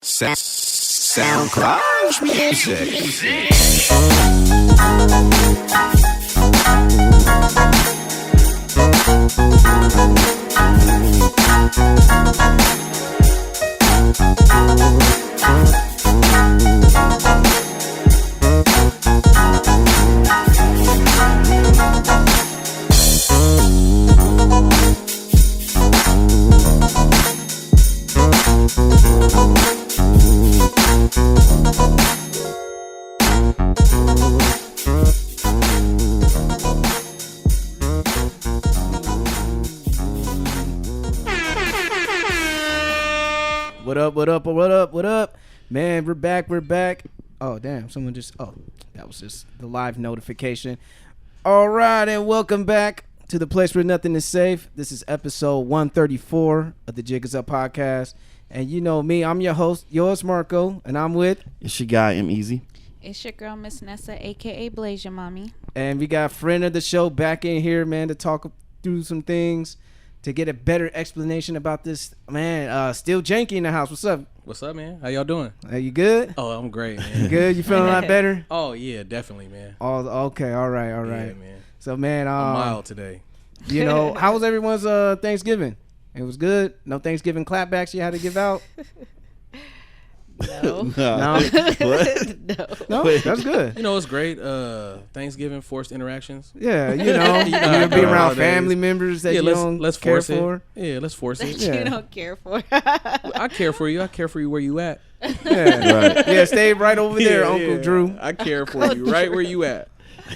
SoundCloud music. What up? Man, we're back. Oh, damn, that was just the live notification. All right, and welcome back to the place where nothing is safe. This is episode 134 of the Jig Is Up podcast. And you know me, I'm your host, yours, Marco, and I'm with... It's your guy, M Easy. It's your girl, Miss Nessa, a.k.a. Blaze, your mommy. And we got a friend of the show back in here, man, to talk through some things, to get a better explanation about this. Man, StillJanky in the house. What's up? What's up, man? How y'all doing? Are you good? Oh, I'm great, man. You good? You feeling a lot better? Oh, yeah, definitely, man. Oh, okay. All right. Yeah, man. So, man, I'm mild today. You know, how was everyone's Thanksgiving? It was good. No Thanksgiving clapbacks you had to give out? No. No? What? No? That's good. You know, it's great. Thanksgiving, forced interactions. Yeah, you know, you be around family members that you don't let's care force for. it. Yeah, let's force it. That Yeah. you don't care for. I care for you. I care for you where you at. Yeah, Right. yeah, stay right over there, Uncle Drew. I care for you right where you at.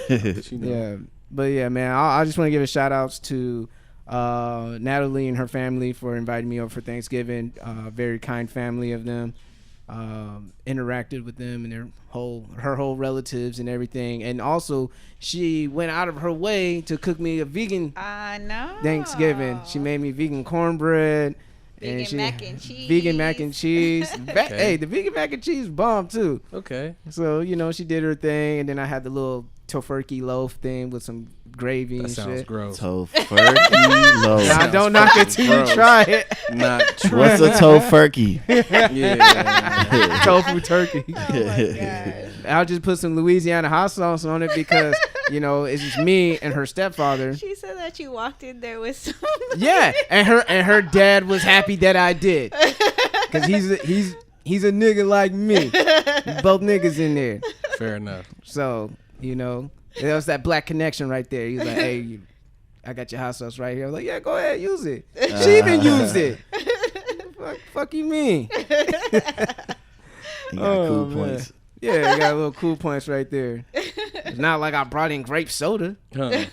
But, you know. Yeah, but yeah, man, I just want to give a shout outs to Natalie and her family for inviting me over for Thanksgiving. Very kind family of them. Interacted with them and her whole relatives and everything, and also she went out of her way to cook me a vegan I know. Thanksgiving. She made me vegan cornbread. Vegan mac and cheese. Vegan mac and cheese. Hey, the vegan mac and cheese bomb too. Okay. So, you know, she did her thing, and then I had the little tofurkey loaf thing with some gravy That and sounds shit. gross. Tofurkey loaf. Now, don't knock it till you gross. try it. Not true. What's a tofurkey? Yeah. Tofu turkey. Oh my god. I'll just put some Louisiana hot sauce on it because, you know, it's just me and her stepfather. She said that you walked in there with some. Yeah, and her dad was happy that I did, because he's a nigga like me. Both niggas in there. Fair enough. So, you know, there was that black connection right there. He was like, hey, I got your hot sauce right here. I was like, yeah, go ahead, use it. She even used it. Fuck you mean? You got cool man. points. Yeah, I got little cool points right there. It's not like I brought in grape soda. Huh.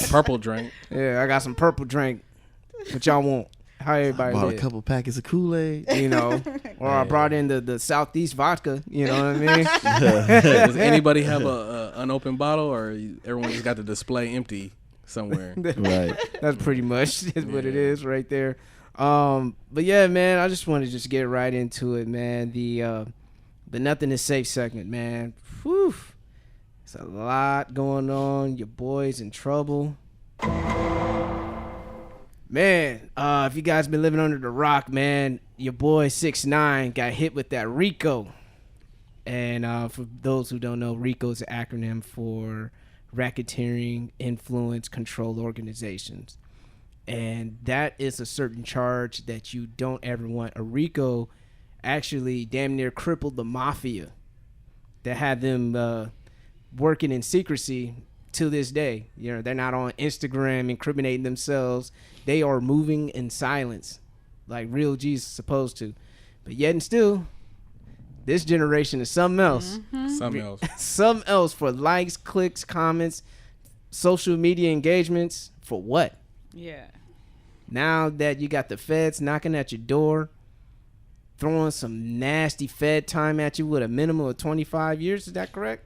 Purple drink. Yeah, I got some purple drink. What y'all want? How everybody Bought a live, couple packets of Kool-Aid. you know? Or I brought in the Southeast vodka, you know what I mean? Does anybody have a unopened bottle, or everyone just got the display empty somewhere? Right. That's pretty much what it is right there. But yeah, man, I just want to just get right into it, man. The Nothing is Safe segment, man. Whew. There's a lot going on. Your boy's in trouble. Man, if you guys been living under the rock, man, your boy 6ix9ine got hit with that RICO. And for those who don't know, RICO is an acronym for Racketeering Influence Control Organizations. And that is a certain charge that you don't ever want. A RICO actually damn near crippled the mafia that had them working in secrecy to this day. You know, they're not on Instagram incriminating themselves. They are moving in silence like real G's supposed to. But yet and still, this generation is something else. Something else. Something else for likes, clicks, comments, social media engagements. For what? Yeah. Now that you got the feds knocking at your door, throwing some nasty Fed time at you with a minimum of 25 years. Is that correct?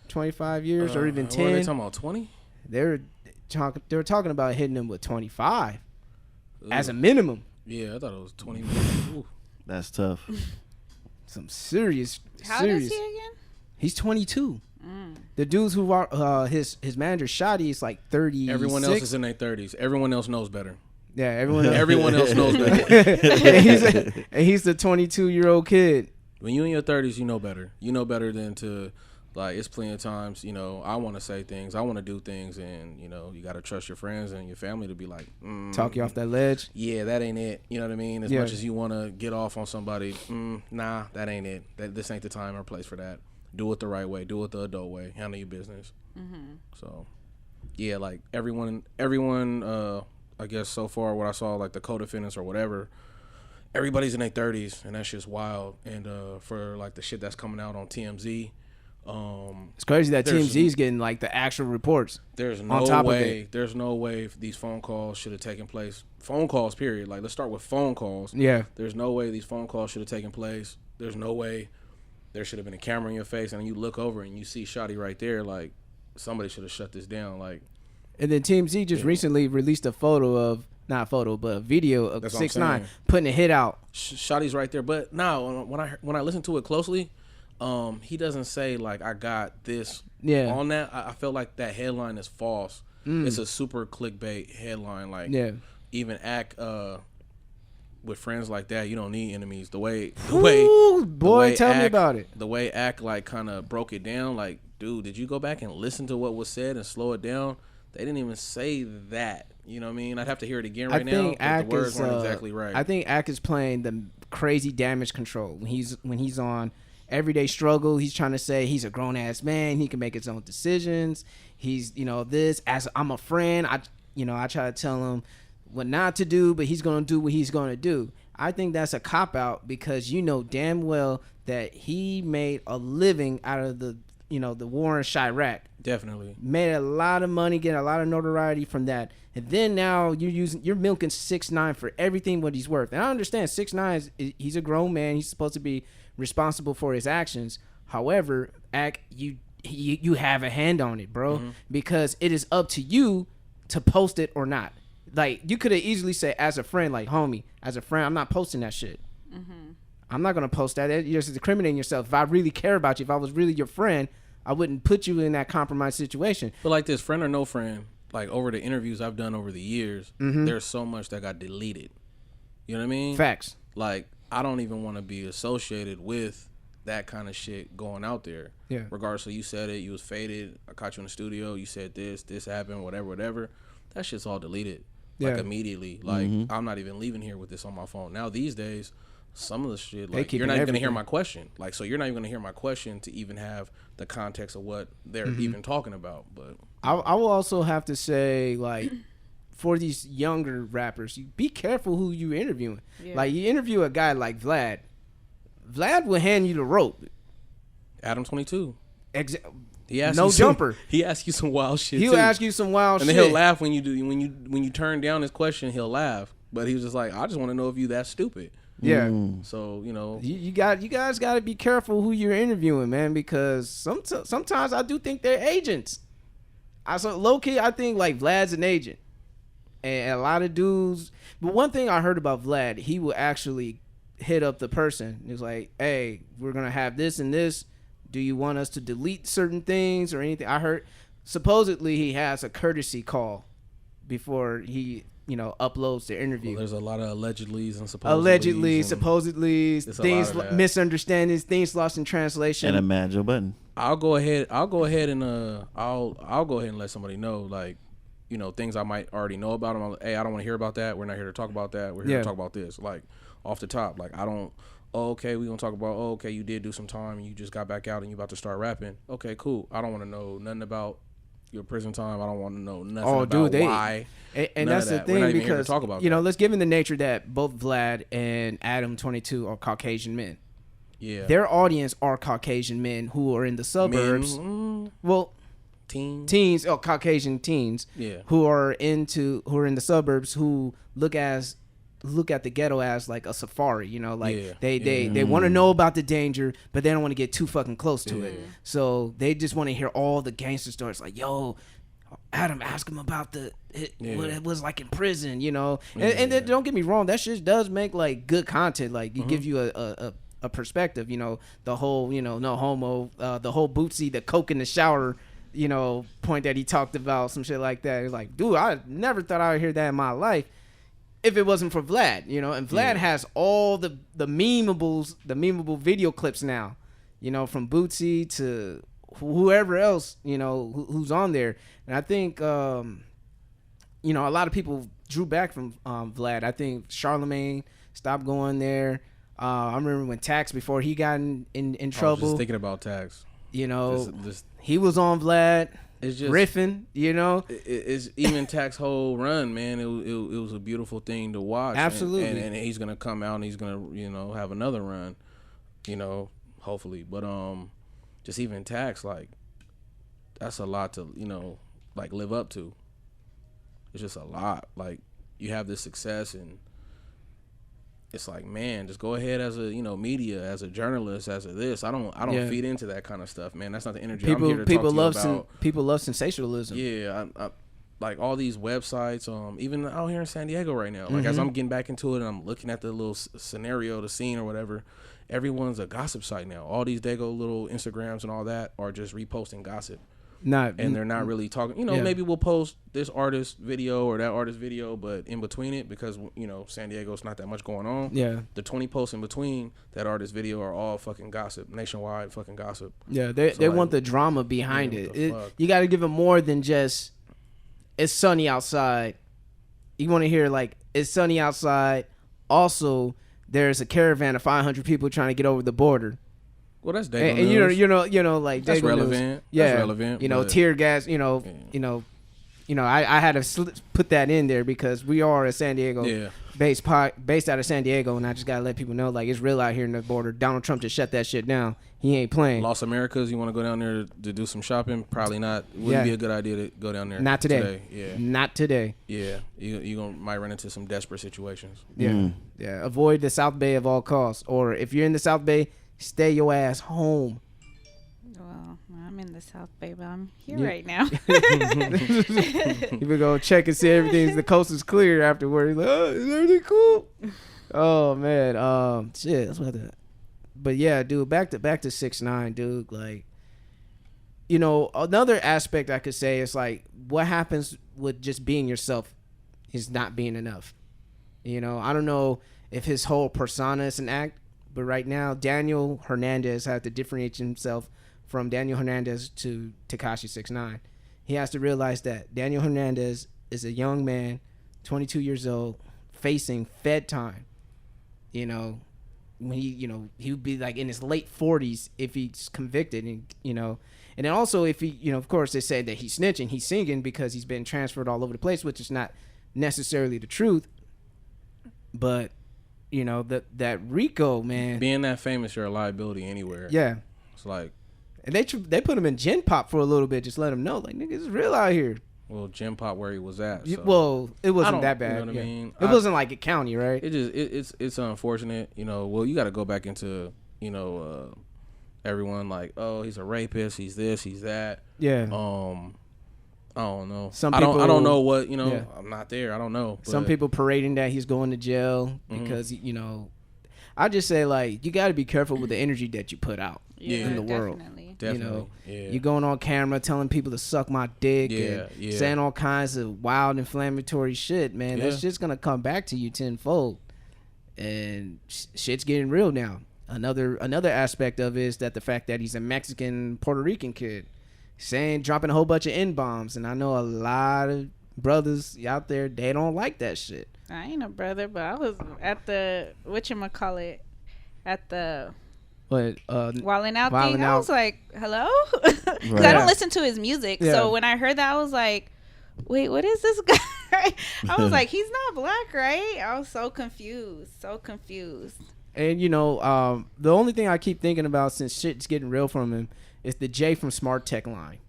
25 years or even 10? What are they talking about, 20? They were talking about hitting them with 25 as a minimum. Yeah, I thought it was 20. Ooh. That's tough. Some serious. How old is he again? He's 22. The dudes who are his manager Shotty is like 30. Everyone else is in their 30s. Everyone else knows better. Yeah, everyone else. Everyone else knows better. and he's the 22-year-old kid. When you in your 30s, you know better. You know better than to, like, it's plenty of times, you know, I want to say things, I want to do things, and, you know, you got to trust your friends and your family to be like, Talk you off that ledge. yeah, that ain't it. You know what I mean? As much as you want to get off on somebody, nah, that ain't it. This ain't the time or place for that. Do it the right way. Do it the adult way. Handle your business. So, yeah, like, everyone, I guess so far what I saw, like, the co-defendants or whatever, everybody's in their 30s, and that shit's wild. And for, like, the shit that's coming out on TMZ, it's crazy that TMZ's getting, like, the actual reports. There's on no top way. of it. There's no way these phone calls should have taken place. Phone calls, period. Like, let's start with phone calls. Yeah. There's no way these phone calls should have taken place. There's no way there should have been a camera in your face, and you look over and you see Shotty right there. Like, somebody should have shut this down. Like, and then TMZ just recently released a photo of, not a photo, but a video of 6ix9ine putting a hit out. Shotty's right there. But now, when I listen to it closely, he doesn't say, like, I got this on that. I feel like that headline is false. It's a super clickbait headline. Like, even act with friends like that, you don't need enemies. The way tell me about it. The way act, like, kind of broke it down. Like, dude, did you go back and listen to what was said and slow it down? They didn't even say that. You know what I mean? I'd have to hear it again right now. But the words weren't exactly right. I think Ack is playing the crazy damage control when he's on Everyday Struggle. He's trying to say he's a grown ass man. He can make his own decisions. He's, you know, this, as I'm a friend. I try to tell him what not to do, but he's gonna do what he's gonna do. I think that's a cop out because you know damn well that he made a living out of the war in Chirac. Definitely made a lot of money, getting a lot of notoriety from that, and then now you're milking 6ix9ine for everything what he's worth. And I understand 6ix9ine he's a grown man. He's supposed to be responsible for his actions. However, you have a hand on it, bro, because it is up to you to post it or not. Like, you could have easily said, as a friend, like, homie, as a friend, I'm not posting that shit. I'm not gonna post that. You're just incriminating yourself. If I really care about you, if I was really your friend, I wouldn't put you in that compromised situation. But like this, friend or no friend, like over the interviews I've done over the years, there's so much that got deleted. You know what I mean? Facts. Like, I don't even want to be associated with that kind of shit going out there. Yeah. Regardless of, you said it, you was faded, I caught you in the studio, you said this happened, whatever. That shit's all deleted. Like, immediately. Like, I'm not even leaving here with this on my phone. Now, these days, some of the shit, like, you're not even going to hear my question. Like, so you're not even going to hear my question to even have the context of what they're even talking about. But I will also have to say, like, for these younger rappers, you be careful who you interviewing. Yeah. Like, you interview a guy like Vlad will hand you the rope. Adam 22. He no jumper. He asks you some wild shit. He'll ask you some wild shit, and then he'll laugh when you turn down his question. He'll laugh, but he was just like, I just want to know if you that stupid. Yeah. So, you know, you guys got to be careful who you're interviewing, man, because sometimes I do think they're agents. Low key, I think like Vlad's an agent, and a lot of dudes. But one thing I heard about Vlad, he will actually hit up the person. He was like, "Hey, we're gonna have this and this. Do you want us to delete certain things or anything?" I heard supposedly he has a courtesy call before he, uploads the interview. Well, there's a lot of allegedlys and supposedly. Supposedly, things, misunderstandings, things lost in translation. And a magic button. I'll go ahead and I'll go ahead and let somebody know, like, things I might already know about them. I'm like, hey, I don't want to hear about that. We're not here to talk about that. We're here to talk about this. Like, off the top, like, I don't. Oh, okay, we're going to talk about, okay, you did do some time and you just got back out and you about to start rapping. Okay, cool. I don't want to know nothing about your prison time. I don't want to know nothing about why. And that's the thing, because, let's give in the nature that both Vlad and Adam 22 are Caucasian men. Yeah. Their audience are Caucasian men who are in the suburbs. Well, teens, Caucasian teens. Yeah. Who are in the suburbs, who look at the ghetto as like a safari, they want to know about the danger, but they don't want to get too fucking close to it. So they just want to hear all the gangster stories, like, yo, Adam, ask him about what it was like in prison, And then, don't get me wrong, that shit does make like good content, like it gives you a perspective, the whole, no homo, the whole Bootsy, the coke in the shower, point that he talked about, some shit like that. It's like, dude, I never thought I would hear that in my life. if it wasn't for Vlad, you know, and Vlad has all the memeable video clips now, you know, from Bootsy to whoever else, you know, who's on there. And I think, you know, a lot of people drew back from Vlad. I think Charlemagne stopped going there. I remember when Tax, before he got in trouble. I was just thinking about Tax. You know, he was on Vlad. It's just riffing, you know. It's even Tax's whole run, man. It was a beautiful thing to watch. Absolutely. And he's gonna come out and he's gonna, you know, have another run, you know, hopefully. But just even Tax, like, that's a lot to, you know, like, live up to. It's just a lot. Like, you have this success, and it's like, man, just go ahead as a, you know, media, as a journalist, as a this. I don't feed into that kind of stuff, man. That's not the energy I'm here to talk to you about. People love sensationalism. Yeah, I like all these websites, even out here in San Diego right now. Like, as I'm getting back into it and I'm looking at the little scenario, the scene or whatever, everyone's a gossip site now. All these Dago little Instagrams and all that are just reposting gossip. And they're not really talking, you know, maybe we'll post this artist video or that artist video, but in between it, because, you know, San Diego's not that much going on. Yeah. The 20 posts in between that artist video are all fucking gossip, nationwide fucking gossip. Yeah, they want the drama behind it. You got to give it more than just, it's sunny outside. You want to hear, like, it's sunny outside. Also, there's a caravan of 500 people trying to get over the border. Well, that's Dago and news. you know, like that's Dago relevant. News. Yeah, that's relevant. You know, tear gas. You know, I had to put that in there because we are a San Diego based out of San Diego, and I just gotta let people know, like, it's real out here in the border. Donald Trump just shut that shit down. He ain't playing. Los Americas, you want to go down there to do some shopping? Probably not. Wouldn't be a good idea to go down there. Not today. Yeah. Not today. Yeah. You might run into some desperate situations. Yeah. Yeah. Avoid the South Bay at all costs. Or if you're in the South Bay, stay your ass home. Well, I'm in the South Bay, but I'm here right now. You would go check and see the coast is clear afterward. Like, oh, is everything cool? Oh man, shit. That's what I thought. But yeah, dude, back to 6ix9ine, dude. Like, you know, another aspect I could say is, like, what happens with just being yourself is not being enough. You know, I don't know if his whole persona is an act, but right now Daniel Hernandez had to differentiate himself from Daniel Hernandez to Tekashi 6ix9ine. He has to realize that Daniel Hernandez is a young man, 22 years old, facing Fed time. You know, when he would be like in his late 40s if he's convicted, and and then also if he, of course they say that he's snitching, he's singing because he's been transferred all over the place, which is not necessarily the truth. But that Rico, man, being that famous, you're a liability anywhere. Yeah, it's like, and they put him in Gen Pop for a little bit, just let him know, like, nigga, it's real out here. Well, Gen Pop where he was at. So. Well, it wasn't that bad. You know what I mean? It wasn't like a county, right? It's unfortunate. Well, you got to go back into everyone like, oh, he's a rapist, he's this, he's that. Yeah. I don't know. I don't know what I'm not there. I don't know. But. Some people parading that he's going to jail because I just say, like, you got to be careful with the energy that you put out in the world. Definitely. You're going on camera telling people to suck my dick and saying all kinds of wild inflammatory shit, man. That's just gonna come back to you tenfold, and shit's getting real now. Another aspect of it is that the fact that he's a Mexican Puerto Rican kid, dropping a whole bunch of N-bombs, and I know a lot of brothers out there, they don't like that shit. I ain't a brother, but I was at the Wildin' Out thing. I was like, hello? Because I don't listen to his music. Yeah. So when I heard that, I was like, wait, what is this guy? I was like, he's not black, right? I was so confused. And, the only thing I keep thinking about since shit's getting real from him is the Jay from Smart Tech line.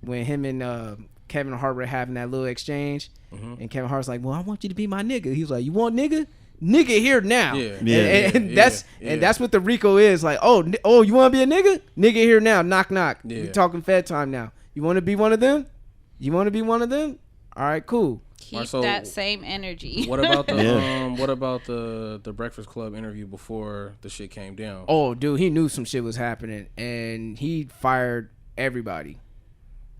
When him and Kevin Hart were having that little exchange, and Kevin Hart's like, well, I want you to be my nigga. He was like, you want nigga? Nigga here now. And that's what the RICO is. Like, oh, you want to be a nigga? Nigga here now. Knock knock. We talking Fed time now. You want to be one of them? All right, cool. Keep that same energy. What about the Breakfast Club interview before the shit came down? Oh, dude, he knew some shit was happening, and he fired everybody.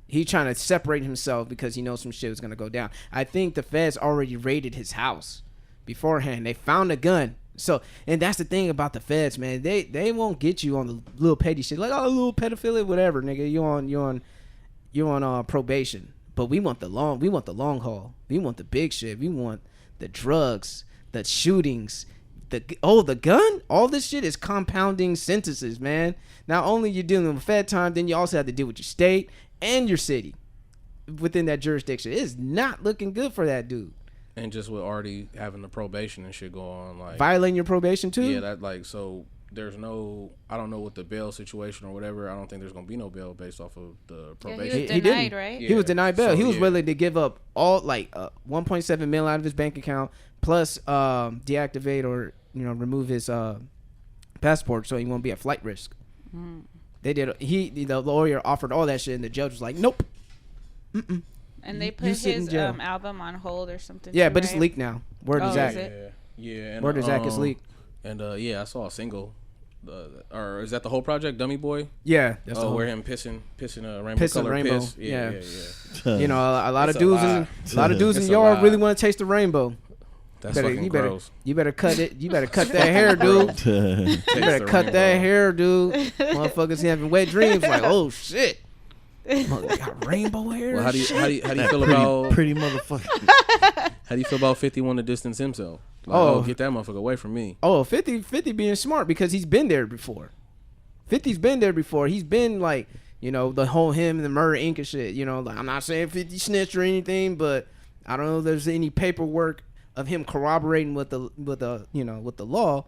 He trying to separate himself because he knows some shit was gonna go down. I think the feds already raided his house. beforehand. They found a gun. So, and that's the thing about the feds, man. They won't get you on the little petty shit, like, oh, little pedophilia, whatever, nigga. You on probation. But we want the long haul. We want the big shit. We want the drugs, the shootings, the gun. All this shit is compounding sentences, man. Not only you dealing with fed time, then you also have to deal with your state and your city within that jurisdiction. It's not looking good for that dude. And just with already having the probation and shit go on, like violating your probation too. Yeah, that like so. There's no, I don't know what the bail situation or whatever. I don't think there's gonna be no bail based off of the probation. Yeah, he was denied, right? Yeah. He was denied bail. So, he was willing to give up all 1.7 mil out of his bank account, plus deactivate or remove his passport so he won't be at flight risk. They did. The lawyer offered all that shit, and the judge was like, "Nope." And they put his album on hold or something. Yeah, too, but right? it's leaked now. Word is Zach. Yeah. Word is Zach is leaked. And I saw a single. Or is that the whole project, Dummy Boy? Yeah, that's the whole. Where him pissing a rainbow color piss. Yeah. A lot of dudes in the yard really want to taste the rainbow. That's fucking gross. You better cut it. You better cut that hair, dude. You better cut that hair, dude. Motherfuckers having wet dreams like, oh shit. Mother got rainbow hair. Well, how do you feel about pretty motherfucker? How do you feel about 50 wanting to distance himself? Like, get that motherfucker away from me. 50 being smart because he's been there before. 50's been there before. He's been like, the whole him and the Murder Inc. and shit. Like, I'm not saying 50 snitched or anything, but I don't know if there's any paperwork of him corroborating with the law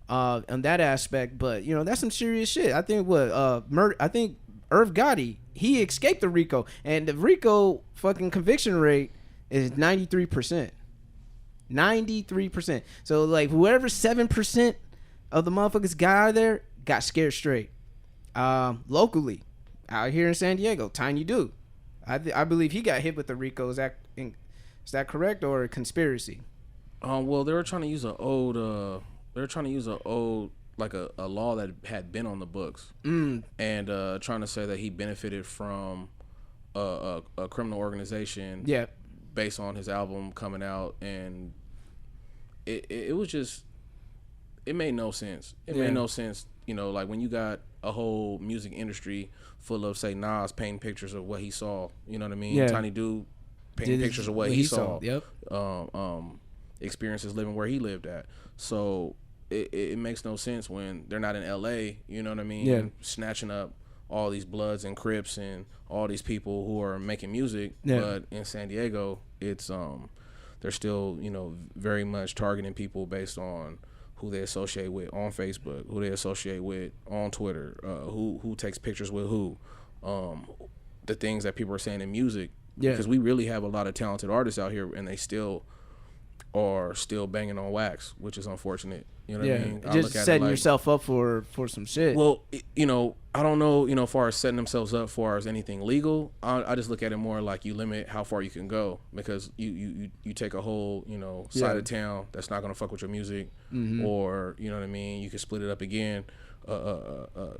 on that aspect. But that's some serious shit. I think I think Irv Gotti, he escaped the RICO, and the RICO fucking conviction rate is 93%. 93%. So like whoever 7% of the motherfuckers got out of there got scared straight. Locally, out here in San Diego, Tiny Dude, I believe he got hit with the RICO. Is that correct or a conspiracy? Well, they were trying to use an old like a law that had been on the books, and trying to say that he benefited from a criminal organization. Yeah. Based on his album coming out, and it was just, it made no sense. It made no sense, like when you got a whole music industry full of, say, Nas painting pictures of what he saw, you know what I mean? Yeah. Tiny Dude painting pictures of what he saw. Yep. Experiences living where he lived at. So it makes no sense when they're not in LA, you know what I mean? Yeah. Snatching up all these Bloods and Crips and all these people who are making music, but in San Diego, it's they're still very much targeting people based on who they associate with on Facebook, who they associate with on Twitter, who takes pictures with who, the things that people are saying in music. Because we really have a lot of talented artists out here, and they are still banging on wax, which is unfortunate. You know what I mean? Just setting yourself up for some shit. Well, I don't know, as far as setting themselves up for as anything legal. I just look at it more like you limit how far you can go, because you take a whole, side of town that's not going to fuck with your music, or, you know what I mean? You can split it up again,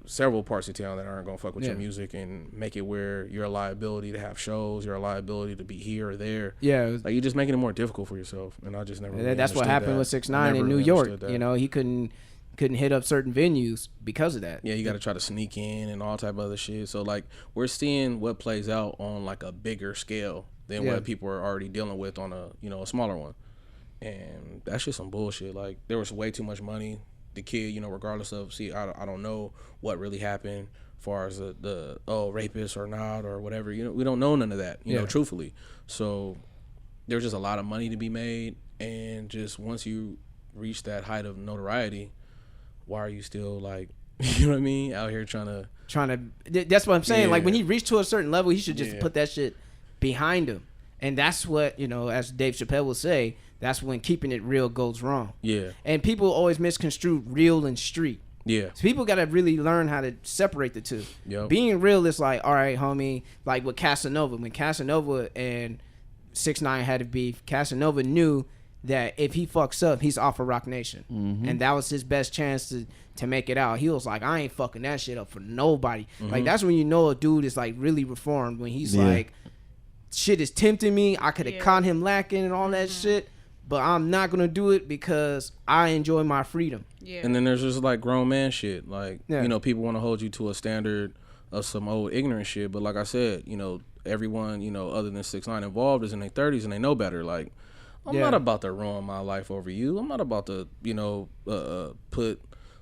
several parts of town that aren't going to fuck with your music, and make it where you're a liability to have shows, you're a liability to be here or there. Yeah. Like, you're just making it more difficult for yourself, and I just never really that's what happened with 6ix9ine in New York. He couldn't hit up certain venues because of that. Yeah, you got to try to sneak in and all type of other shit. So like, we're seeing what plays out on like a bigger scale than what people are already dealing with on a smaller one. And that's just some bullshit. Like, there was way too much money. The kid, regardless of, I don't know what really happened as far as the rapist or not or whatever. We don't know none of that, truthfully. So there's just a lot of money to be made, and just once you reach that height of notoriety, why are you still like, you know what I mean, out here trying to that's what I'm saying. Like, when he reached to a certain level, he should just put that shit behind him. And that's what, as Dave Chappelle will say, that's when keeping it real goes wrong. Yeah. And people always misconstrue real and street. Yeah. So people got to really learn how to separate the two. Yep. Being real is like, all right, homie, like with Casanova. When Casanova and 6ix9ine had to beef, Casanova knew that if he fucks up, he's off of Rock Nation. And that was his best chance to make it out. He was like, I ain't fucking that shit up for nobody. Like, that's when you know a dude is like really reformed, when he's like, shit is tempting me. I could have caught him lacking and all that shit, but I'm not gonna do it because I enjoy my freedom. Yeah. And then there's just like grown man shit. Like, Yeah. you know, people want to hold you to a standard of some old ignorant shit. But like I said, you know, everyone, you know, other than 6ix9ine involved is in their 30s and they know better. Like, I'm not about to ruin my life over you. I'm not about to, you know, put,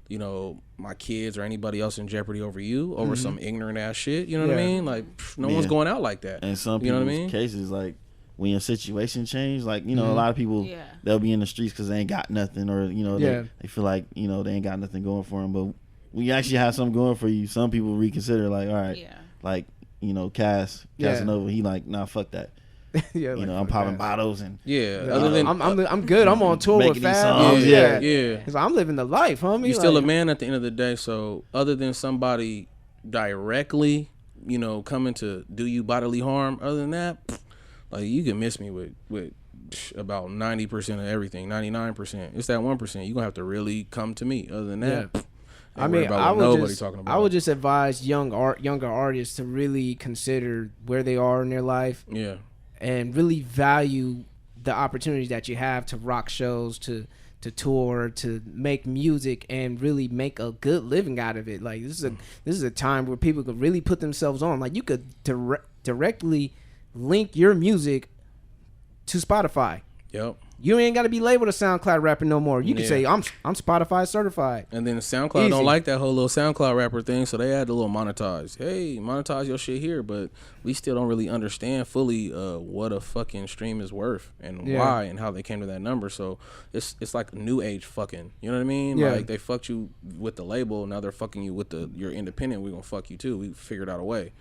you know, my kids or anybody else in jeopardy over you, over some ignorant ass shit. You know what I mean? Like, no one's going out like that. And some you know people's what I mean? cases, like, when your situation change, like, you know, a lot of people, they'll be in the streets because they ain't got nothing, or, you know, they feel like, you know, they ain't got nothing going for them. But when you actually have something going for you, some people reconsider, like, all right, like, you know, Casanova, he like, nah, fuck that. You know, I'm popping bottles and other than I'm good. I'm on tour with Fab. Songs, I'm living the life, homie. You're still a man at the end of the day. So other than somebody directly, you know, coming to do you bodily harm, other than that, like, you can miss me with about 90% of everything, 99%. It's that 1%. You're gonna have to really come to me. Other than that, I mean, I would just advise younger artists to really consider where they are in their life. Yeah. And really value the opportunities that you have to rock shows, to tour, to make music, and really make a good living out of it. Like, this is a time where people could really put themselves on. Like, you could directly link your music to Spotify. Yep. You ain't got to be labeled a SoundCloud rapper no more. You can say, I'm Spotify certified. And then SoundCloud don't like that whole little SoundCloud rapper thing, so they had the little monetize. Hey, monetize your shit here, but we still don't really understand fully what a fucking stream is worth and why and how they came to that number. So it's like new age fucking. You know what I mean? Yeah. Like, they fucked you with the label, now they're fucking you with your independent. We're gonna fuck you too. We figured out a way.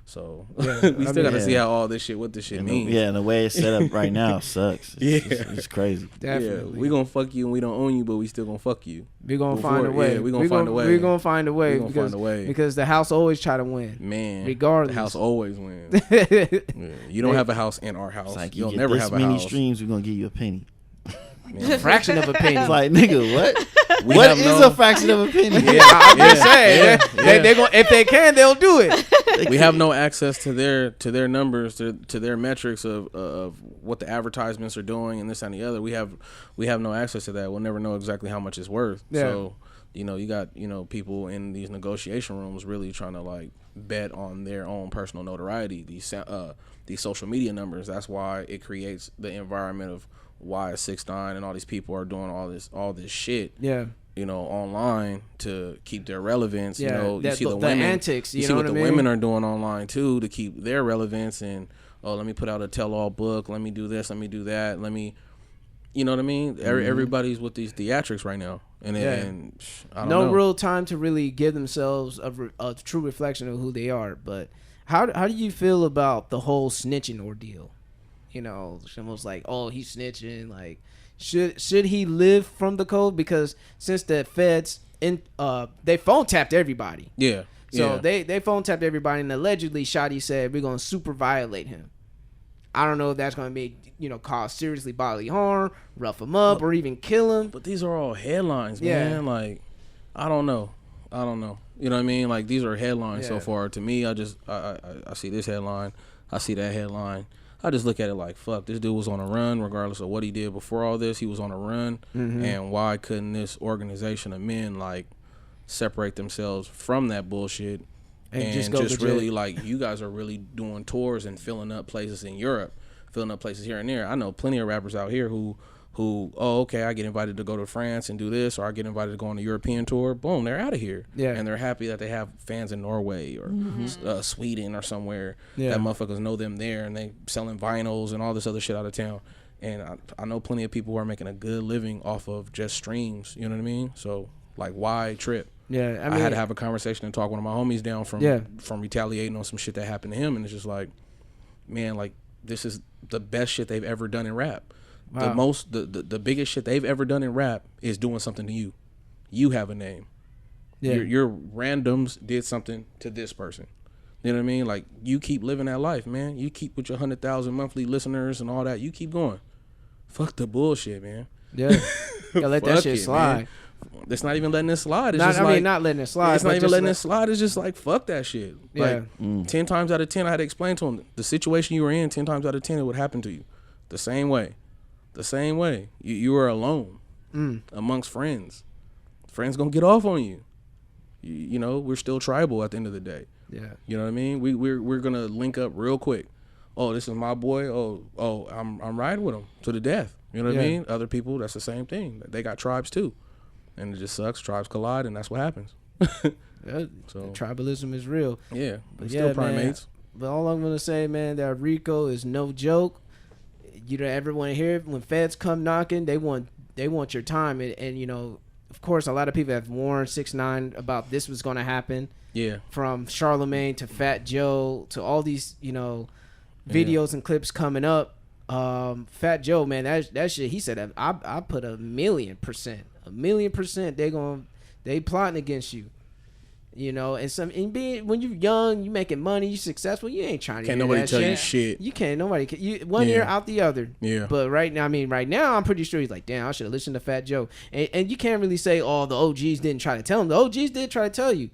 So we still got to see how all this shit, what this shit means. And the way it's set up right now sucks. It's crazy. Definitely. Yeah, we gonna fuck you and we don't own you, but we still gonna fuck you. We gonna find a way. Yeah, we gonna find a way. We gonna find a way. We gonna find a way. Because the house always try to win. Man, regardless, the house always wins. You don't have a house in our house. Like, You'll get never this have a many house. streams, we're gonna give you a penny. A fraction of a penny. It's like, nigga, what? What is a fraction of a penny? I'm just saying. They gonna, if they can, they'll do it. We have no access to their numbers, to their metrics of what the advertisements are doing and this and the other. We have no access to that. We'll never know exactly how much it's worth. Yeah. So, you know, you got, you know, people in these negotiation rooms really trying to, like, bet on their own personal notoriety. These social media numbers. That's why it creates the environment of why 6ix9ine and all these people are doing all this shit. Yeah. You know, online to keep their relevance. Yeah, you know, you see the women, antics. You see what the women are doing online too to keep their relevance. And let me put out a tell-all book. Let me do this. Let me do that. Let me, you know what I mean? Everybody's with these theatrics right now, and I don't know. Real time to really give themselves a true reflection of who they are. But how do you feel about the whole snitching ordeal? You know, almost like, oh, he's snitching. Like, should he live from the code? Because since the feds they phone tapped everybody. Yeah. So they phone tapped everybody, and allegedly Shotty said we're gonna super violate him. I don't know if that's gonna be, you know, cause seriously bodily harm, rough him up, or even kill him. But these are all headlines, man. Like, I don't know. You know what I mean? Like, these are headlines so far. To me, I see this headline, I see that headline. I just look at it like, fuck, this dude was on a run regardless of what he did before all this. He was on a run. And why couldn't this organization of men, like, separate themselves from that bullshit and just really, like, you guys are really doing tours and filling up places in Europe, filling up places here and there. I know plenty of rappers out here who I get invited to go to France and do this, or I get invited to go on a European tour. Boom, they're out of here. Yeah. And they're happy that they have fans in Norway or Sweden or somewhere that motherfuckers know them there, and they selling vinyls and all this other shit out of town. And I know plenty of people who are making a good living off of just streams. You know what I mean? So, like, why trip? Yeah, I mean, I had to have a conversation and talk one of my homies down from retaliating on some shit that happened to him, and it's just like, man, like, this is the best shit they've ever done in rap. Wow. The biggest shit they've ever done in rap is doing something to you. You have a name. Yeah. Your randoms did something to this person. You know what I mean? Like, you keep living that life, man. You keep with your 100,000 monthly listeners and all that. You keep going. Fuck the bullshit, man. Yeah. Gotta let that shit slide. Man. It's not even letting it slide. It's not letting it slide. It's not even letting it slide. It's just like, fuck that shit. Like, 10 times out of 10, I had to explain to him the situation you were in. 10 times out of 10, it would happen to you the same way. the same way. You are alone amongst friends. Friends gonna get off on you. You know, we're still tribal at the end of the day. Yeah. You know what I mean? We're gonna link up real quick. Oh, this is my boy. Oh, I'm riding with him to the death. You know what I mean? Other people, that's the same thing. They got tribes too, and it just sucks. Tribes collide, and that's what happens. So tribalism is real. Yeah, but still primates. Man, but all I'm gonna say, man, that RICO is no joke. You don't ever want to hear it. When feds come knocking, they want your time, and you know, of course, a lot of people have warned 6ix9ine about this was gonna happen. Yeah, from Charlemagne to Fat Joe to all these, you know, videos and clips coming up. Fat Joe, man, that shit. He said, I put 1,000,000%. They plotting against you. You know, and when you're young, you making money, you successful, you ain't trying to can't nobody tell you shit. You can't, nobody can, you one ear out the other. Yeah. But right now, I'm pretty sure he's like, damn, I should have listened to Fat Joe. And you can't really say, oh, the OGs didn't try to tell him. The OGs did try to tell you.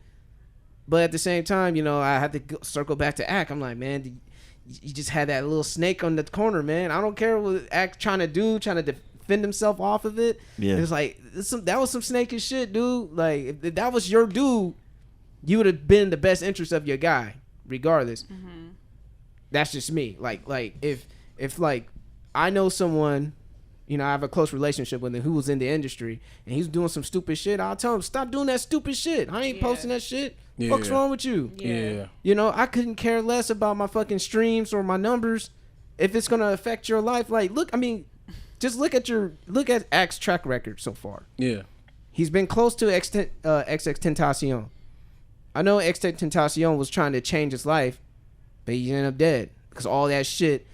But at the same time, you know, I had to circle back to Ack. I'm like, man, you just had that little snake on the corner, man. I don't care what Ack trying to defend himself off of it. Yeah. It was like, that was some snakish shit, dude. Like, if that was your dude, you would have been the best interest of your guy, regardless. Mm-hmm. That's just me. Like if like I know someone, you know, I have a close relationship with him who was in the industry and he's doing some stupid shit, I'll tell him, stop doing that stupid shit. I ain't posting that shit. What's wrong with you? Yeah. You know, I couldn't care less about my fucking streams or my numbers if it's gonna affect your life. Like, look, I mean, just look at Ack's track record so far. Yeah. He's been close to XXXTentacion. I know XXXTentacion was trying to change his life, but he ended up dead because all that shit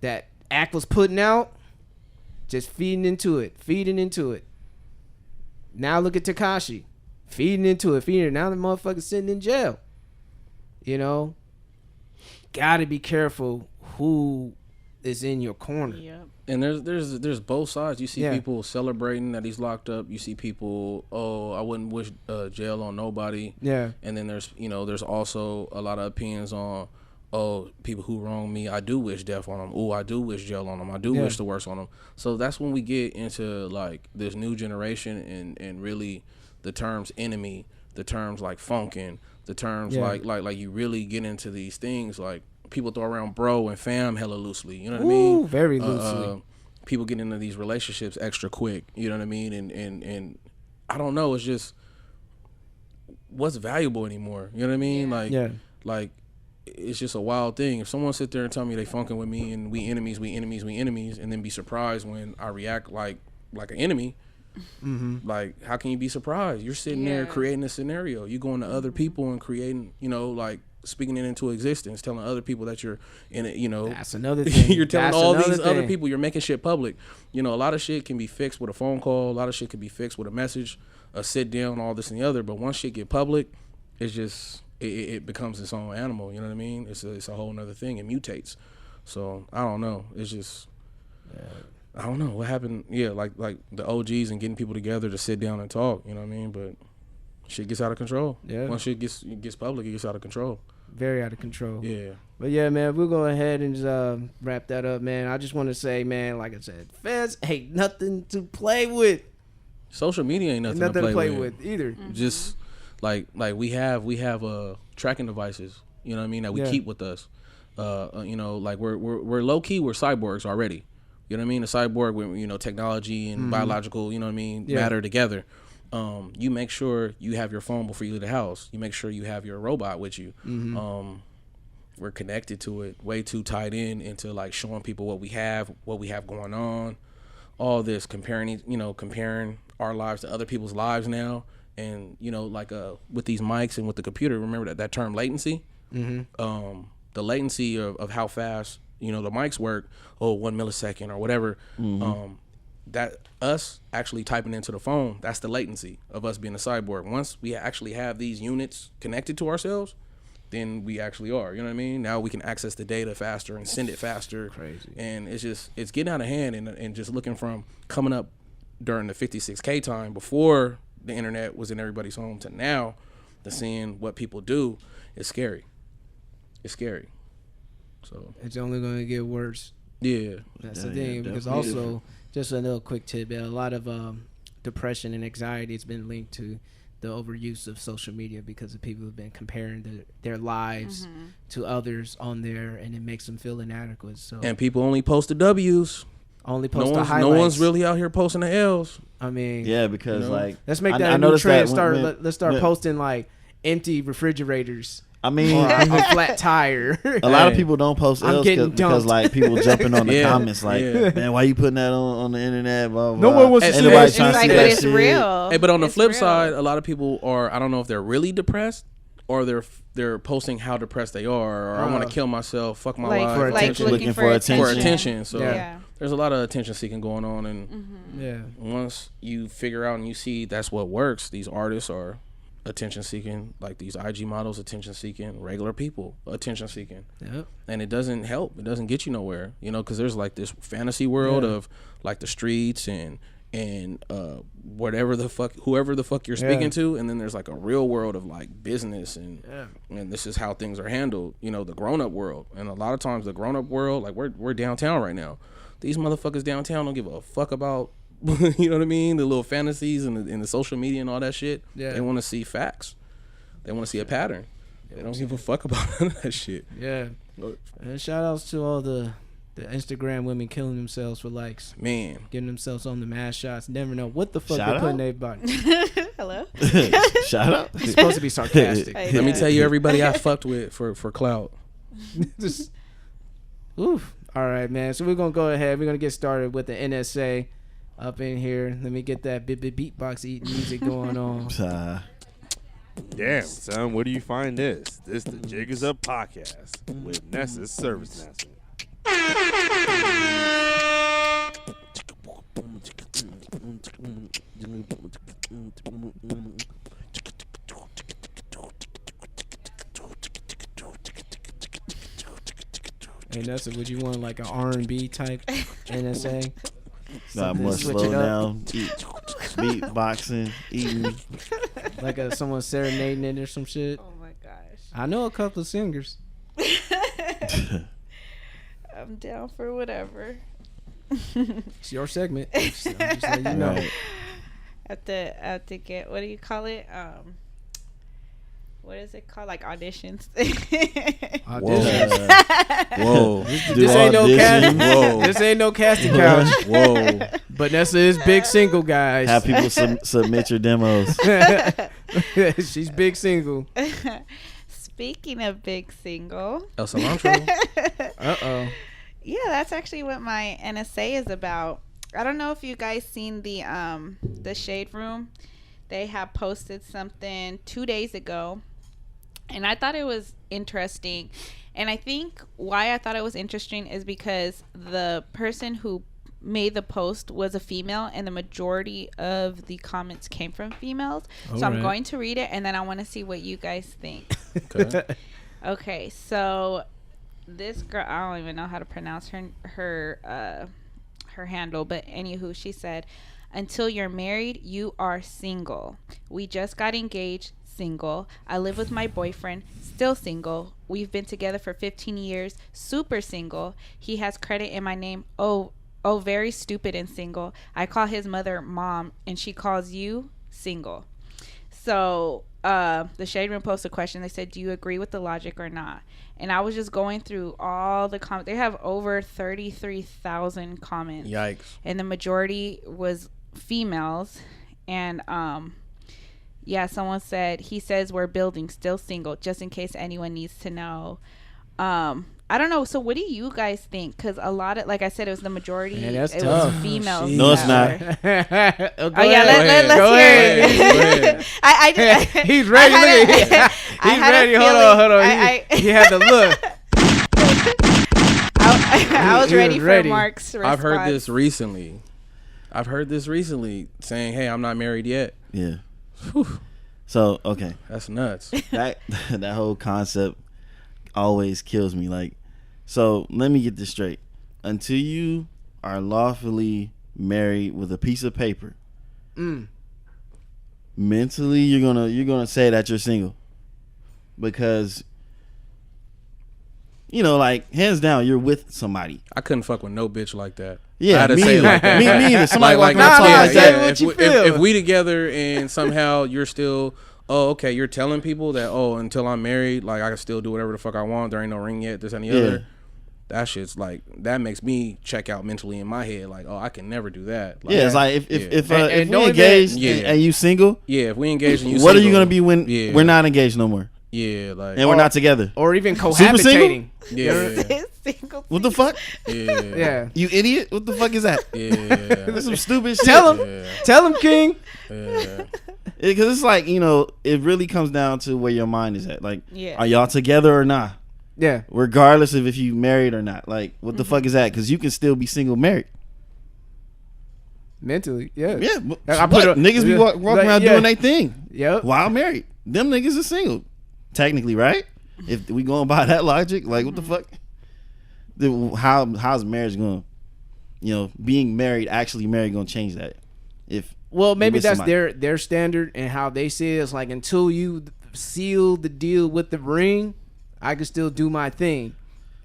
that Ack was putting out, just feeding into it. Now look at Tekashi, feeding into it. Now the motherfucker's sitting in jail. You know, gotta be careful who is in your corner. Yep. And there's both sides. You see people celebrating that he's locked up. You see people, I wouldn't wish jail on nobody. Yeah. And then there's also a lot of opinions on, people who wrong me, I do wish death on them. Oh, I do wish jail on them. I do wish the worst on them. So that's when we get into like this new generation and really the terms enemy, the terms like funkin', the terms like you really get into these things like. People throw around bro and fam hella loosely, you know what I mean? Very loosely. People get into these relationships extra quick, you know what I mean? And I don't know, it's just what's valuable anymore, you know what I mean? Like it's just a wild thing. If someone sit there and tell me they funkin' with me and we enemies, and then be surprised when I react like an enemy, like how can you be surprised? You're sitting there creating a scenario. You going to other people and creating, you know, like speaking it into existence, telling other people that you're in it, you know. That's another thing. You're telling all these other people, you're making shit public. You know, a lot of shit can be fixed with a phone call. A lot of shit can be fixed with a message, a sit down, all this and the other. But once shit get public, it's just, it becomes its own animal. You know what I mean? It's a whole nother thing. It mutates. So, I don't know. It's just, I don't know what happened. Yeah, like the OGs and getting people together to sit down and talk. You know what I mean? But shit gets out of control. Yeah. Once shit gets public, it gets out of control. Very out of control. Yeah. But yeah, man, we'll go ahead and just wrap that up, man. I just want to say, man, like I said, feds ain't nothing to play with. Social media ain't nothing to play with either. Mm-hmm. Just like we have tracking devices, you know what I mean, that we keep with us. You know, like we're low key, we're cyborgs already. You know what I mean? A cyborg with, you know, technology and biological, you know what I mean, matter together. You make sure you have your phone before you leave the house. You make sure you have your robot with you. We're connected to it, way too tied into like showing people what we have going on, all this, comparing our lives to other people's lives now. And, you know, like with these mics and with the computer, remember that term latency? The latency of how fast, you know, the mics work, 1 millisecond or whatever. That us actually typing into the phone, that's the latency of us being a cyborg. Once we actually have these units connected to ourselves, then we actually are, you know what I mean? Now we can access the data faster and send it faster. Crazy. And it's getting out of hand, and just looking from coming up during the 56K time before the internet was in everybody's home to now, to seeing what people do is scary. It's scary. So it's only going to get worse. Yeah. That's the thing, because also Just a little quick tidbit. A lot of depression and anxiety has been linked to the overuse of social media because of people who've been comparing their lives to others on there, and it makes them feel inadequate. So and people only post the W's. Only post the highlights. No one's really out here posting the L's. I mean, yeah, because like let's make that a new trend. Let's start posting like empty refrigerators. I mean, or a flat tire. A lot of people don't post L's because like people jumping on the comments like, man, why you putting that on the internet? Blah, blah, no one wants to see that. It's like, but it's real. Hey, but on the flip side, a lot of people are. I don't know if they're really depressed or they're posting how depressed they are, or I want to kill myself, fuck my life, for attention, looking for attention. So there's a lot of attention seeking going on, and once you figure out and you see that's what works, these artists are attention seeking, like these IG models attention seeking, regular people attention seeking, and it doesn't help. It doesn't get you nowhere, because there's like this fantasy world of like the streets and whatever the fuck, whoever the fuck you're speaking to, and then there's like a real world of like business and this is how things are handled, the grown-up world. And a lot of times the grown-up world, like we're downtown right now, these motherfuckers downtown don't give a fuck about you know what I mean, the little fantasies and the social media and all that shit. They want to see facts, they want to see a pattern. They don't give a fuck about none of that shit. And shout outs to all the Instagram women killing themselves for likes, man, getting themselves on the mass shots. Never know what the fuck they're putting their body. Hello. Shout out. It's supposed to be sarcastic. Let me tell you, everybody I fucked with for clout. Just, oof. All right, man. So we're gonna go ahead. We're gonna get started with the NSA up in here. Let me get that beatbox eating music going on. Damn, son, where do you find this? This the Jiggers Up podcast with Nessa's Service Master. Hey Nessa, would you want like an R&B type NSA? Nah, more slow down, beatboxing, eating. Like someone serenading it or some shit. Oh my gosh. I know a couple of singers. I'm down for whatever. It's your segment. I'm just letting you know. Right. I have to get, what do you call it? What is it called? Like auditions. Auditions. Whoa. This ain't no casting. This ain't no casting couch. Whoa. But Nessa is big single, guys. Have people submit your demos. She's big single. Speaking of big single. El Cilantro. Uh-oh. Yeah, that's actually what my NSA is about. I don't know if you guys seen the Shade Room. They have posted something 2 days ago, and I thought it was interesting. And I think why I thought it was interesting is because the person who made the post was a female, and the majority of the comments came from females. So I'm going to read it, and then I want to see what you guys think. Okay, so this girl, I don't even know how to pronounce her handle, but anywho, she said, "Until you're married, you are single. We just got engaged, single. I live with my boyfriend, still single. We've been together for 15 years, super single. He has credit in my name. Oh, very stupid and single. I call his mother mom, and she calls you single." So the Shade Room posted a question. They said, "Do you agree with the logic or not?" And I was just going through all the comments. They have over 33,000 comments. Yikes. And the majority was females. And someone said, "He says we're building, still single, just in case anyone needs to know." I don't know. So what do you guys think? Because a lot of, like I said, it was the majority. Man, that's it tough. was females. No, it's not. Oh yeah, let's hear it. He's ready. He's ready. Hold on. He had the look. I was ready for Mark's response. I've heard this recently saying, "Hey, I'm not married yet." Yeah. Whew. So okay, that's nuts. That whole concept always kills me. Like, so let me get this straight. Until you are lawfully married with a piece of paper, mentally you're gonna say that you're single, because you know, like hands down, you're with somebody. I couldn't fuck with no bitch like that. Yeah, I had to me say it either. like that. Me either. Somebody like, walking around talking like that. what you feel. If we together and somehow you're still, okay, you're telling people that, until I'm married, like I can still do whatever the fuck I want. There ain't no ring yet. This and the other. That shit's like, that makes me check out mentally in my head. Like, I can never do that. Like, It's like if we engaged that, and you single, if we engage and you what single, are you gonna be when we're not engaged no more? Yeah, like, and we're not together, or even cohabitating. Yeah. Single. What the fuck? Yeah. You idiot! What the fuck is that? Yeah. That's some stupid shit. Tell him, King. Yeah. Because it's like, you know, it really comes down to where your mind is at. Like, Yeah. are y'all together or not? Yeah. Regardless of if you married or not. Like, what the fuck is that? Because you can still be single married. Mentally, yeah. Yeah. Niggas be walking around doing their thing. Yep. While married. Them niggas are single. Technically, right? If we going by that logic, like, what the fuck? How's marriage going? You know, being married, actually married, going to change that? Well, maybe that's their standard and how they see it. It's like, until you seal the deal with the ring, I can still do my thing.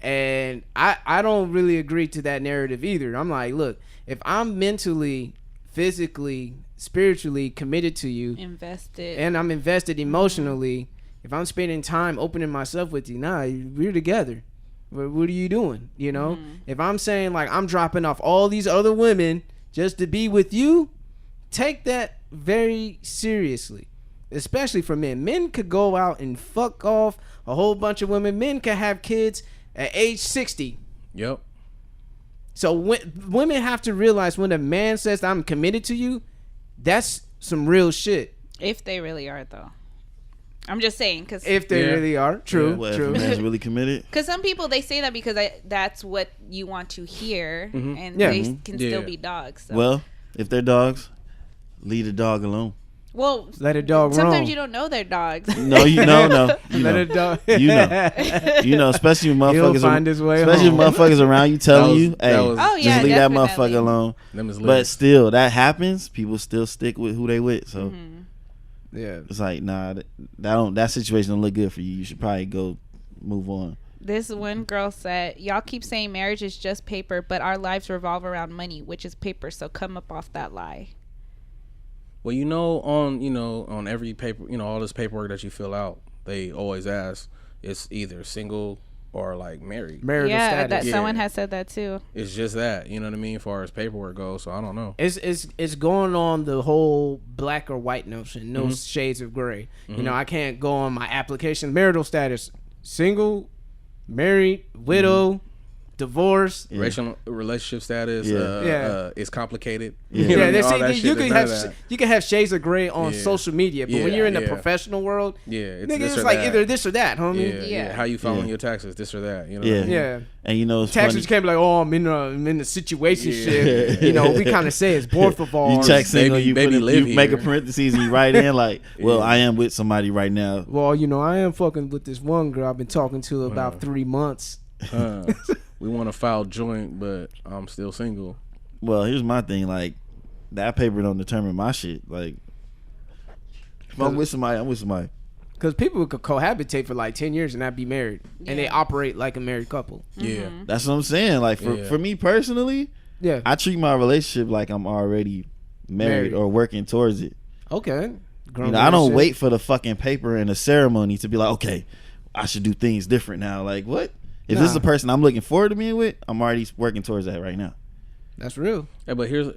And I don't really agree to that narrative either. I'm like, look, if I'm mentally, physically, spiritually committed to you, invested, and I'm invested emotionally, if I'm spending time opening myself with you, we're together. What are you doing? You know, if I'm saying like I'm dropping off all these other women just to be with you, take that very seriously, especially for men. Men could go out and fuck off a whole bunch of women. Men can have kids at age 60. Yep. So women have to realize when a man says I'm committed to you, that's some real shit. If they really are, though. I'm just saying, because if they really are, true. If a man's really committed? Because some people, they say that because that's what you want to hear, and they can still be dogs. So. Well, if they're dogs, leave the dog alone. Well, let a dog sometimes roam. You don't know they're dogs. No. Let a dog. You know, especially when motherfuckers. He'll find his way especially home. when motherfuckers around you telling you, hey, just leave that definitely. motherfucker alone. But still, that happens. People still stick with who they with. So. Yeah, it's like, nah, that situation don't look good for you. You should probably go move on. This one girl said, y'all keep saying marriage is just paper, but our lives revolve around money, which is paper, so come up off that lie. Well, on every paper, all this paperwork that you fill out, they always ask, it's either single or like married. Marital status. Someone has said that too. It's just that, you know what I mean, as far as paperwork goes. So I don't know. It's going on the whole black or white notion, no shades of gray. You know, I can't go on my application marital status, single, married, widow, divorce, relationship status. It's complicated. You can have shades of gray on social media, but when you're in the professional world, it's like either this or that, homie. Yeah. How you filing your taxes, this or that. You know. And taxes can't be like, I'm in the situation shit. You know, we kind of say it's both of ours. You check single, you make a parentheses and you write in like, well, I am with somebody right now. Well, I am fucking with this one girl I've been talking to about 3 months. We want to file joint, but I'm still single. Well, here's my thing. Like, that paper don't determine my shit. Like, if I'm with somebody, I'm with somebody. Because people could cohabitate for like 10 years and not be married. And they operate like a married couple. Yeah. That's what I'm saying. Like, for me personally, I treat my relationship like I'm already married or working towards it. Okay. I don't wait for the fucking paper and the ceremony to be like, okay, I should do things different now. Like, what? If this is the person I'm looking forward to being with, I'm already working towards that right now. That's real. Yeah, but here's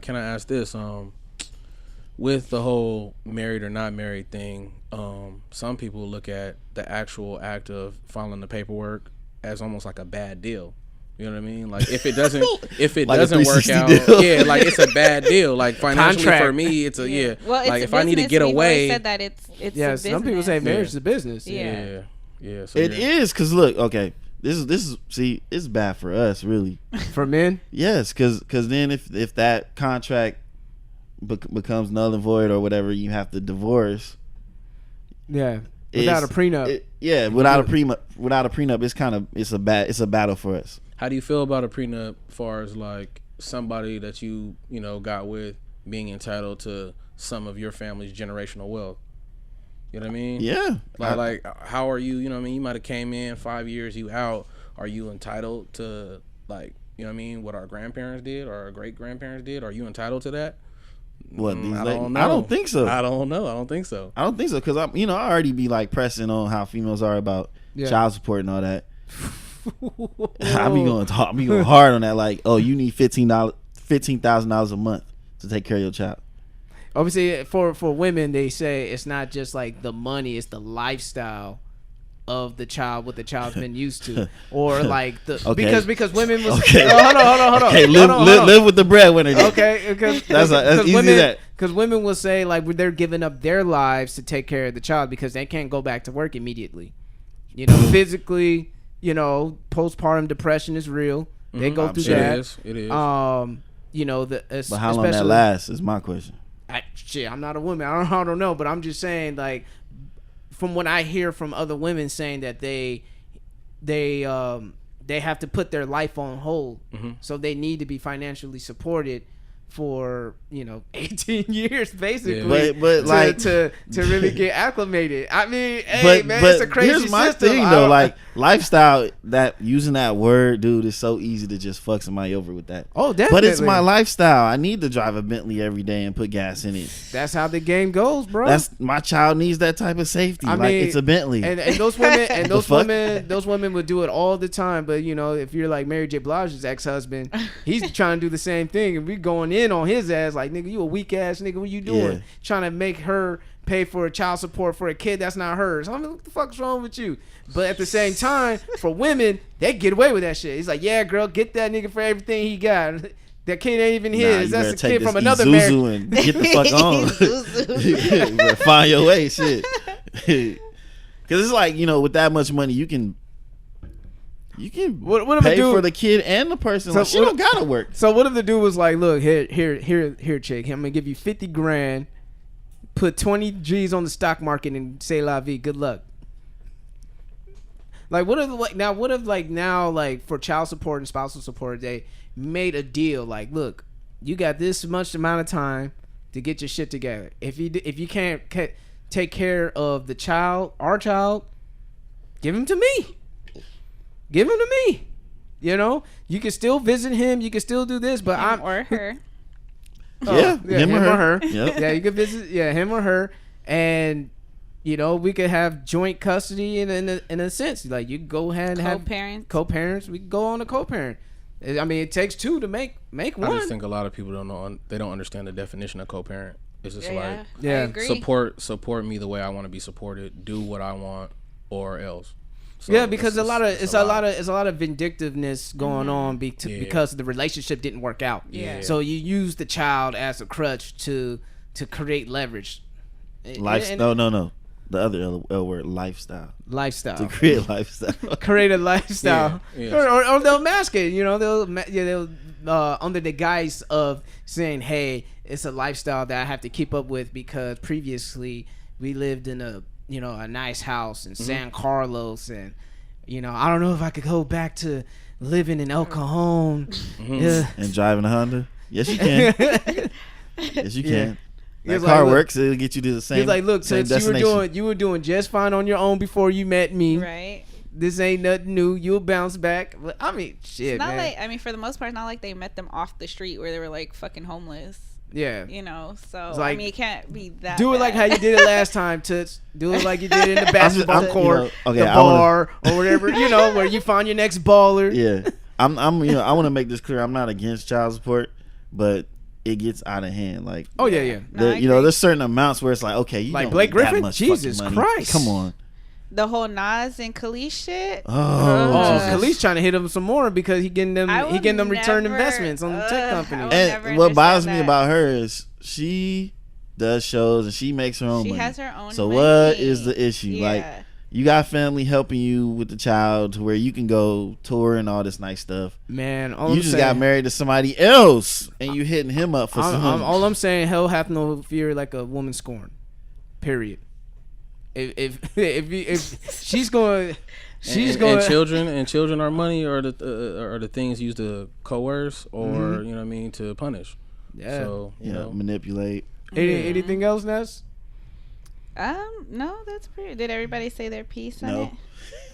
can I ask this? With the whole married or not married thing, some people look at the actual act of filing the paperwork as almost like a bad deal. You know what I mean? Like if it doesn't like doesn't work out, deal. Like it's a bad deal. Like financially for me, it's a Well, like if I need to get away, said that it's some people say marriage is a business. Yeah. So it is because look, okay. This is it's bad for us, really. For men? Yes, because then if that contract becomes null and void or whatever, you have to divorce. Yeah, without a prenup. Without a prenup, it's a battle for us. How do you feel about a prenup, as far as like somebody that you got with being entitled to some of your family's generational wealth? You know what I mean? Yeah. Like how are you? You know what I mean? You might have came in 5 years, you out, are you entitled to, like, you know what I mean, what our grandparents did or our great grandparents did? Are you entitled to that? What these I ladies? don't know. I don't think so. I don't know. I don't think so. I don't think so because I already be like pressing on how females are about child support and all that. I be going hard on that. Like, oh, you need $15,000 a month to take care of your child. Obviously, for women, they say it's not just like the money; it's the lifestyle of the child, what the child's been used to, or like the because women was hold on. Okay, live with the breadwinner. Okay, because that's easy. Women, because women will say like they're giving up their lives to take care of the child because they can't go back to work immediately. You know, physically, you know, postpartum depression is real. They go through that. It is. You know, but how long that lasts is my question. I'm not a woman. I don't know, but I'm just saying, like, from what I hear from other women saying that they have to put their life on hold, so they need to be financially supported for 18 years basically, but like to really get acclimated. I mean, hey man, it's a crazy here's my system. thing though, like lifestyle. That using that word, dude, is so easy to just fuck somebody over with that. Oh, definitely. But it's my lifestyle. I need to drive a Bentley every day and put gas in it. That's how the game goes, bro. That's my child needs that type of safety. I mean, it's a Bentley. And those women those women would do it all the time. But if you're like Mary J. Blige's ex-husband, he's trying to do the same thing, and we going in on his ass like, nigga, you a weak ass nigga. What you doing? Yeah. Trying to make her pay for child support for a kid that's not hers. I mean, what the fuck's wrong with you? But at the same time, for women, they get away with that shit. He's like, yeah, girl, get that nigga for everything he got. That kid ain't even his. That's a kid from another marriage. And get the fuck on. You better find your way, shit. Because it's like, with that much money, you can what pay for the kid and the person. So like, she don't gotta work. So what if the dude was like, look, here, chick, I'm gonna give you 50 grand, put 20 G's on the stock market, and say la vie, good luck. Like, what if for child support and spousal support, they made a deal like, look, you got this much amount of time to get your shit together. If you can't take care of the child, our child, give him to me. Give him to me. You can still visit him. You can still do this, but him or her. Him or her. Yep. Yeah, you can visit. Yeah, him or her, and we could have joint custody in a sense. Like, you can go ahead and have co-parents. We can go on a co-parent. I mean, it takes two to make one. I just think a lot of people don't know. They don't understand the definition of co-parent. It's just I agree. Support me the way I want to be supported. Do what I want, or else. So because it's a lot of vindictiveness going on because the relationship didn't work out. Yeah. So you use the child as a crutch to create leverage. No. The other L word, lifestyle. To create a lifestyle. Create a lifestyle. Yeah. Or they'll mask it. They'll under the guise of saying, hey, it's a lifestyle that I have to keep up with because previously we lived in a nice house in San Carlos, and I don't know if I could go back to living in El Cajon and driving a Honda. Yes, you can. Yes, you can. That He's car like, works. It'll get you to the same. He's like, look, since you were doing just fine on your own before you met me. Right. This ain't nothing new. You'll bounce back. I mean, shit, it's not man. like, for the most part, it's not like they met them off the street where they were like fucking homeless. Yeah. So like, it can't be that do it bad. like how you did it last time, Toots. Do it like you did in the basketball court, the bar, or whatever, where you find your next baller. Yeah. I want to make this clear. I'm not against child support, but it gets out of hand. Like, oh yeah. There's certain amounts where it's like, okay, you like don't Blake need that Griffin. much Jesus fucking money. Christ, come on. The whole Nas and Khalees shit. Khalees trying to hit him some more because he getting them return investments on the tech company. And what bothers me about her is she does shows and she makes her own money. She has her own So money. what is the issue? Yeah. Like, you got family helping you with the child to where you can go tour and all this nice stuff. Man, you just got married to somebody else and you hitting him up for some. All I'm saying, hell hath no fear like a woman scorned. Period. If she's going, and children are money or the things used to coerce or to punish. Yeah. So manipulate. Anything else, Ness? No, that's pretty. Did everybody say their piece on it?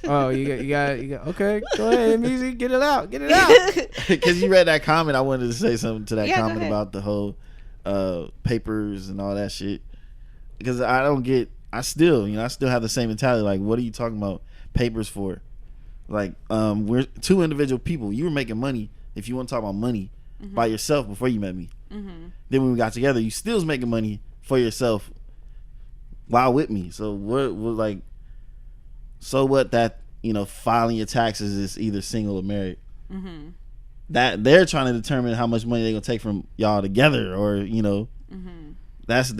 Oh, you got. Okay, go ahead, music. Get it out. Because you read that comment, I wanted to say something to that comment go about the whole papers and all that shit. Because I still have the same mentality. Like, what are you talking about papers for? Like, we're two individual people. You were making money, if you want to talk about money, by yourself before you met me. Then when we got together, you still was making money for yourself while with me. So so what that, filing your taxes is either single or married. That they're trying to determine how much money they're gonna take from y'all together, or that's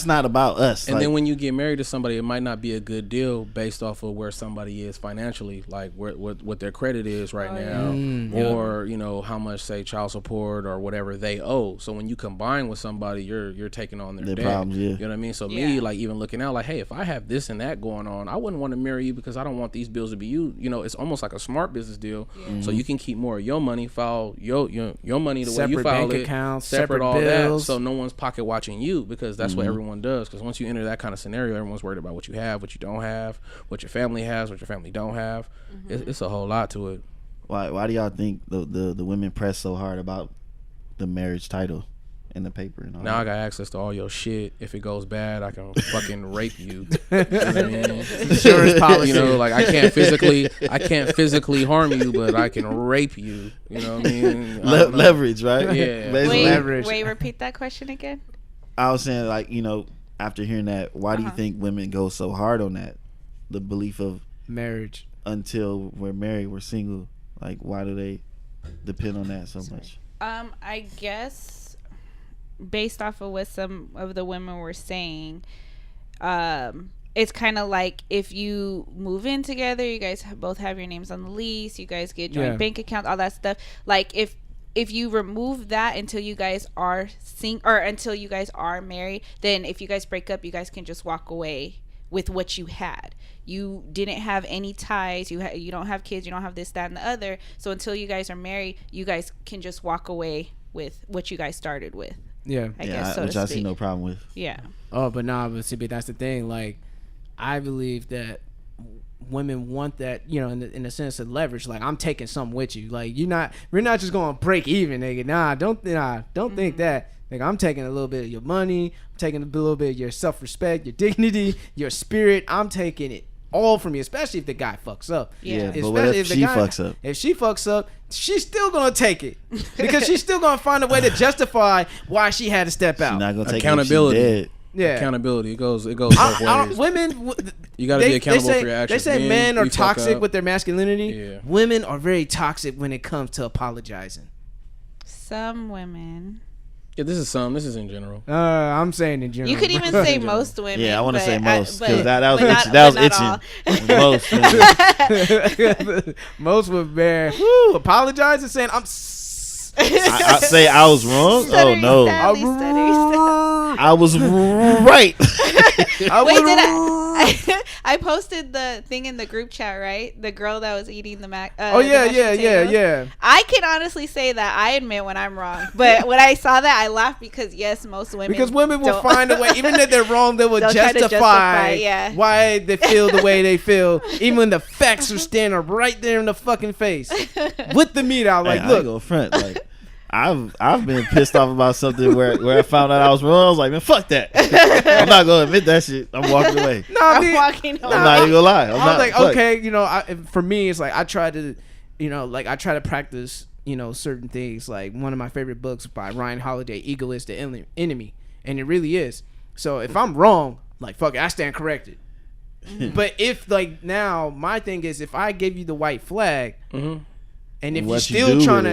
not about us. And then when you get married to somebody, it might not be a good deal based off of where somebody is financially, like what their credit is right now, or how much, say, child support or whatever they owe. So when you combine with somebody, you're taking on their debt. Problems. Yeah. You know what I mean? So me, like, even looking out, like, hey, if I have this and that going on, I wouldn't want to marry you because I don't want these bills to be you. It's almost like a smart business deal. So you can keep more of your money, file your money the way you file bank it, accounts, separate all bills. that, so no one's pocket watching you, because that's what everyone does. Because once you enter that kind of scenario, everyone's worried about what you have, what you don't have, what your family has, what your family don't have. It's a whole lot to it. Why do y'all think the women press so hard about the marriage title in the paper and all now that? I got access to all your shit. If it goes bad, I can fucking rape you. You know what I mean? Insurance policy. Like, I can't physically harm you, but I can rape you. You know what I mean? Leverage, right? Yeah. Leverage. Wait, repeat that question again. I was saying, like, after hearing that, why do you think women go so hard on that? The belief of marriage. Until we're married, we're single. Like, why do they depend on that so much? I guess based off of what some of the women were saying, it's kind of like if you move in together, you guys both have your names on the lease, you guys get joint bank accounts, all that stuff. Like, if you remove that until you guys are until you guys are married, then if you guys break up, you guys can just walk away with what you had. You didn't have any ties. You don't have kids. You don't have this, that, and the other. So until you guys are married, you guys can just walk away with what you guys started with. Yeah, I guess so which to I speak. see no problem with. Yeah. Oh, but that's the thing. Like, I believe that women want that, in the sense of leverage. Like, I'm taking something with you. Like, we're not just going to break even, nigga. Don't think that. Like, I'm taking a little bit of your money. I'm taking a little bit of your self-respect, your dignity, your spirit. I'm taking it all from you, especially if the guy fucks up. Yeah, but what if she fucks up? If she fucks up, she's still going to take it. Because she's still going to find a way to justify why she had to step out. She's not going to take accountability. It if she dead. Yeah, accountability. It goes both ways. Women, you got to be accountable for your actions. They say men are toxic with their masculinity. Yeah. Women are very toxic when it comes to apologizing. Some women. Yeah, this is in general. I'm saying in general. You could even say most women. Yeah, I want to say most, because that was itching. Most would bear apologizing, saying I'm. I say I was wrong. Stuttering, oh no, I was right. I posted the thing in the group chat, right? The girl that was eating the mac. Yeah. I can honestly say that I admit when I'm wrong, but when I saw that, I laughed because most women. Because women will find a way, even if they're wrong, they will justify why they feel the way they feel, even when the facts are standing right there in the fucking face with the meat out. Like, look, I go front. Like, I've been pissed off about something where I found out I was wrong. I was like, man, fuck that. I'm not gonna admit that shit. I'm walking away. I'm walking away. I'm not even gonna lie. I was like, okay, for me, it's like I try to, I try to practice, certain things. Like, one of my favorite books by Ryan Holiday, Ego is the Enemy, and it really is. So if I'm wrong, like, fuck it, I stand corrected. But if, like, now my thing is, if I give you the white flag. And if you're still trying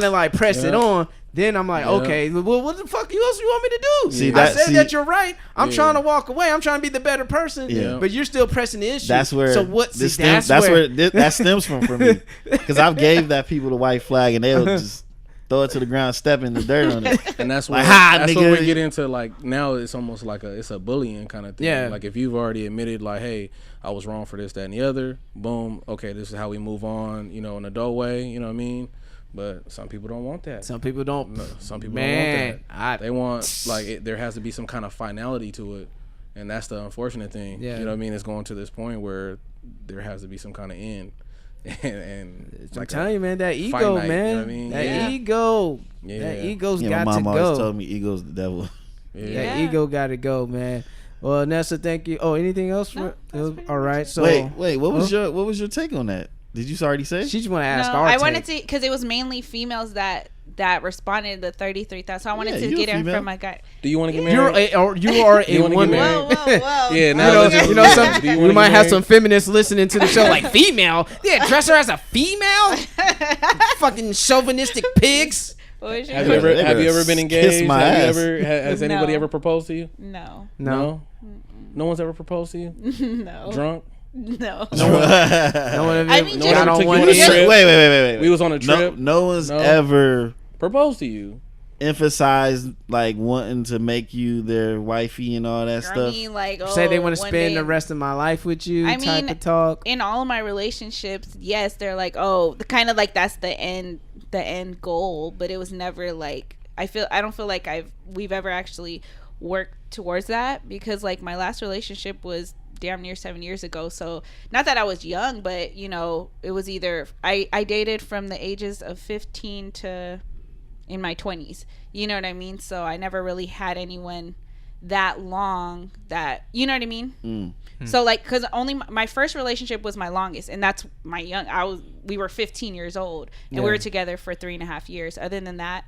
to, like, press it on, then I'm like, okay, well, what the fuck else you want me to do? I said that you're right. I'm trying to walk away. I'm trying to be the better person. But you're still pressing the issue. That's where. So what? That stems from for me, because I've gave that people the white flag and they'll just throw it to the ground, step in the dirt on it. And that's like, that's when we get into, like, now it's almost like it's a bullying kind of thing. Yeah. Like, if you've already admitted, like, hey, I was wrong for this, that, and the other, boom, okay, this is how we move on, in an adult way, you know what I mean? But some people don't want that. Some people don't. No, some people don't want that. They want, like, there has to be some kind of finality to it. And that's the unfortunate thing. Yeah. You know what I mean? It's going to this point where there has to be some kind of end. and I'm telling you, man, that ego, finite, man. You know what I mean? That ego. Yeah. That ego's My got to mom always go. told me ego's the devil. That ego got to go, man. Well, Nessa, thank you. Oh, anything else? No, All right. So Wait. What was your take on that? Did you already say? She just want to ask No, our I take. wanted to, because it was mainly females that responded to the 33,000. So I wanted to you get a it female. from my guy. Do you want to get You married? are a You wanna get woman. married? Whoa. Yeah, now You let's know, just- do you wanna we might get have married? some feminists listening to the show like female. Yeah, dress her as a female. Fucking chauvinistic pigs. What was your Have you ever been Kiss engaged? my Have you ass. ever? Has anybody No. ever proposed to you? No. No. No one's ever proposed to you? No. Drunk? No. No one of I them mean, No just- one got ever on took you one on a knee. trip? Wait. We was on a trip. No one's No. ever Proposed to you. emphasized like wanting to make you their wifey and all that I stuff. mean, like, Say they want to one spend day- the rest of my life with you. I type mean, of talk. in all of my relationships, yes, they're like, oh, kind of like that's the end goal, but it was never like, I don't feel like we've ever actually worked towards that, because like my last relationship was damn near 7 years ago. So not that I was young, but you know, it was either I dated from the ages of 15 to in my 20s, you know what I mean? So I never really had anyone that long that, you know what I mean? So like, because only my first relationship was my longest, and that's we were 15 years old, and we were together for 3.5 years. Other than that,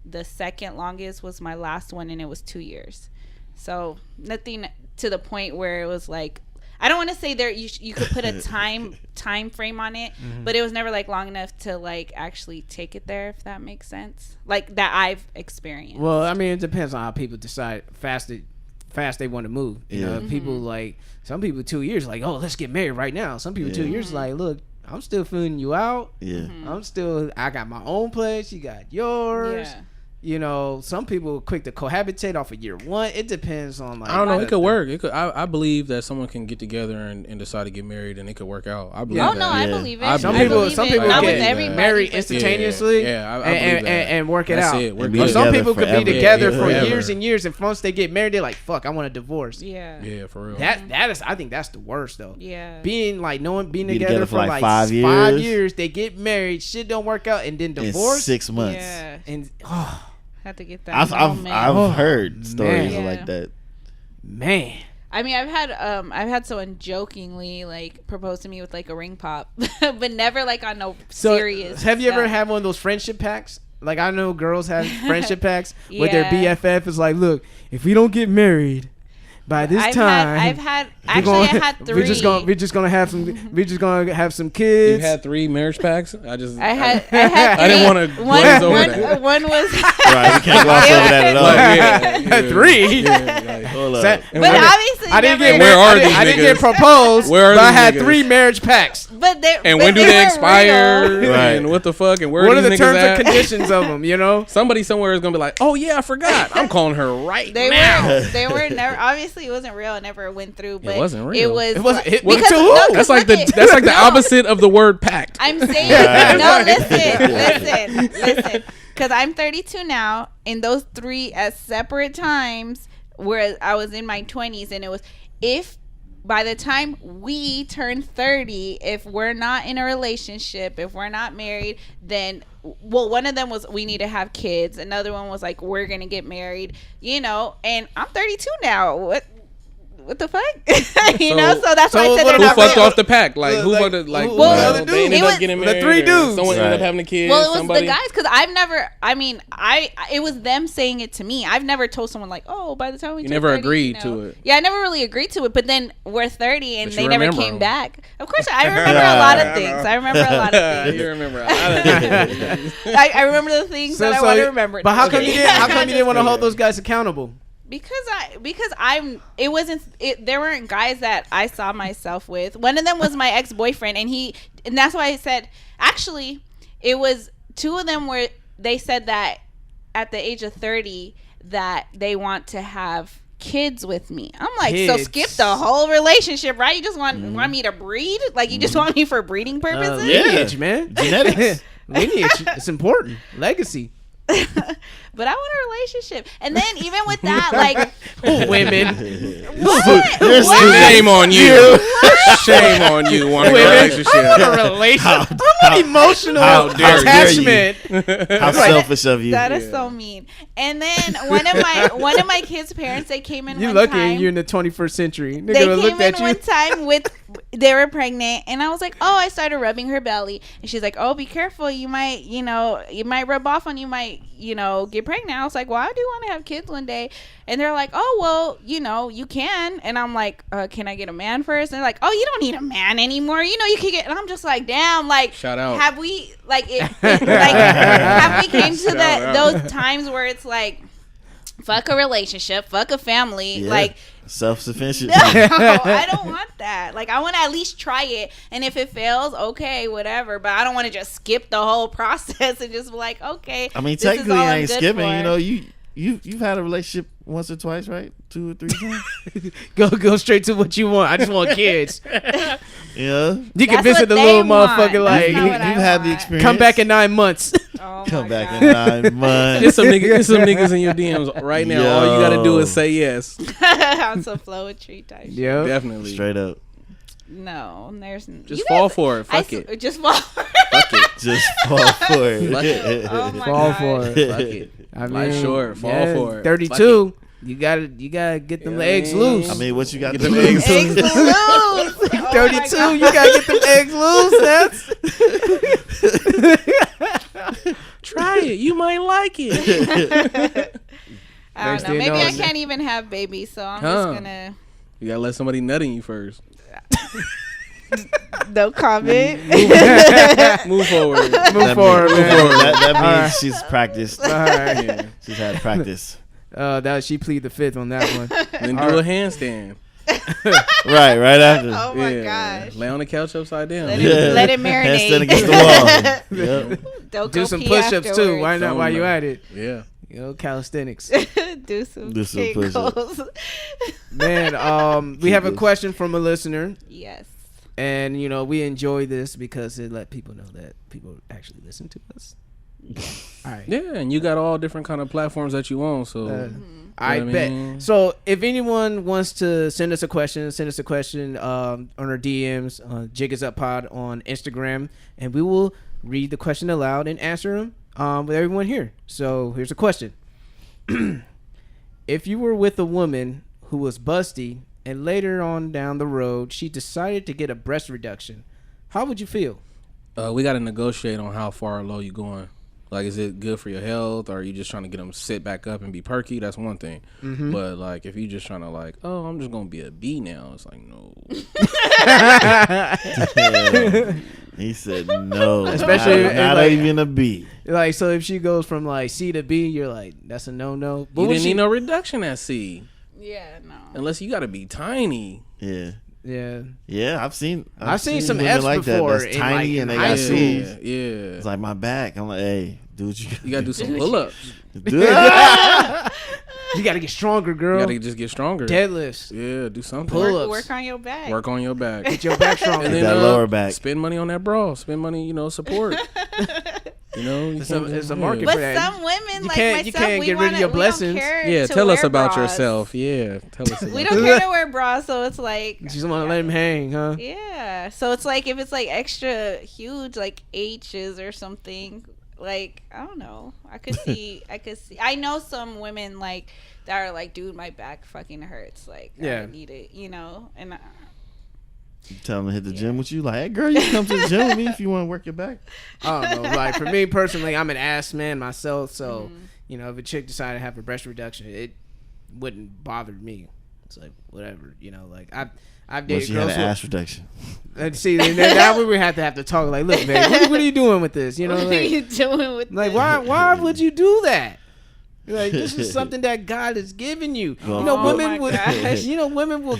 the second longest was my last one, and it was 2 years. So nothing to the point where it was like, I don't want to say there you could put a time frame on it, but it was never like long enough to like actually take it there, if that makes sense, like that I've experienced. Well, I mean, it depends on how people decide fast they want to move. You know, people like, some people 2 years like, oh, let's get married right now. Some people 2 years like, look, I'm still feeling you out. I got my own place, you got yours. Yeah. You know, some people are quick to cohabitate off of year one. It depends on like, I don't know. It could work. It could. I believe that someone can get together and decide to get married, and it could work out. I believe. Oh that. no, I believe it. I Some believe people, it. some people Not with get everybody, married but- instantaneously, Yeah, I believe that. and work it That's out. it. Work And be Or it some together people could forever. be together Yeah, for forever. years and years, and once they get married, they're like, "Fuck, I want a divorce." Yeah. Yeah, for real. That is, I think that's the worst though. Yeah. Being Be together for like 5 years. 5 years, they get married, shit don't work out, and then in divorce. 6 months. Yeah. And Had to get that. I've heard stories man. like that. man, I mean, I've had someone jokingly like propose to me with like a ring pop, but never like on no so serious. have you ever stuff. had one of those friendship packs? Like, I know girls have friendship packs where their Yeah. BFF is like, look, if we don't get married by this time, I've had I had 3. We're just gonna have some kids. You had 3 marriage packs. I had I didn't want to glaze over that. One was Right, we can't gloss over that at all. Like, yeah, 3. Yeah, like, Hold up. But but obviously I didn't never, get Where are I these didn't get niggas? proposed, Where are but I these had niggas? 3 marriage packs. but they and but when do they they weren't expire? real. Right. And what the fuck? And where What are are the these terms niggas and at? conditions of them? You know, Somebody somewhere is gonna be like, oh yeah, I forgot. I'm calling her right They now. were never, obviously it wasn't real. It never went through. But wasn't real. It was. It wasn't- it- because, to who? no, That's 'cause like look it- the no. opposite of the word pact. I'm saying no. Listen. Because I'm 32 now, and those 3 at separate times where I was in my 20s, and it was if by the time we turn 30, if we're not in a relationship, if we're not married, then one of them was we need to have kids. Another one was like we're gonna get married, you know. And I'm 32 now. What the fuck? you know, so that's why I said what they're Who not fucked real. off the pact? Like who Like, fucked it? Like who- well, the other they ended dudes? up It was getting the married. 3 or dudes. Someone ended up Right. having a kid. Well, it was somebody. the guys because I've never. I mean, it was them saying it to me. I've never told someone like, "Oh, by the time we You turn never 30, agreed to it. Yeah, I never really agreed to it. But then we're 30 and But they you never remember came them. back. Of course, I remember a lot of things. I remember a lot of things. You remember? I I remember the things that I want to remember. But how come you didn't? How Okay. come you didn't want to hold those guys accountable? Because there weren't guys that I saw myself with. One of them was my ex-boyfriend, and that's why I said actually it was 2 of them where they said that at the age of 30 that they want to have kids with me. I'm like, so Kids. skip the whole relationship, right? You just want me to breed? Like you just want me for breeding purposes? Lineage, man. Genetics. Lineage. It's important. Legacy. But I want a relationship. And then even with that, like women. Shame on you. Shame on you. Wanting a relationship. A relationship. Emotional attachment. How selfish of you. That is so mean. And then one of my kids' parents, they came in. You one lucky time. you're in the 21st century. They came in one time they were pregnant, and I was like, oh, I started rubbing her belly, and she's like, oh, be careful, you might rub off on, you might get pregnant. I was like, well, I do want to have kids one day. And they're like, oh, well, you can. And I'm like, can I get a man first? And they're like, oh, you don't need a man anymore, you can get. And I'm just like, damn, like, shout out. Have we have we came to those times where it's like, fuck a relationship, fuck a family, like self-sufficient. No, I don't want that. Like, I want to at least try it, and if it fails, okay, whatever. But I don't want to just skip the whole process and just be like, okay. I mean, technically, I ain't skipping. You've had a relationship once or twice, right? 2 or 3 times. Go straight to what you want. I just want kids. Yeah. You can visit the little motherfucker like you've had the experience. Come back in 9 months. Oh Come back in 9 months. There's some niggas in your DMs right now. All you gotta do is say yes. On some flowetry type. Yeah, definitely. Straight up. No, there's just fall for it. Fuck it. Just fall. Fuck it. Just fall for it. Fuck it. Oh my fall God. for it. Fuck it. I mean, Life short. Fall for it. 32. You gotta get them eggs loose. I mean, what you got? Get them eggs loose. 32. You gotta get them eggs loose. Try it. You might like it. I don't know. Maybe I can't even have babies, so I'm just gonna. You gotta let somebody nut in you first. No comment. Move forward. Move forward. That means she's practiced. All right. Yeah. She's had practice. She plead the fifth on that one. Then do a handstand. right after. Oh my gosh. Lay on the couch upside down. Let it marinate. Handstand against the wall. Yep. Do some push-ups too. Why not? While you at it? Yeah. Calisthenics. do some push-ups. Man, we have a question from a listener. Yes. And we enjoy this because it let people know that people actually listen to us. All right. Yeah, and you got all different kind of platforms that you own, so I bet. So if anyone wants to send us a question on our DMs, Jig Is Up Pod on Instagram, and we will read the question aloud and answer them with everyone here. So here's a question. If you were with a woman who was busty and later on down the road she decided to get a breast reduction, how would you feel? We got to negotiate on how far low you going. Like, is it good for your health, or are you just trying to get them sit back up and be perky? That's one thing. Mm-hmm. But like, if you just trying to like, oh, I'm just gonna be a B now, it's like, no. He said no. Especially not even a B. Like, so if she goes from like C to B, you're like, that's a no. But you didn't need no reduction at C. Yeah, no. Unless you got to be tiny. Yeah. Yeah. I've seen some women F's like before. That's tiny and they got school. C's. Yeah. It's like my back. I'm like, hey, dude, you gotta do some pull-ups. You gotta get stronger, girl. You gotta just get stronger. Deadlifts. Yeah, do something. Pull-ups. Work on your back. Work on your back. Get your back stronger. And then that lower back. Spend money on that bra. Spend money, support. It's a market but for that. Some women like myself, you can't get rid of your blessings. Yeah, tell us about yourself. Yeah, tell us. We don't care to wear bras, so it's like you just want to let them hang, huh? Yeah. So it's like if it's like extra huge, like H's or something. Like, I don't know. I could see. I know some women like that are like, dude, my back fucking hurts. Like, I need it, and. You tell them to hit the gym with you. Like, hey, girl, you can come to the gym with me if you want to work your back. I don't know. Like, for me personally, I'm an ass man myself. So, if a chick decided to have a breast reduction, it wouldn't bother me. It's like, whatever. Like, I've dated she girls had an ass reduction. See, now we would have to talk. Like, look, man, what are you doing with this? What are you doing with this? Why would you do that? Like, this is something that God has given you. Women will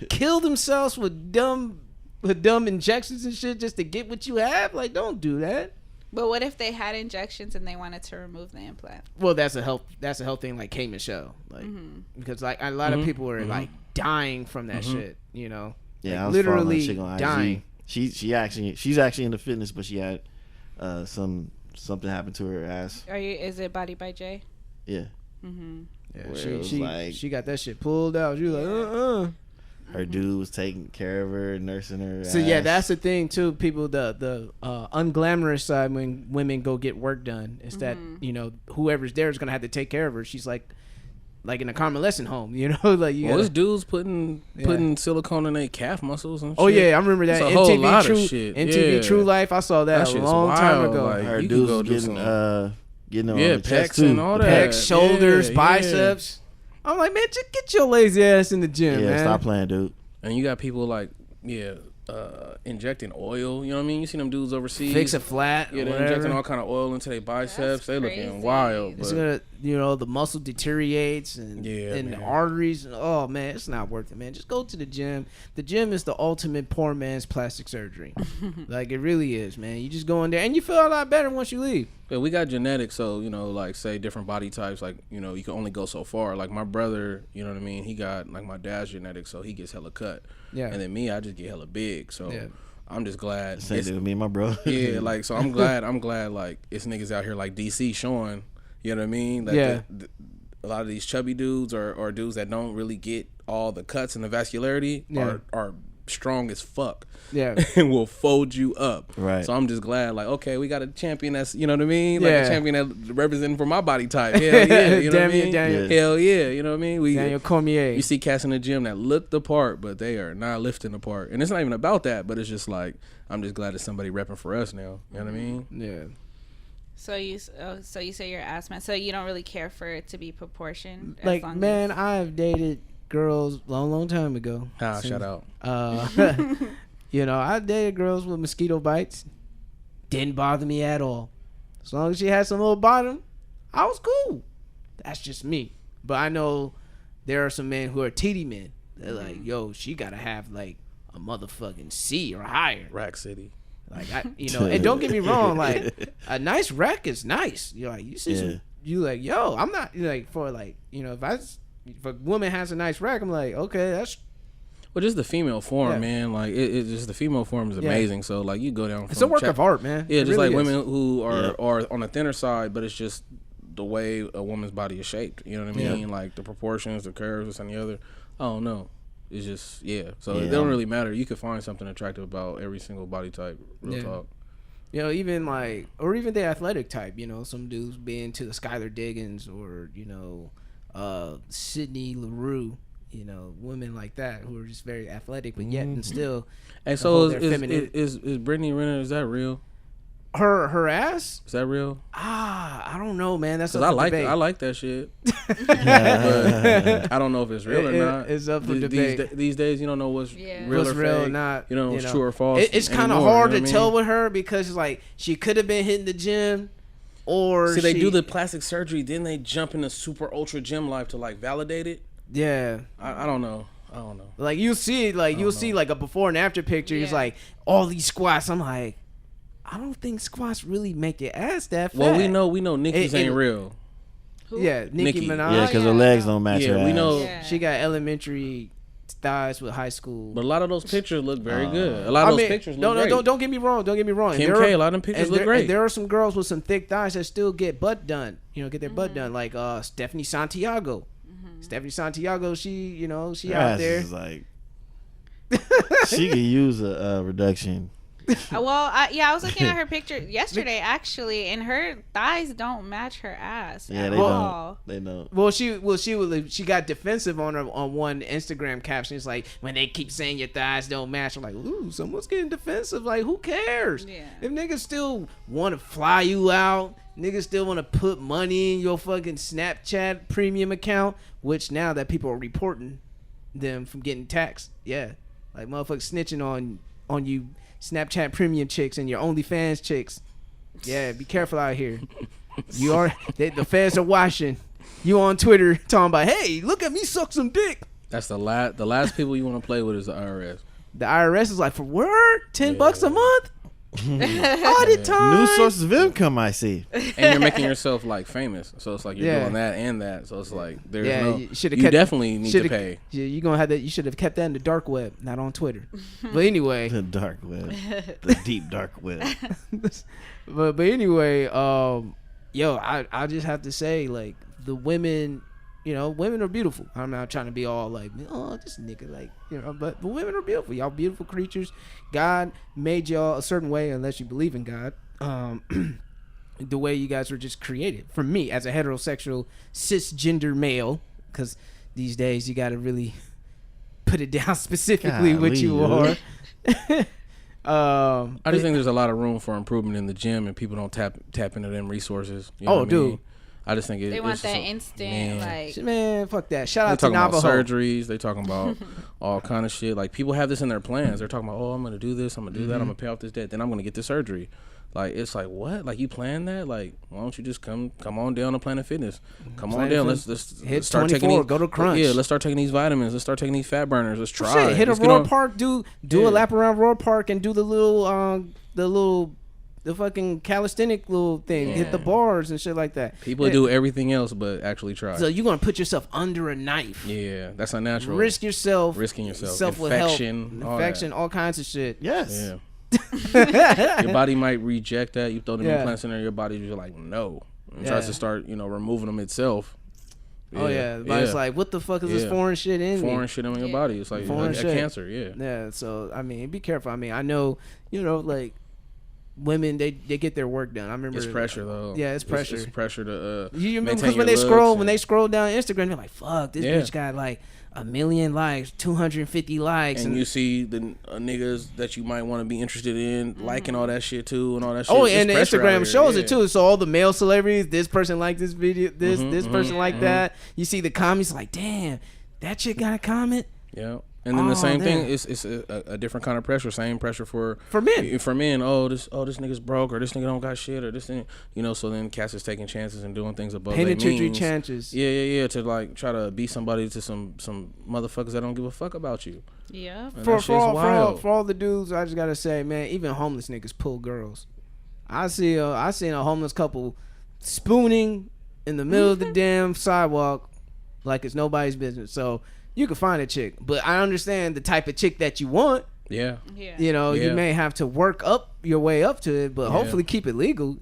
kill themselves with dumb injections and shit just to get what you have. Like, don't do that. But what if they had injections and they wanted to remove the implant? Well, that's a health thing, like Cayman show, like because like a lot of people are like dying from that shit. Yeah, like, I was literally following a chick on IG. dying. She's actually in the fitness, but she had some something happened to her ass. Is it Body by Jay? Yeah. Mm-hmm. Yeah, she got that shit pulled out. She was like, Her dude was taking care of her, nursing her. So yeah, that's the thing too. People, the unglamorous side when women go get work done is that whoever's there is gonna have to take care of her. She's like in a convalescent home, like you. Well, this dude's putting silicone in their calf muscles and shit. Oh yeah, I remember that. It's a whole lot of shit. MTV True Life. I saw that a long time ago. Like, her dude was getting on the chest pecs and all that. Pecs, shoulders, biceps. I'm like, man, just get your lazy ass in the gym, man. Stop playing, dude. And you got people like, injecting oil. You know what I mean? You see them dudes overseas. Fix a flat. Yeah, they're injecting all kind of oil into their biceps. They looking wild. It's gonna, the muscle deteriorates and the arteries. And, oh man, it's not worth it, man. Just go to the gym. The gym is the ultimate poor man's plastic surgery. Like it really is, man. You just go in there and you feel a lot better once you leave. Yeah, we got genetics, so like say different body types, like you can only go so far. Like my brother, you know what I mean? He got like my dad's genetics, so he gets hella cut. Yeah. And then me, I just get hella big. So I'm just glad. Same thing with me and my bro. Yeah, like so I'm glad like it's niggas out here like DC showing, you know what I mean? Like a lot of these chubby dudes or dudes that don't really get all the cuts and the vascularity are strong as fuck. Yeah. And will fold you up. Right. So I'm just glad, like, okay, we got a champion that's, you know what I mean? Like a champion that representing for my body type. Hell yeah. You know what I mean? Hell yeah. You know what I mean? Daniel Cormier. You see cats in the gym that look the part, but they are not lifting the part. And it's not even about that, but it's just like, I'm just glad that somebody repping for us now. You know what I mean? Yeah. So you say you're ass man. So you don't really care for it to be proportioned? Like, man, I've dated girls long time ago. Shout out. I dated girls with mosquito bites. Didn't bother me at all. As long as she had some little bottom, I was cool. That's just me. But I know there are some men who are titty men. They're like, yo, she gotta have like a motherfucking C or higher. Rack City. Like and don't get me wrong, like a nice rack is nice. You're like, you see some, you like, yo, I'm not like for like, if a woman has a nice rack, I'm like, okay, that's. Well, just the female form, man. Like it just the female form is amazing. So like you go down. It's a work of art, man. Yeah, just really like women who are on the thinner side, but it's just the way a woman's body is shaped. You know what I mean? Like the proportions, the curves, this and the other. I don't know. It's just So it don't really matter. You could find something attractive about every single body type. Real talk. Even like, or even the athletic type. Some dudes being to the Skylar Diggins or Sydney LaRue. Women like that who are just very athletic, but yet and still. And so is Brittany Renner? Is that real? Her ass? Is that real? I don't know, man. That's up I for like debate. I like that shit. But I don't know if it's real or not. It's up for debate. These days, you don't know what's real or real, fake. Not. What's true or false. It's kind of hard to tell with her because it's like she could have been hitting the gym. Or they do the plastic surgery, then they jump into super ultra gym life to like validate it. Yeah, I don't know. Like you'll see it, like see like a before and after picture. It's like all these squats. I'm like, I don't think squats really make your ass that fat. Well, we know Nicki's ain't real. Who? Yeah, Nicki Minaj. Yeah, because her legs don't match her ass. We know she got elementary thighs with high school. But a lot of those pictures look very good. A lot of those pictures look great. Don't get me wrong. Kim K, a lot of them pictures look great. And there are some girls with some thick thighs that still get butt done. Get their butt done. Like Stephanie Santiago. Stephanie Santiago, she out there. Is like, she could use a reduction. I was looking at her picture yesterday actually, and her thighs don't match her ass. Yeah, at all. They don't. Well, she got defensive on one Instagram caption. It's like, when they keep saying your thighs don't match, I'm like, ooh, someone's getting defensive. Like, who cares? Yeah. If niggas still want to fly you out, niggas still want to put money in your fucking Snapchat premium account, which now that people are reporting them from getting taxed, like motherfuckers snitching on you Snapchat premium chicks and your OnlyFans chicks. Yeah, be careful out here. The feds are watching. You on Twitter talking about, hey, look at me suck some dick. That's the last people you want to play with is the IRS. The IRS is like, for word? $10 a month? All the time. New sources of income, I see. And you're making yourself like famous, so it's like you're doing that and that. So it's like there's you definitely need to pay. Yeah, you gonna have that. You should have kept that in the dark web, not on Twitter. But anyway, the dark web, the deep dark web. but anyway, yo, I just have to say, like, the women. You know, women are beautiful. I'm not trying to be all like, oh, this nigga, like, you know, but women are beautiful. Y'all beautiful creatures. God made y'all a certain way, unless you believe in God. The way you guys were just created. For me, as a heterosexual cisgender male, because these days you got to really put it down specifically what you are. I just think there's a lot of room for improvement in the gym, and people don't tap into them resources. You know what I mean? I just think they want that instant, man, fuck that. Shout out to Navajo. Navajo. About surgeries. They talking about all kind of shit. Like, people have this in their plans. They're talking about, oh, I'm gonna do this, I'm gonna do that, I'm gonna pay off this debt, then I'm gonna get this surgery. Like, it's like, what? Like, you plan that? Like, why don't you just come on down to Planet Fitness? Come on down. Let's hit start 24, taking go to Crunch. Yeah, let's start taking these vitamins. Let's start taking these fat burners. Let's try. Shit, hit a Royal Park. Do a lap around Royal Park and do the fucking calisthenic little thing. Hit the bars and shit like that. People do everything else but actually try. So you're gonna put yourself under a knife. Yeah, that's unnatural. Risking yourself. Infection, all kinds of shit. Yes. Yeah. Your body might reject that. You throw the implants in there, your body's just like, no. And tries to start, removing them itself. The body's like, what the fuck is this foreign shit in me? Foreign shit in your body. It's like a cancer, Yeah, so, I mean, be careful. I mean, I know, like, women, they get their work done. I remember it's pressure though. Yeah, it's pressure. It's pressure to you remember, because when they scroll down Instagram, they're like, fuck, this bitch got like 1 million likes, 250 likes, and you see the niggas that you might want to be interested in liking all that shit too, and all that shit. Oh, and the Instagram shows it too. So all the male celebrities, this person liked this video, this person liked that. You see the comments, like, damn, that chick got a comment. Yeah. And then the same thing, it's a different kind of pressure. Same pressure for men. For men, this nigga's broke, or this nigga don't got shit, or this thing, so then cats is taking chances and doing things above their means. chances. Yeah, to like try to be somebody to some motherfuckers that don't give a fuck about you. Yeah. For all the dudes, I just gotta say, man, even homeless niggas pull girls. I seen a homeless couple spooning in the middle of the damn sidewalk like it's nobody's business. So you can find a chick, but I understand the type of chick that you want. Yeah. You may have to work up your way up to it, but hopefully keep it legal,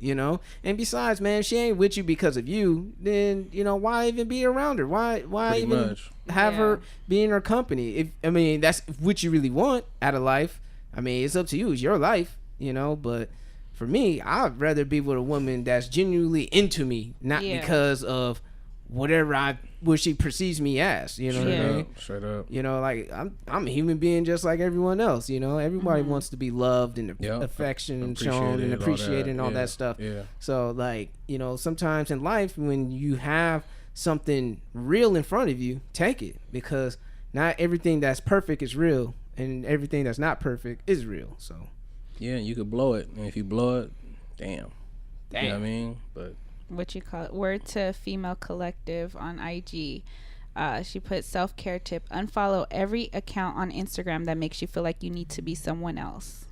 And besides, man, if she ain't with you because of you, then, why even be around her? Why Pretty even much. have her be in her company? That's what you really want out of life. I mean, it's up to you. It's your life, but for me, I'd rather be with a woman that's genuinely into me, not because of whatever she perceives me as, what I mean? Straight up. Like, I'm a human being just like everyone else, everybody wants to be loved and affection and shown and appreciated and all that stuff. Yeah. So, like, sometimes in life, when you have something real in front of you, take it, because not everything that's perfect is real, and everything that's not perfect is real. So yeah, you could blow it, and if you blow it, damn. You know what I mean? But what you call it, word to female collective on IG. She put self-care tip: unfollow every account on Instagram that makes you feel like you need to be someone else.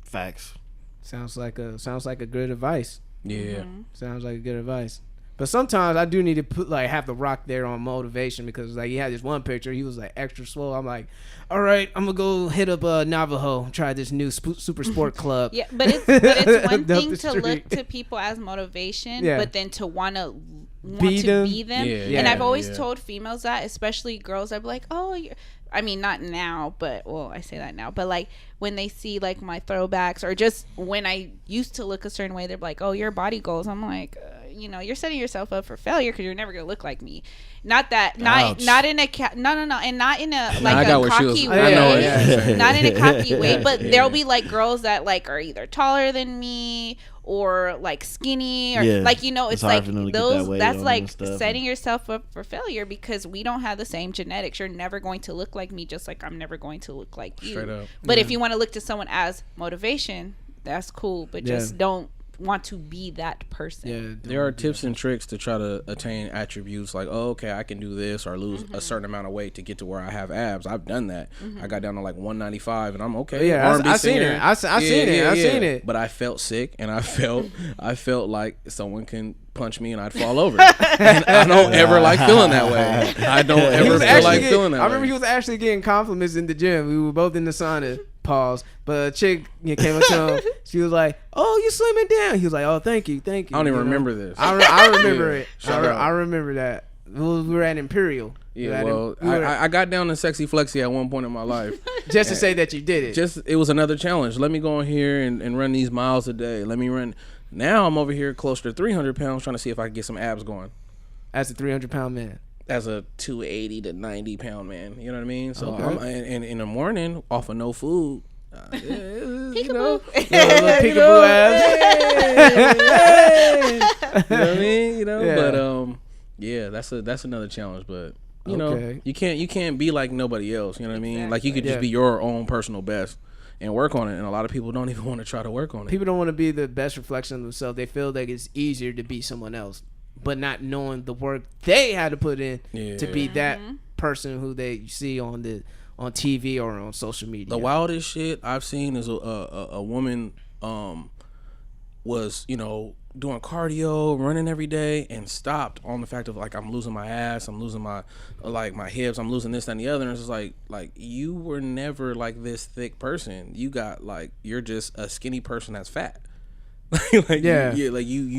Facts. Sounds like a good advice. Yeah. Sounds like a good advice. But sometimes I do need to have the rock there on motivation, because like he had this one picture, he was like extra swole. I'm like, all right, I'm gonna go hit up Navajo, try this new super sport club. Yeah, but it's one thing to look to people as motivation, but then to want to be them. Yeah, and I've always told females that, especially girls, I'd be like, oh, I mean, not now, but I say that now, but like when they see like my throwbacks, or just when I used to look a certain way, they're like, oh, your body goals. I'm like, you're setting yourself up for failure, because you're never gonna look like me. Not in a and not in a like a cocky way. Not in a cocky way, but there'll be like girls that like are either taller than me or like skinny, or it's like those. That's like setting yourself up for failure, because we don't have the same genetics. You're never going to look like me, just like I'm never going to look like you. Straight up. But if you want to look to someone as motivation, that's cool, but just don't want to be that person. Yeah, there are tips and tricks to try to attain attributes like, oh, okay, I can do this or lose a certain amount of weight to get to where I have abs. I've done that. I got down to like 195 and I'm okay. Yeah, R&B I seen singer. it. I seen it. But I felt sick and I felt like someone can punch me and I'd fall over. And I don't ever like feeling that way. I don't ever feel like feeling that way. I remember he was actually getting compliments in the gym. We were both in the sauna. Pause. But a chick came up to him. She was like, "Oh, you slimming down." He was like, "Oh, thank you." I don't even remember this. I remember it. I remember that. We were at Imperial. Yeah, I got down to sexy flexy at one point in my life. Just to say that you did it. It was another challenge. Let me go in here and run these miles a day. Let me run. Now I'm over here closer to 300 pounds trying to see if I can get some abs going. As a 300-pound man. As a 280 to 90 pound man, you know what I mean? So Okay. I'm in the morning off of no food. Peekaboo abs. You know what I mean? Yeah. But yeah, that's another challenge. But you know, you can't be like nobody else. You know what I mean? Exactly. Like you could just be your own personal best and work on it. And a lot of people don't even want to try to work on it. People don't want to be the best reflection of themselves. They feel like it's easier to be someone else, but not knowing the work they had to put in to be that person who they see on TV or on social media. The wildest shit I've seen is a woman was doing cardio, running every day, and stopped on the fact of like, I'm losing my ass, I'm losing my hips, I'm losing this, that, and the other. And it's just like you were never like this thick person. You got you're just a skinny person that's fat. You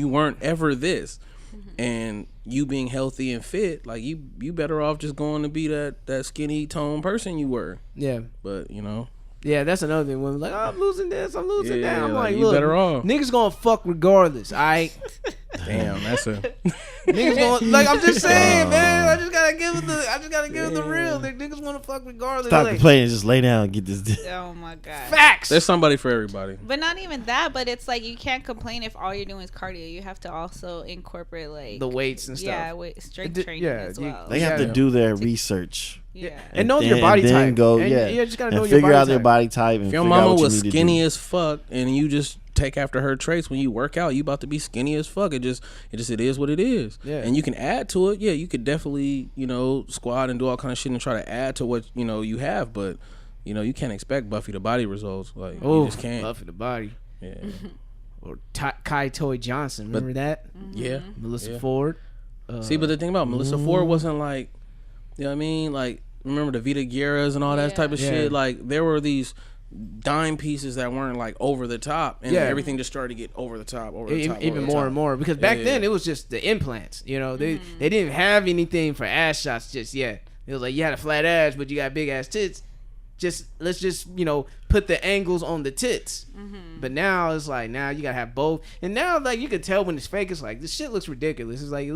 weren't ever this. And you being healthy and fit, like you better off just going to be that skinny tone person you were. Yeah. But yeah, that's another thing. Women like, oh, I'm losing this, I'm losing that. I'm like, you look, better off. Niggas gonna fuck regardless. Damn, that's a niggas gonna I'm just saying, man. I just gotta give it the real. Niggas wanna fuck regardless. Stop complaining, just lay down and get this. Oh my god. Facts. There's somebody for everybody. But not even that. But it's like you can't complain if all you're doing is cardio. You have to also incorporate the weights and stuff. Yeah, strength training as well. They have to do their research. Yeah. And know your body type. You just gotta know your figure body out type. their body type. And if your mama was skinny as fuck and you just take after her traits when you work out, you about to be skinny as fuck. It is what it is. Yeah. And you can add to it. Yeah, you could definitely, squat and do all kind of shit and try to add to what, you have, but you can't expect Buffy the Body results. Like you just can't. Buffy the Body. Yeah. Or Kai Toy Johnson. Remember that? Yeah. Melissa Ford. See, but the thing about Melissa Ford wasn't like, you know what I mean? Like, remember the Vita Guerras and all that type of shit? Like, there were these dime pieces that weren't like over the top, and everything just started to get over the top, even more and more. Because back then it was just the implants. They didn't have anything for ass shots just yet. It was like you had a flat ass, but you got big ass tits. Let's just put the angles on the tits. But now it's like now you gotta have both, and now like you can tell when it's fake. It's like this shit looks ridiculous. It's like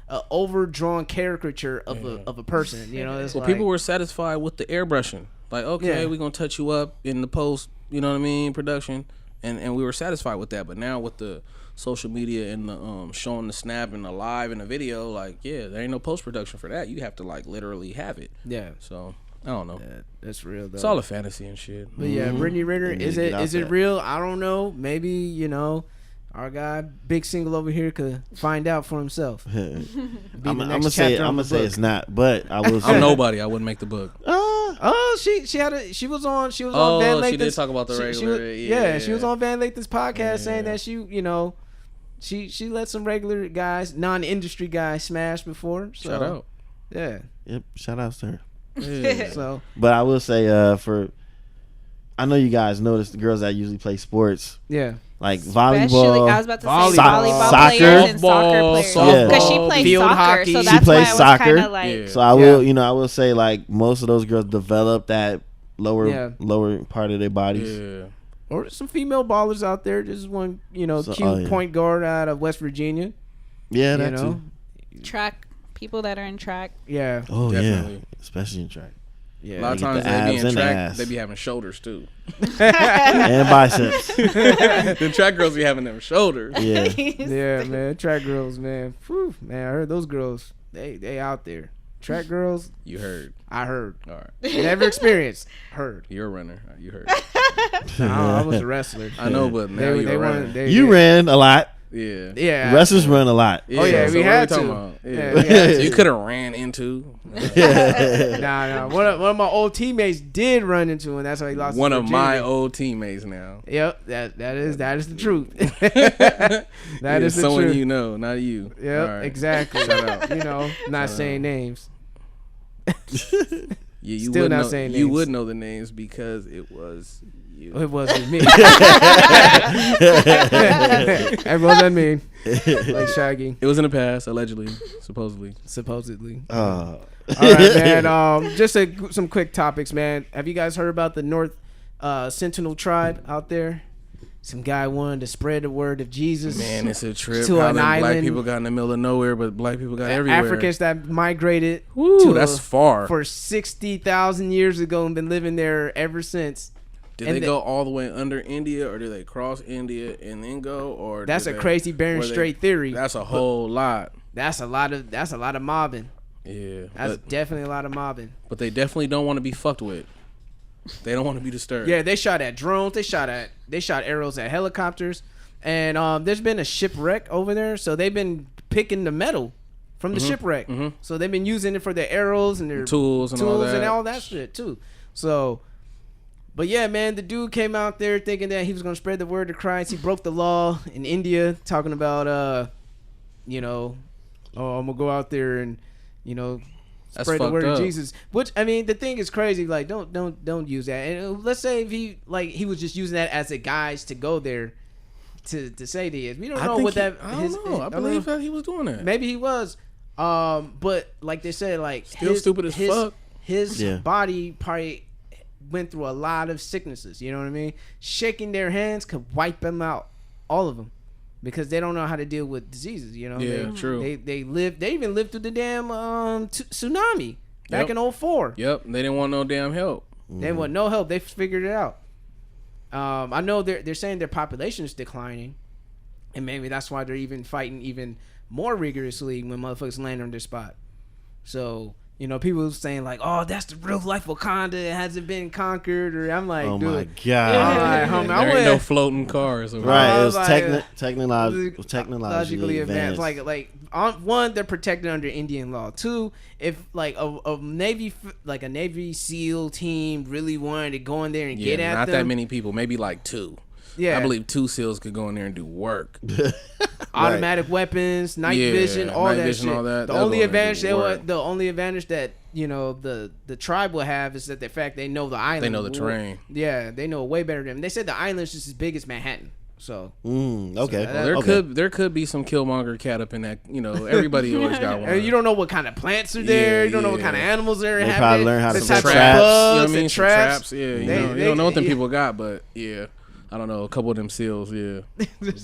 an overdrawn caricature of a person. It's people were satisfied with the airbrushing. Like, okay, we're gonna touch you up in the post, you know what I mean, production, and we were satisfied with that. But now with the social media and the showing the snap and the live and the video, like, there ain't no post production for that. You have to like literally have it. Yeah. So I don't know. That's real though. It's all a fantasy and shit. But yeah, Brittany Renner, is it real? I don't know. Maybe our guy, Big Single over here, could find out for himself. I'm gonna say it's not, but I will. I'm nobody. I wouldn't make the book. She was on Van Lathan's. She did talk about the regular. She was on Van Lathan's podcast saying that she let some regular guys, non-industry guys, smash before. So, shout out. Yeah. Yep. Shout out to her. Yeah. So, but I will say, I know you guys notice the girls that usually play sports. Yeah. Like volleyball, I was about to say volleyball soccer, players and soccer players. Because she plays field soccer, hockey. so She that's plays why I was soccer. kind of like. So I will, I will say like most of those girls develop that lower part of their bodies. Yeah. Or some female ballers out there. Just one, cute point guard out of West Virginia. Yeah, that too. Track people that are in track. Yeah. Oh definitely. yeah, especially in track. Yeah, a lot of times they be in track, they be having shoulders too. And biceps. The track girls be having them shoulders. Yeah. Yeah, man. Track girls, man. Whew, man, I heard those girls, they out there. Track girls. You heard. I heard. All right. Never experienced. Heard. You're a runner. You heard. Nah, I was a wrestler. I know, but now you're a runner. You ran a lot. Yeah. Yeah. Wrestlers run a lot. Oh yeah, so we what had are we to. talking about? Yeah, we had to. You could have ran into. Nah. One of my old teammates did run into him. That's how he lost. One his of virginity. my old teammates now. Yep. That is the truth. That is the someone truth. you know, not you. Yep. All right. Exactly. Shout out. You know, not saying names. You Still would not know, saying You names. would know the names because it was you. It wasn't me. It wasn't me. Like Shaggy, It was in the past, allegedly, supposedly. All right, man. Just some quick topics, man. Have you guys heard about the North Sentinel tribe out there? Some guy wanted to spread the word of Jesus. Man, it's a trip. To How an them black island. people got in the middle of nowhere, but black people got everywhere. Africans that migrated Woo, that's far. for 60,000 years ago and been living there ever since. Did and they go all the way under India, or did they cross India and then go? Or That's did a they- crazy Bering were they- Strait theory. That's a whole lot. That's a lot of mobbing. Yeah, That's definitely a lot of mobbing. but they definitely don't want to be fucked with. They don't want to be disturbed. Yeah, they shot at drones. They shot arrows at helicopters, and there's been a shipwreck over there. So they've been picking the metal from the shipwreck. So they've been using it for their arrows and their Tools and all that. shit too. So, but yeah, man, the dude came out there thinking that he was gonna spread the word of Christ. He broke the law in India, talking about I'm gonna go out there and That's spread the fucked word up. of Jesus. Which, I mean, the thing is crazy. Like, don't use that. And let's say if he was just using that as a guise to go there to say this. We don't know what that. I don't know. I believe that he was doing that. Maybe he was. But like they said, like Still stupid as fuck. His body probably went through a lot of sicknesses. You know what I mean? Shaking their hands could wipe them out, all of them. Because they don't know how to deal with diseases, Yeah, true. They even lived through the damn tsunami back in 2004. Yep, they didn't want no damn help. They want no help. They figured it out. I know they're saying their population is declining, and maybe that's why they're even fighting even more rigorously when motherfuckers land on their spot. So people saying like, "Oh, that's the real life Wakanda. It hasn't been conquered." Or I'm like, Oh dude, my god! homie, There ain't no floating cars. Right, it was like, technologically advanced. Like on one, they're protected under Indian law. Two, if like a Navy SEAL team really wanted to go in there and get at not them, that many people. Maybe like 2. Yeah, I believe 2 SEAls could go in there and do work. automatic weapons, night vision, all that shit. All that. The only advantage that the tribe will have is that the fact they know the island. They know the terrain. Yeah, they know it way better than them. They said the island's just as big as Manhattan. So okay. Well, there could be some Killmonger cat up in that. Everybody always got one. And you don't know what kind of plants are there. You don't know what kind of animals are. They probably learn how to set set You traps. know what I bugs mean? and Some traps. Yeah, you don't know what them people got, but yeah. I don't know. A couple of them SEAls,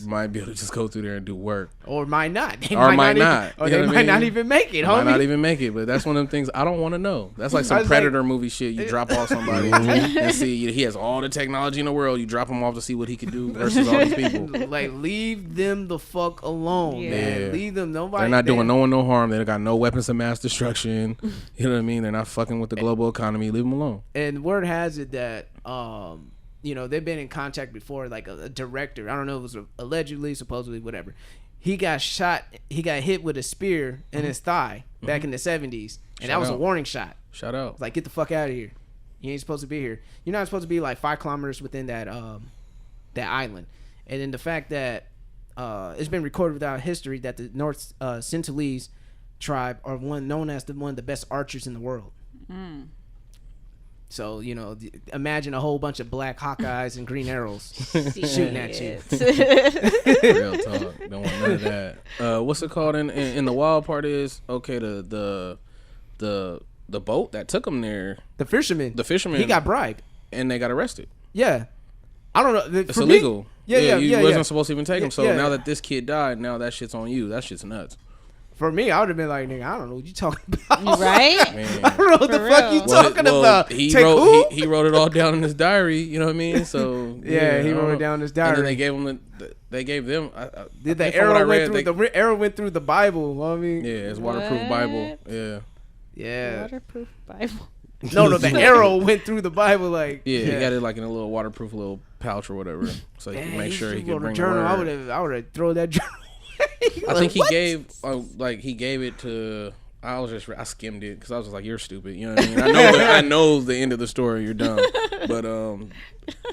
might be able to just go through there and do work, or might not. They might not. Or they might not even make it. Might Homie. not even make it. But that's one of them things I don't want to know. That's like some was Predator movie shit. You drop off somebody and see he has all the technology in the world. You drop him off to see what he can do versus all these people. Like, leave them the fuck alone, man. Yeah. Leave them. Nobody. They're not doing no one no harm. They got no weapons of mass destruction. You know what I mean? They're not fucking with the global economy. Leave them alone. And word has it that they've been in contact before, like a director. I don't know if it was allegedly, supposedly, whatever. He got shot. He got hit with a spear in his thigh back in the 70s. And that was a warning shot. Shout out. It's like, get the fuck out of here. You ain't supposed to be here. You're not supposed to be like 5 kilometers within that island. And then the fact that it's been recorded without history that the North Sentinelese tribe are known as one of the best archers in the world. So, imagine a whole bunch of black Hawkeyes and green arrows shooting at you. Real talk. Don't want none of that. What's it called in the wild part is, okay, the boat that took them there. The fisherman. He got bribed. And they got arrested. Yeah. I don't know. It's illegal. You wasn't yeah. supposed to even take them. So Yeah. now that this kid died, now that shit's on you. That shit's nuts. For me, I would have been like, nigga, I don't know what you talking about. Right? Man. I don't know what the fuck you talking about. He Take wrote who? he wrote it all down in his diary. You know what I mean? So Yeah, he I don't wrote it know. down in his And diary. then they gave him they gave them. The arrow went through the Bible. I mean, yeah, it's waterproof What? Bible. Yeah. Yeah. Waterproof Bible. No, the arrow went through the Bible. Like, yeah, he got it like in a little waterproof little pouch or whatever, so he could make sure he could bring the word. I would have thrown that journal. I think he gave he gave it to. I skimmed it because I was just like, "You're stupid," you know what I mean? I know the end of the story. You're dumb, but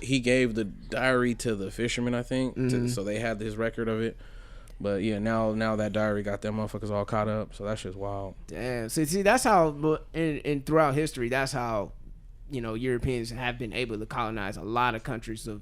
he gave the diary to the fisherman, I think, so they had his record of it. But yeah, now that diary got them motherfuckers all caught up, so that shit's wild. Damn. See, that's how in throughout history, that's how Europeans have been able to colonize a lot of countries of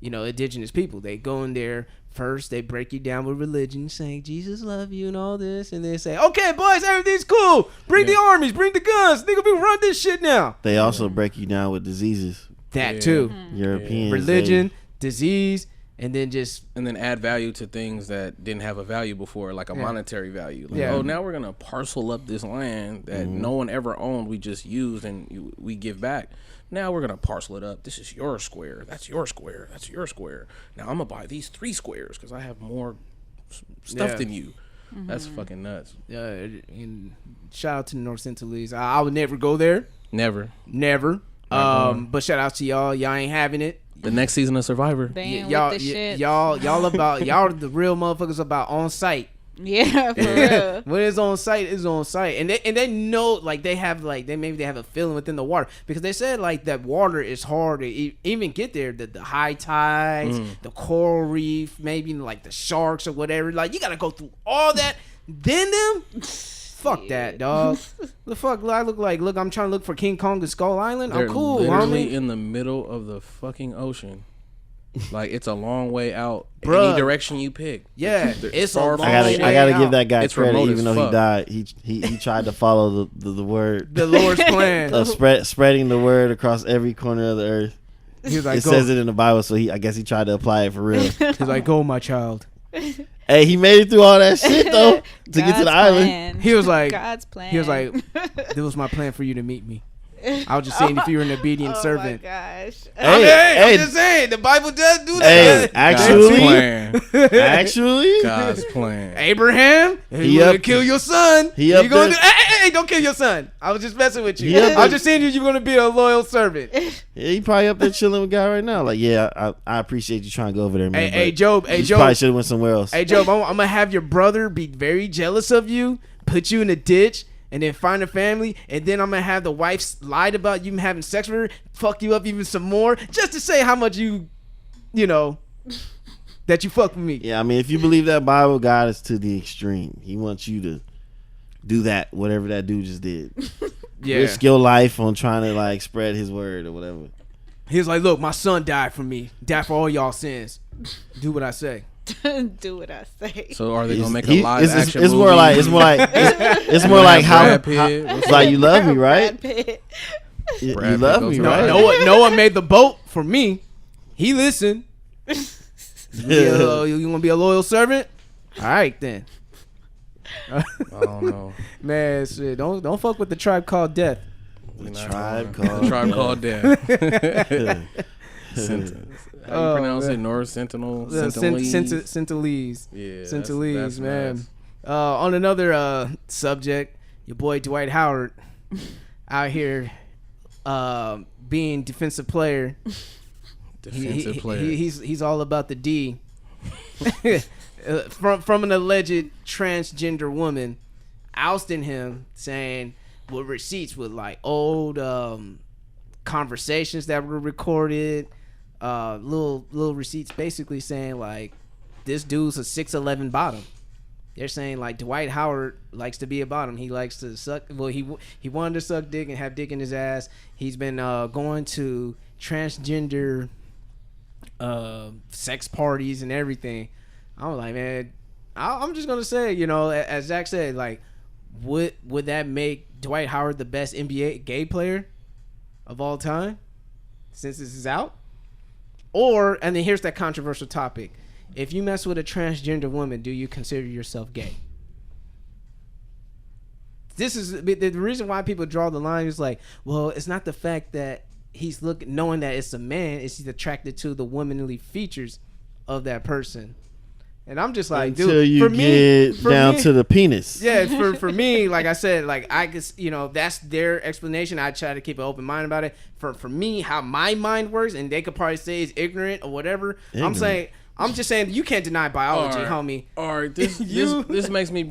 indigenous people. They go in there. First, they break you down with religion, saying Jesus love you and all this, and they say, "Okay, boys, everything's cool. Bring the armies, bring the guns. Nigga, we run this shit now." They also break you down with diseases. That too. Europeans, religion, disease, and then add value to things that didn't have a value before, like a monetary value. Like, oh, now we're gonna parcel up this land that no one ever owned. We just used and we give back. Now we're going to parcel it up. This is your square. That's your square. That's your square. Now I'm going to buy these 3 squares because I have more stuff than you. That's fucking nuts. And shout out to the North Centralese. I would never go there. Never. But shout out to y'all. Y'all ain't having it. The next season of Survivor. Y'all are the real motherfuckers about on site. Yeah, for real. When it's on site, it's on site, and they know, like, they have a feeling within the water, because they said like that water is hard to even get there. The high tides, the coral reef, maybe like the sharks or whatever. Like, you gotta go through all that. Then fuck that, dog. The fuck I look like? Look, I'm trying to look for King Kong and Skull Island. They're I'm cool, literally homie. in the middle of the fucking ocean. Like, it's a long way out. Bruh. Any direction you pick. Yeah, it's far. I gotta give that guy credit, even though fuck. he died. He tried to follow the word, the Lord's plan of spreading the word across every corner of the earth. He was like, it says it in the Bible, so I guess he tried to apply it for real. He's like, "Go, my child." Hey, he made it through all that shit though to get to the island. He was like, God's plan. He was like, "This was my plan for you to meet me. I was just saying if you're an obedient servant." Oh my gosh. I'm just saying the Bible does do that. Hey, actually, God's plan. Abraham, you gonna kill your son. You gonna hey, don't kill your son. I was just messing with you. I was just saying you're gonna be a loyal servant. Yeah, he probably up there chilling with God right now. Like, yeah, I appreciate you trying to go over there, man. Hey, Job. You probably should have went somewhere else. Hey, Job, I'm gonna have your brother be very jealous of you, put you in a ditch, and then find a family, and then I'm gonna have the wife lied about you having sex with her, fuck you up even some more, just to say how much you that you fuck with me. Yeah, I mean, if you believe that Bible, God is to the extreme. He wants you to do that, whatever that dude just did. Risk your life on trying to like spread his word or whatever. He was like, "Look, my son died for me. Died for all y'all sins. Do what I say." Do what I say. So are they gonna make a live action it's movie? More like it's more like how like, you love me, right? You love me, right? Noah made the boat for me. He listened. You gonna be a loyal servant? All right then. I don't know, man. Shit, don't fuck with the tribe called death. The tribe called death. How you pronounce it? North Sentinel? Sentinelese. Yeah. Sentinelese, man. On another subject, your boy Dwight Howard out here being defensive player. He's all about the D. from an alleged transgender woman ousting him, saying with receipts with like old conversations that were recorded. Little receipts basically saying like this dude's a 6'11" bottom. They're saying like Dwight Howard likes to be a bottom. He likes to suck. Well, he wanted to suck dick and have dick in his ass. He's been going to transgender sex parties and everything. I was like, man, I'm just gonna say, as Zach said, like, would that make Dwight Howard the best NBA gay player of all time since this is out? And then here's that controversial topic. If you mess with a transgender woman, do you consider yourself gay? This is the reason why people draw the line is like, well, it's not the fact that he's knowing that it's a man, it's he's attracted to the womanly features of that person. And I'm just like, until dude, you for get down to the penis. Yeah, for me, like I said, like I guess that's their explanation. I try to keep an open mind about it. For me, how my mind works, and they could probably say it's ignorant or whatever. Ignorant. I'm just saying you can't deny biology, homie. All right, this makes me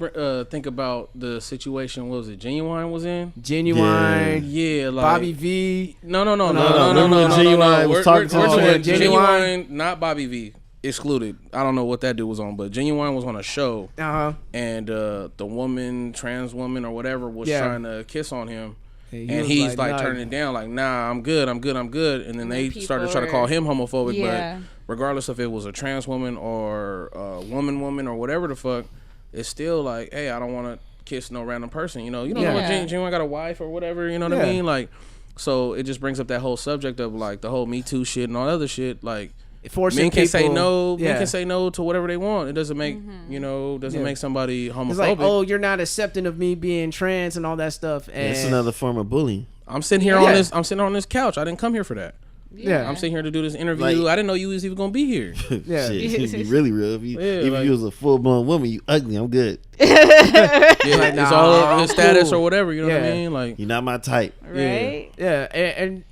think about the situation. What was it? Genuine was in. Genuine. Yeah, like Bobby V. No. Genuine was talking to Genuine, not Bobby V. Excluded. I don't know what that dude was on, but Genuine was on a show, and the woman, trans woman or whatever, was trying to kiss on him, and he's like turning it down, like, nah, I'm good, and then they started trying to call him homophobic, but regardless if it was a trans woman or a woman or whatever the fuck, it's still like, hey, I don't want to kiss no random person, you don't know if Genuine got a wife or whatever, you know what I mean, like, so it just brings up that whole subject of like the whole Me Too shit and all other shit, like. Men can say no. Men can say no to whatever they want. It doesn't make make somebody homophobic. It's like, oh, you're not accepting of me being trans and all that stuff. And it's another form of bullying. I'm sitting here on this. I'm sitting on this couch. I didn't come here for that. Yeah, I'm sitting here to do this interview. Like, I didn't know you was even gonna be here. Yeah, shit, you really real. If you was a full blown woman, you ugly. I'm good. It's all of the status or whatever. You know what I mean? Like, you're not my type, right? Yeah, and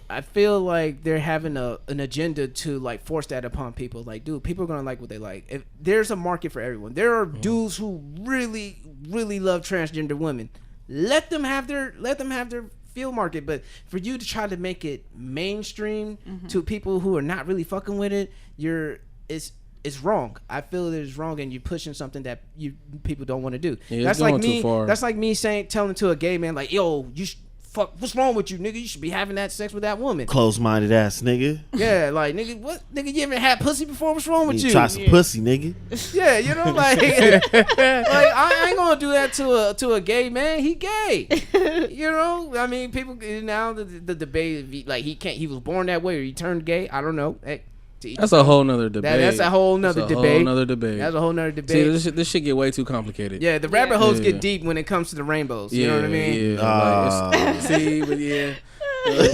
I feel like they're having an agenda to like force that upon people. Like, dude, people are gonna like what they like. If there's a market for everyone, there are dudes who really, really love transgender women. Let them have their field market, but for you to try to make it mainstream to people who are not really fucking with it, it's wrong. I feel it's wrong, and you're pushing something that people don't want to do. Yeah, that's like me. That's like me telling to a gay man, like, yo, you fuck. What's wrong with you, nigga? You should be having that sex with that woman. Close-minded ass nigga. Yeah, like, nigga, what, nigga? You ever had pussy before? What's wrong with you? Try some pussy, nigga. Yeah, like, I ain't gonna do that to a gay man. He gay. I mean, people now the debate, like, he was born that way or he turned gay. I don't know. That's a whole nother debate. That's a whole nother debate. That's a whole nother debate. See, this shit get way too complicated. Yeah, the rabbit holes get deep when it comes to the rainbows. You know what I mean? Yeah. But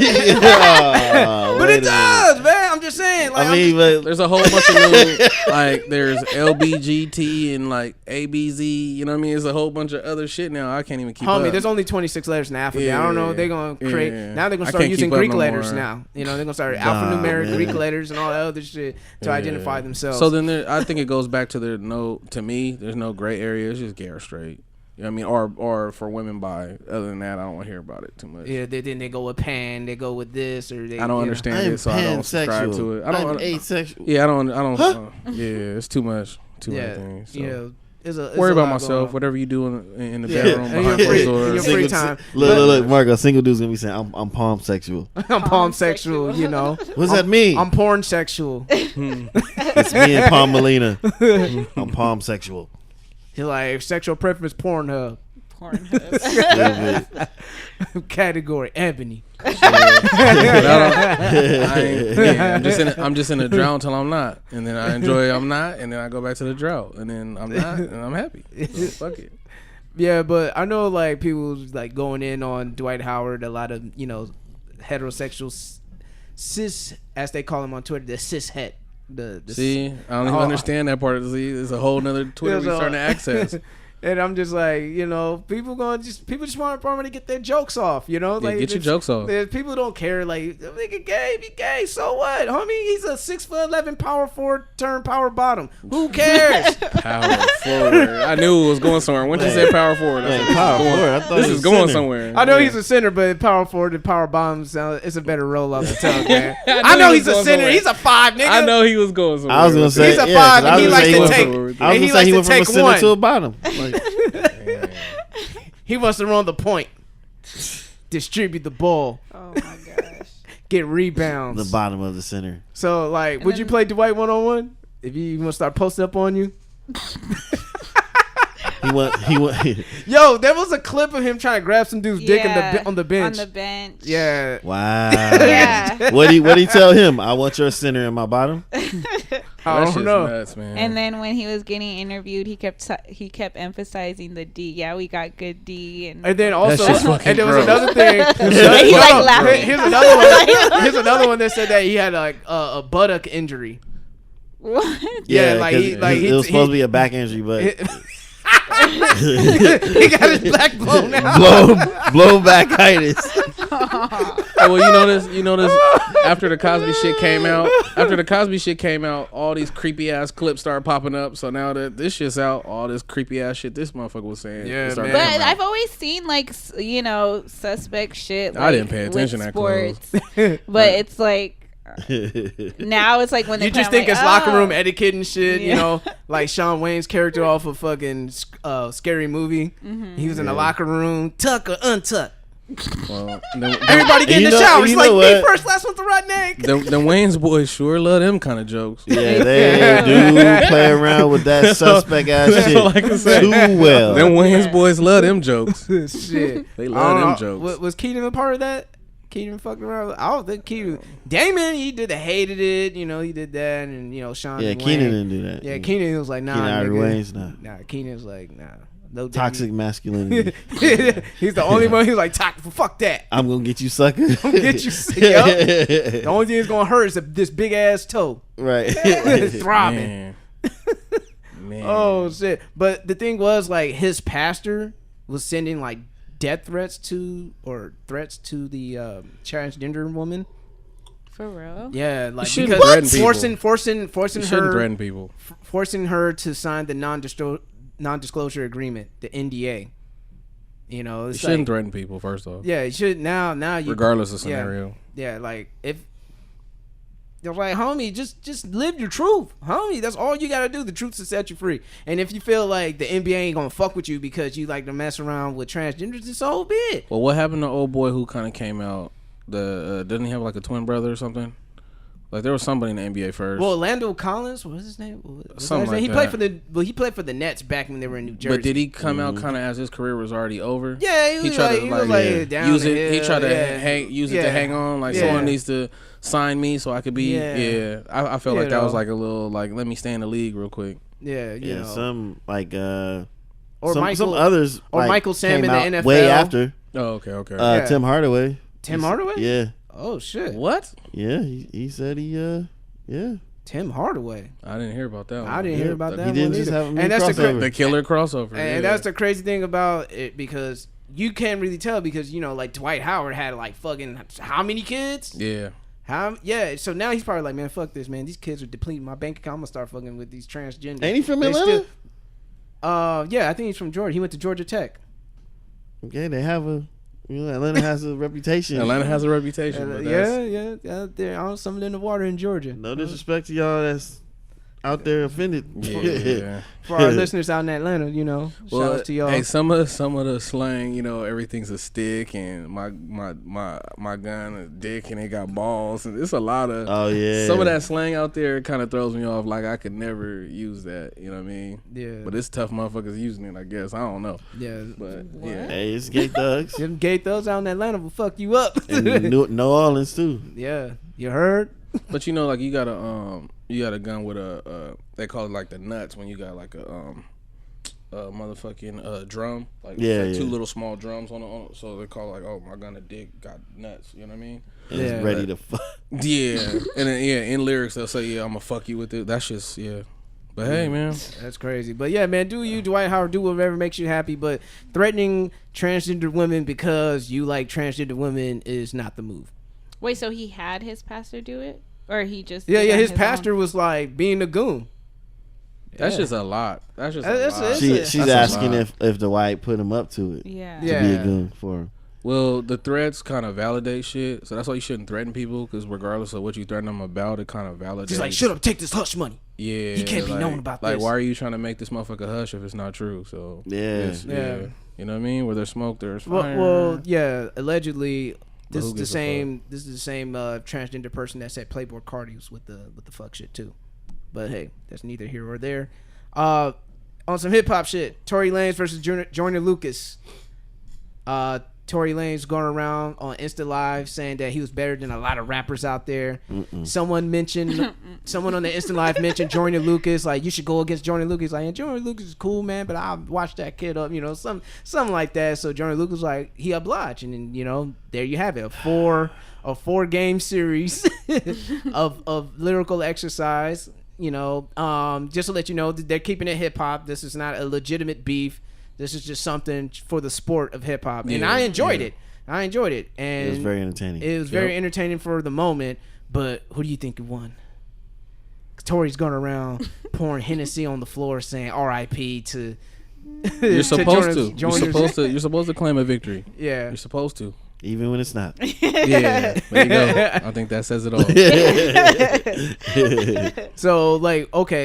but it does, man. I'm just saying. Like, there's a whole bunch of new, like, there's LBGT and like ABZ. You know what I mean? There's a whole bunch of other shit now. I can't even keep up. There's only 26 letters in the alphabet. I don't know. They're gonna create. Now they're gonna start using Greek letters now. They're gonna start alphanumeric Greek letters and all that other shit to identify themselves. So then I think it goes back to to me, there's no gray area. It's just gay or straight. You know what I mean? Or for women bi. Other than that, I don't want to hear about it too much. Yeah, then they go with pan, they go with this, or they. I don't understand it, so I don't subscribe to it. I'm asexual. Yeah, I don't. Yeah, it's too much. Too many things. So. It's worry about myself. Whatever you do in the bedroom behind closed doors. Your free time. Look, Marco. Single dude's gonna be saying, "I'm palm sexual." I'm palm sexual. What does that mean? I'm porn sexual. It's me and Palm Melina. I'm palm sexual. He's like sexual preference Pornhub. Category Ebony. I'm just in a drought until I'm not, and then I enjoy I'm not, and then I go back to the drought, and then I'm not, and I'm happy. So, fuck it. Yeah, but I know like people like going in on Dwight Howard. A lot of heterosexual cis, as they call him on Twitter, the cis het. See, I don't even understand that part. See, there's a whole nother Twitter we're starting to access. And I'm just like, people just want to get their jokes off, like, get your jokes off. People don't care, like, nigga gay, be gay, so what, homie? He's a 6'11" power forward turned power bottom. Who cares? Power forward. I knew it was going somewhere. When you said power forward, I said, power forward. I thought this is going somewhere. I know he's a center, but power forward and power bottom it's a better roll off the tongue, man. I know he's a center. Somewhere. He's a 5, nigga. I know he was going somewhere. I was gonna say he's a 5, and he likes to take. I was gonna say he went from a center to a bottom. He wants to run the point, distribute the ball. Oh my gosh! Get rebounds. The bottom of the center. So, like, would you play Dwight 1-on-1 if you want to start posting up on you? He went. Yo, there was a clip of him trying to grab some dude's dick on the bench. On the bench. Yeah. Wow. Yeah. What he tell him? I want your center in my bottom. I don't know. Nuts, man. And then when he was getting interviewed, he kept emphasizing the D. Yeah, we got good D. And then also, and there was gross. another thing. He's like laughing. Here's another one. Here's another one that said that he had like a buttock injury. What? Yeah, it was supposed to be a back injury, but he got his back blown out. blow backitis. Well, you know this. After the Cosby shit came out, all these creepy ass clips started popping up. So now that this shit's out, all this creepy ass shit this motherfucker was saying. Yeah, man. But I've always seen like suspect shit. Like, I didn't pay attention that close. But it's like. Now it's like when they you just think it's locker room etiquette and shit, you know, like Shawn Wayne's character off of fucking Scary Movie. Mm-hmm. He was in the locker room, tuck or untuck. Well, everybody get in the shower. It's like me first, last one to right neck. The Wayne's boys sure love them kind of jokes. Yeah, they do play around with that suspect ass shit too well. Them Wayne's boys love them jokes. Shit, they love them jokes. Was Keaton a part of that? Keaton fucking around. I don't think Keaton. Damon, he did the hated it. You know, he did that, and you know, Sean. Yeah, Keenan didn't do that. Yeah, Keenan was like, nah. Keenan Wayne's nah. Keenan was like, nah. No toxic masculinity. He's the only one who's like, fuck that. I'm gonna get you, sucker. I'm gonna get you. The only thing that's gonna hurt is this big ass toe. Right. Throbbing. Man. Oh shit! But the thing was, like, his pastor was sending like death threats to the transgender woman. For real? Yeah, like because forcing her to sign the non-disclosure agreement, the NDA. You know, you shouldn't threaten people. First off, yeah, you should now. You regardless of scenario. Yeah, like if they're like, homie, just live your truth, homie. That's all you gotta do. The truth to set you free. And if you feel like the NBA ain't gonna fuck with you because you like to mess around with transgenders, it's so be it. Well, what happened to old boy who kind of came out? Didn't he have like a twin brother or something? Like there was somebody in the NBA first. Well, Orlando Collins, what was his name? Something like he that. He played for the Nets back when they were in New Jersey. But did he come out kind of as his career was already over? Yeah, he tried to use it. He tried to use it to hang on. Like someone needs to sign me so I could be. Yeah, I felt like that was like a little like let me stay in the league real quick. Yeah, you know. Some like or some others or like, Michael Sam in the NFL way after. Oh, okay. Tim Hardaway. Tim Hardaway? Yeah. Oh shit. What? Yeah, he said yeah. Tim Hardaway. I didn't hear about that one. I didn't hear about that. He didn't just have and that's the killer crossover. And that's the crazy thing about it, because you can't really tell, because you know, like Dwight Howard had like fucking how many kids? Yeah. So now he's probably like, man, fuck this, man. These kids are depleting my bank account. I'm gonna start fucking with these transgenders. Ain't he from Atlanta? Yeah, I think he's from Georgia. He went to Georgia Tech. Okay, they have Atlanta has a reputation. Yeah. They're something in the water in Georgia. No disrespect to y'all that's out there offended. Yeah. For our listeners out in Atlanta, you know, shout out to y'all. Hey, some of the slang, you know, everything's a stick, and my gun a dick, and it got balls, and it's a lot of. Oh yeah. Some of that slang out there kind of throws me off. Like I could never use that. You know what I mean? Yeah. But it's tough motherfuckers using it. I guess I don't know. Yeah. But yeah. Hey, it's gay thugs. Them gay thugs out in Atlanta will fuck you up. And New Orleans too. Yeah. You heard? But you know, like you got a gun with a they call it like the nuts when you got like a motherfucking drum, like, two little small drums on so they call it like, oh, my gun a dick got nuts, you know what I mean? And it's ready to fuck. Yeah. And then in lyrics they'll say, yeah, I'm gonna fuck you with it. That's just But hey, man, that's crazy. But yeah, man, do you, Dwight Howard, do whatever makes you happy. But threatening transgender women because you like transgender women is not the move. Wait, so he had his pastor do it, or he just? Yeah. His pastor was like being a goon. That's just a lot. That's just a lot. She's asking if Dwight put him up to it. Yeah. To be a goon for him. Well, the threats kind of validate shit, so that's why you shouldn't threaten people, because regardless of what you threaten them about, it kind of validates. Just like, shut up, take this hush money. Yeah, he can't be known about this. Like, why are you trying to make this motherfucker hush if it's not true? So yeah. You know what I mean? Where there's smoke, there's fire. Well, yeah. Allegedly, this is the same transgender person that said Playboy Cardi was with the fuck shit too. But hey, that's neither here or there. On some hip hop shit, Tory Lanez versus Joyner Lucas. Tory Lanez going around on Insta Live saying that he was better than a lot of rappers out there. Someone on the Insta Live mentioned Joyner Lucas, like, you should go against Joyner Lucas. Like, Joyner Lucas is cool, man, but I'll watch that kid up, you know, something like that. So Joyner Lucas was like, he obliged, and then, you know, there you have it, a 4-game series of lyrical exercise. just to let you know, they're keeping it hip hop. This is not a legitimate beef. This is just something for the sport of hip hop, and I enjoyed it. I enjoyed it, and it was very entertaining. It was very entertaining for the moment. But who do you think won? Tory's going around pouring Hennessy on the floor, saying "R.I.P." to. You're supposed to. You're supposed to claim a victory. Yeah, you're supposed to, even when it's not. Yeah, there you go. I think that says it all. So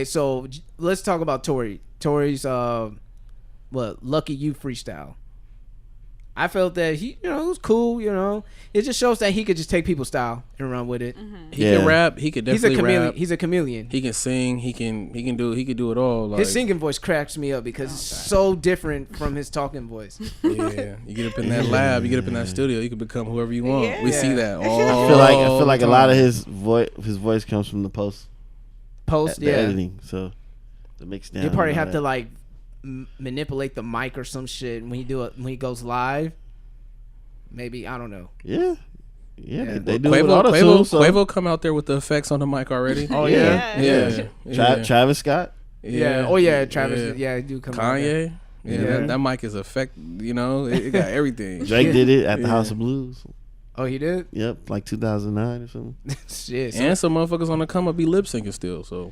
so let's talk about Tory. Tory's Lucky You freestyle. I felt that he, it was cool. It just shows that he could just take people's style and run with it. Mm-hmm. He can rap. He could definitely rap. He's a chameleon. He can sing. He can do it all. Like, his singing voice cracks me up because it's so different from his talking voice. Yeah, you get up in that lab, you get up in that studio, you can become whoever you want. Yeah. We see that all. I feel like a lot of his voice comes from the post editing. So the mix down. You probably have to manipulate the mic or some shit when he goes live. Maybe, I don't know. Yeah. They do it with auto-tune, so. Quavo come out there with the effects on the mic already. Oh yeah. Travis Scott. Yeah. Oh yeah, Travis. Yeah, do come. Kanye. Out there. That mic is effect. It got everything. Drake did it at the House of Blues. Oh, he did? Yep, like 2009 or something. Shit. And some motherfuckers on the come up be lip syncing still. So.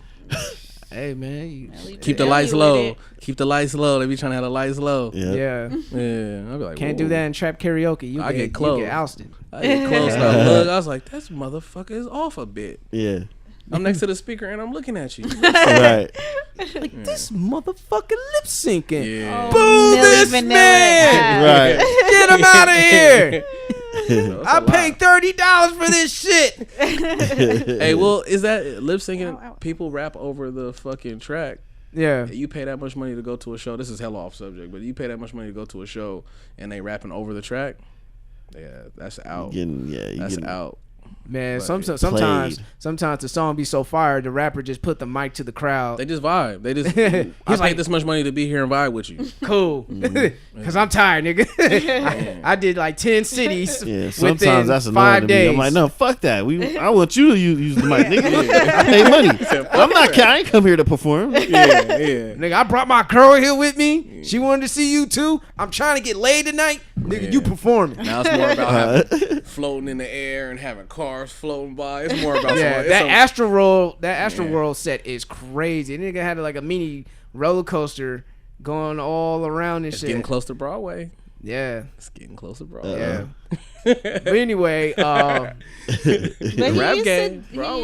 Hey man, keep the lights low. Keep the lights low. They be trying to have the lights low. Yeah. I'll be like, can't do that in trap karaoke. I get close. You get ousted. I get close. I was like, this motherfucker is off a bit. Yeah. I'm next to the speaker and I'm looking at you. Right. This motherfucker lip syncing. Yeah. Boo this man. Right. Get him out of here. I paid $30 for this shit. Hey, well, is that lip syncing? People rap over the fucking track. Yeah. You pay that much money to go to a show. This is hella off subject, but you pay that much money to go to a show and they rapping over the track. Yeah, that's out. That's out. Man, sometimes the song be so fire, the rapper just put the mic to the crowd. They just vibe. They just I paid this much money to be here and vibe with you. Cool. Cause I'm tired, nigga. I did like 10 cities. Yeah, sometimes that's annoying to me. I'm like, no, fuck that. I want you to use the mic, nigga. I pay money. I ain't come here to perform. Yeah. Nigga, I brought my girl here with me. She wanted to see you too. I'm trying to get laid tonight. Nigga, you performing. Now it's more about floating in the air and having cars floating by. It's more about that Astro World set is crazy. The nigga had like a mini roller coaster going all around and shit. Getting close to Broadway. Yeah, it's getting close to Broadway. Yeah. But anyway, but he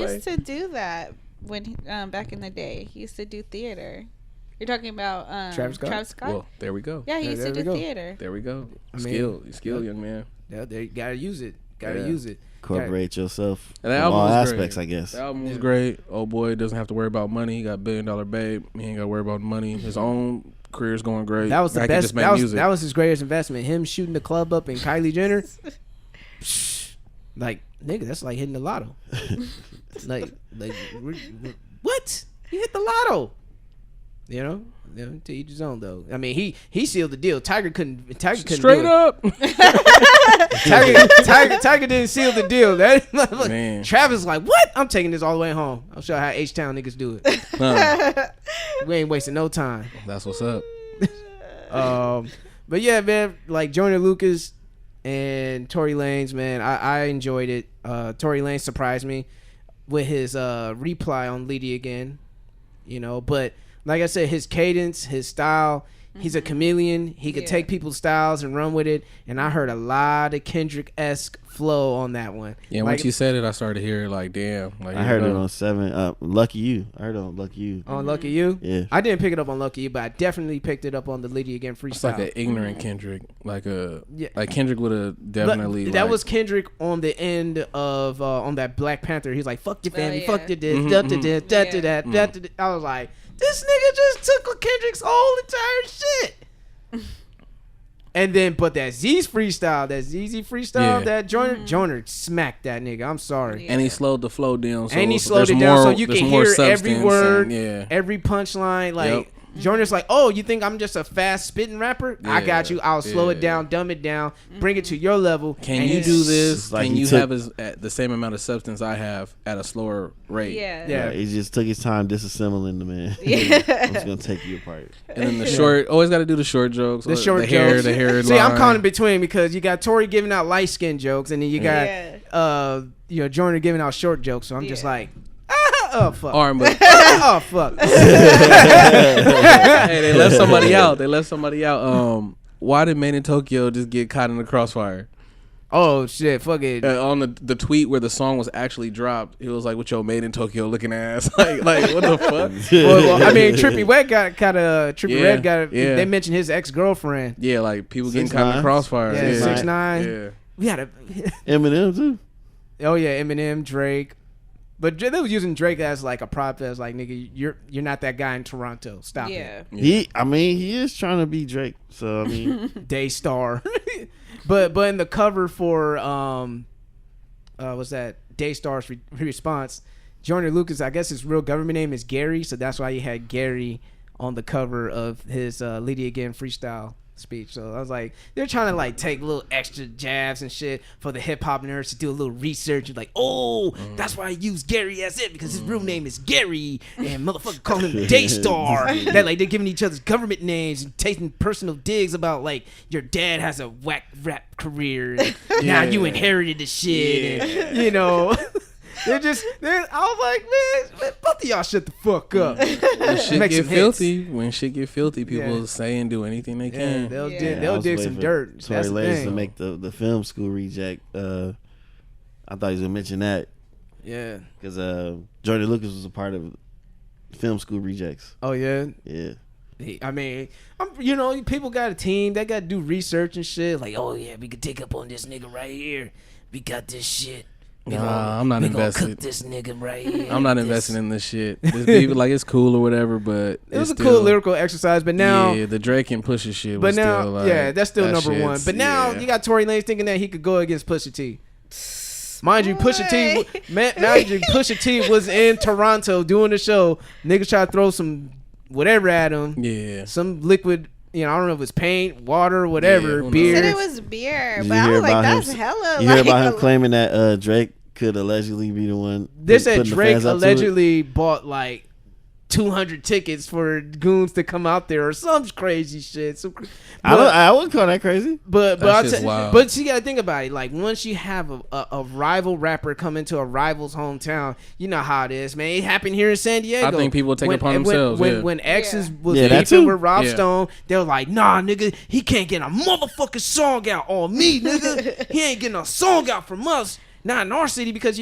used to do that when back in the day. He used to do theater. You're talking about Travis Scott? Well, there we go. Yeah, he used to do theater. There we go. Skill, young man. Yeah, you gotta use it. Use it. Incorporate yourself in all aspects, I guess. The album was great. Old boy doesn't have to worry about money. He got $1 billion babe. He ain't got to worry about money. His own career's going great. That was the best. That was his greatest investment. Him shooting the club up in Kylie Jenner. Like, nigga, that's like hitting the lotto. like what? You hit the lotto. To each his own though. I mean, he sealed the deal. Tiger couldn't straight up. Tiger didn't seal the deal. Man. Travis like, what? I'm taking this all the way home. I'll show you how H-Town niggas do it. We ain't wasting no time. That's what's up. But yeah, man, like Joyner Lucas and Tory Lanez, man, I enjoyed it. Tory Lanez surprised me with his reply on Leedy Again, but like I said, his cadence, his style, he's a chameleon. He could take people's styles and run with it. And I heard a lot of Kendrick-esque flow on that one. Yeah, once you said it, I started to hear it like, damn. Like, I heard it on 7, Lucky You. I heard it on Lucky You. On Lucky You? Yeah. I didn't pick it up on Lucky You, but I definitely picked it up on the Leedy Again freestyle. It's like an ignorant Kendrick. Like Kendrick would have definitely. That was Kendrick on the end of, on that Black Panther. He's like, fuck your family, fuck your this, I was like, this nigga just took Kendrick's whole entire shit. And then, but that ZZ freestyle, that Joyner smacked that nigga. I'm sorry. Yeah. And he slowed the flow down. So you can hear every word, every punchline. Like, Joyner's like, oh, you think I'm just a fast spitting rapper? I got you. I'll slow it down, dumb it down, bring it to your level. Can you do this? Like, can you have the same amount of substance I have at a slower rate? Yeah. He just took his time disassembling the man. I'm just gonna take you apart. And then the short, always got to do the short jokes. The short jokes. The hair. See, I'm caught in between because you got Tori giving out light skin jokes, and then you got Joyner giving out short jokes. So I'm just like, oh fuck. Oh fuck. Hey, they left somebody out. Why did Made in Tokyo just get caught in the crossfire? Oh shit, fuck it. On the tweet where the song was actually dropped, it was like, "With your Made in Tokyo looking ass." like what the fuck? well, I mean, Trippie Red got. They mentioned his ex-girlfriend. Yeah, like people getting caught in the crossfire. Yeah, 6ix9ine. Yeah, we had a Eminem too. Oh yeah, Eminem, Drake. But they was using Drake as like a prop, as like, nigga, you're not that guy in Toronto. Stop it. He is trying to be Drake. So I mean, Daystar. but in the cover for was that Daystar's response? Joyner Lucas, I guess his real government name is Gary, so that's why he had Gary on the cover of his Lydia Again freestyle speech. So I was like, they're trying to like take little extra jabs and shit for the hip hop nerds to do a little research and like, that's why I use Gary as it, because his real name is Gary and motherfucker call him Daystar. That like they're giving each other's government names and taking personal digs about like your dad has a whack rap career and now you inherited the shit and you know. I was like, man, both of y'all shut the fuck up. When shit get filthy, people say and do anything they can. They'll dig some dirt. Tory Lanez to make the film school reject. I thought he was gonna mention that. Yeah, because Joyner Lucas was a part of film school rejects. Oh yeah, yeah. I mean, people got a team. They got to do research and shit. Like, oh yeah, we could take up on this nigga right here. We got this shit. I'm not invested. Cook this nigga right here. I'm not investing in this shit. This people like it's cool or whatever, but it was a cool lyrical exercise. But now, the Drake and Pusha shit. But was now, still like, that's still number one. But now you got Tory Lanez thinking that he could go against Pusha T. Mind you, Pusha T was in Toronto doing the show. Niggas try to throw some whatever at him. Yeah, some liquid. I don't know if it's paint, water, whatever, beer. Said it was beer, but I was like, that's hella. You heard about him claiming that Drake could allegedly be the one. They said Drake allegedly bought like 200 tickets for goons to come out there or some crazy shit. I wouldn't call that crazy. But you gotta think about it. Like, once you have a rival rapper come into a rival's hometown, you know how it is, man. It happened here in San Diego. I think people take it upon themselves. When X was beefing with Rob Stone, they were like, nah, nigga, he can't get a motherfucking song out on me, nigga. He ain't getting a song out from us. Not in our city, because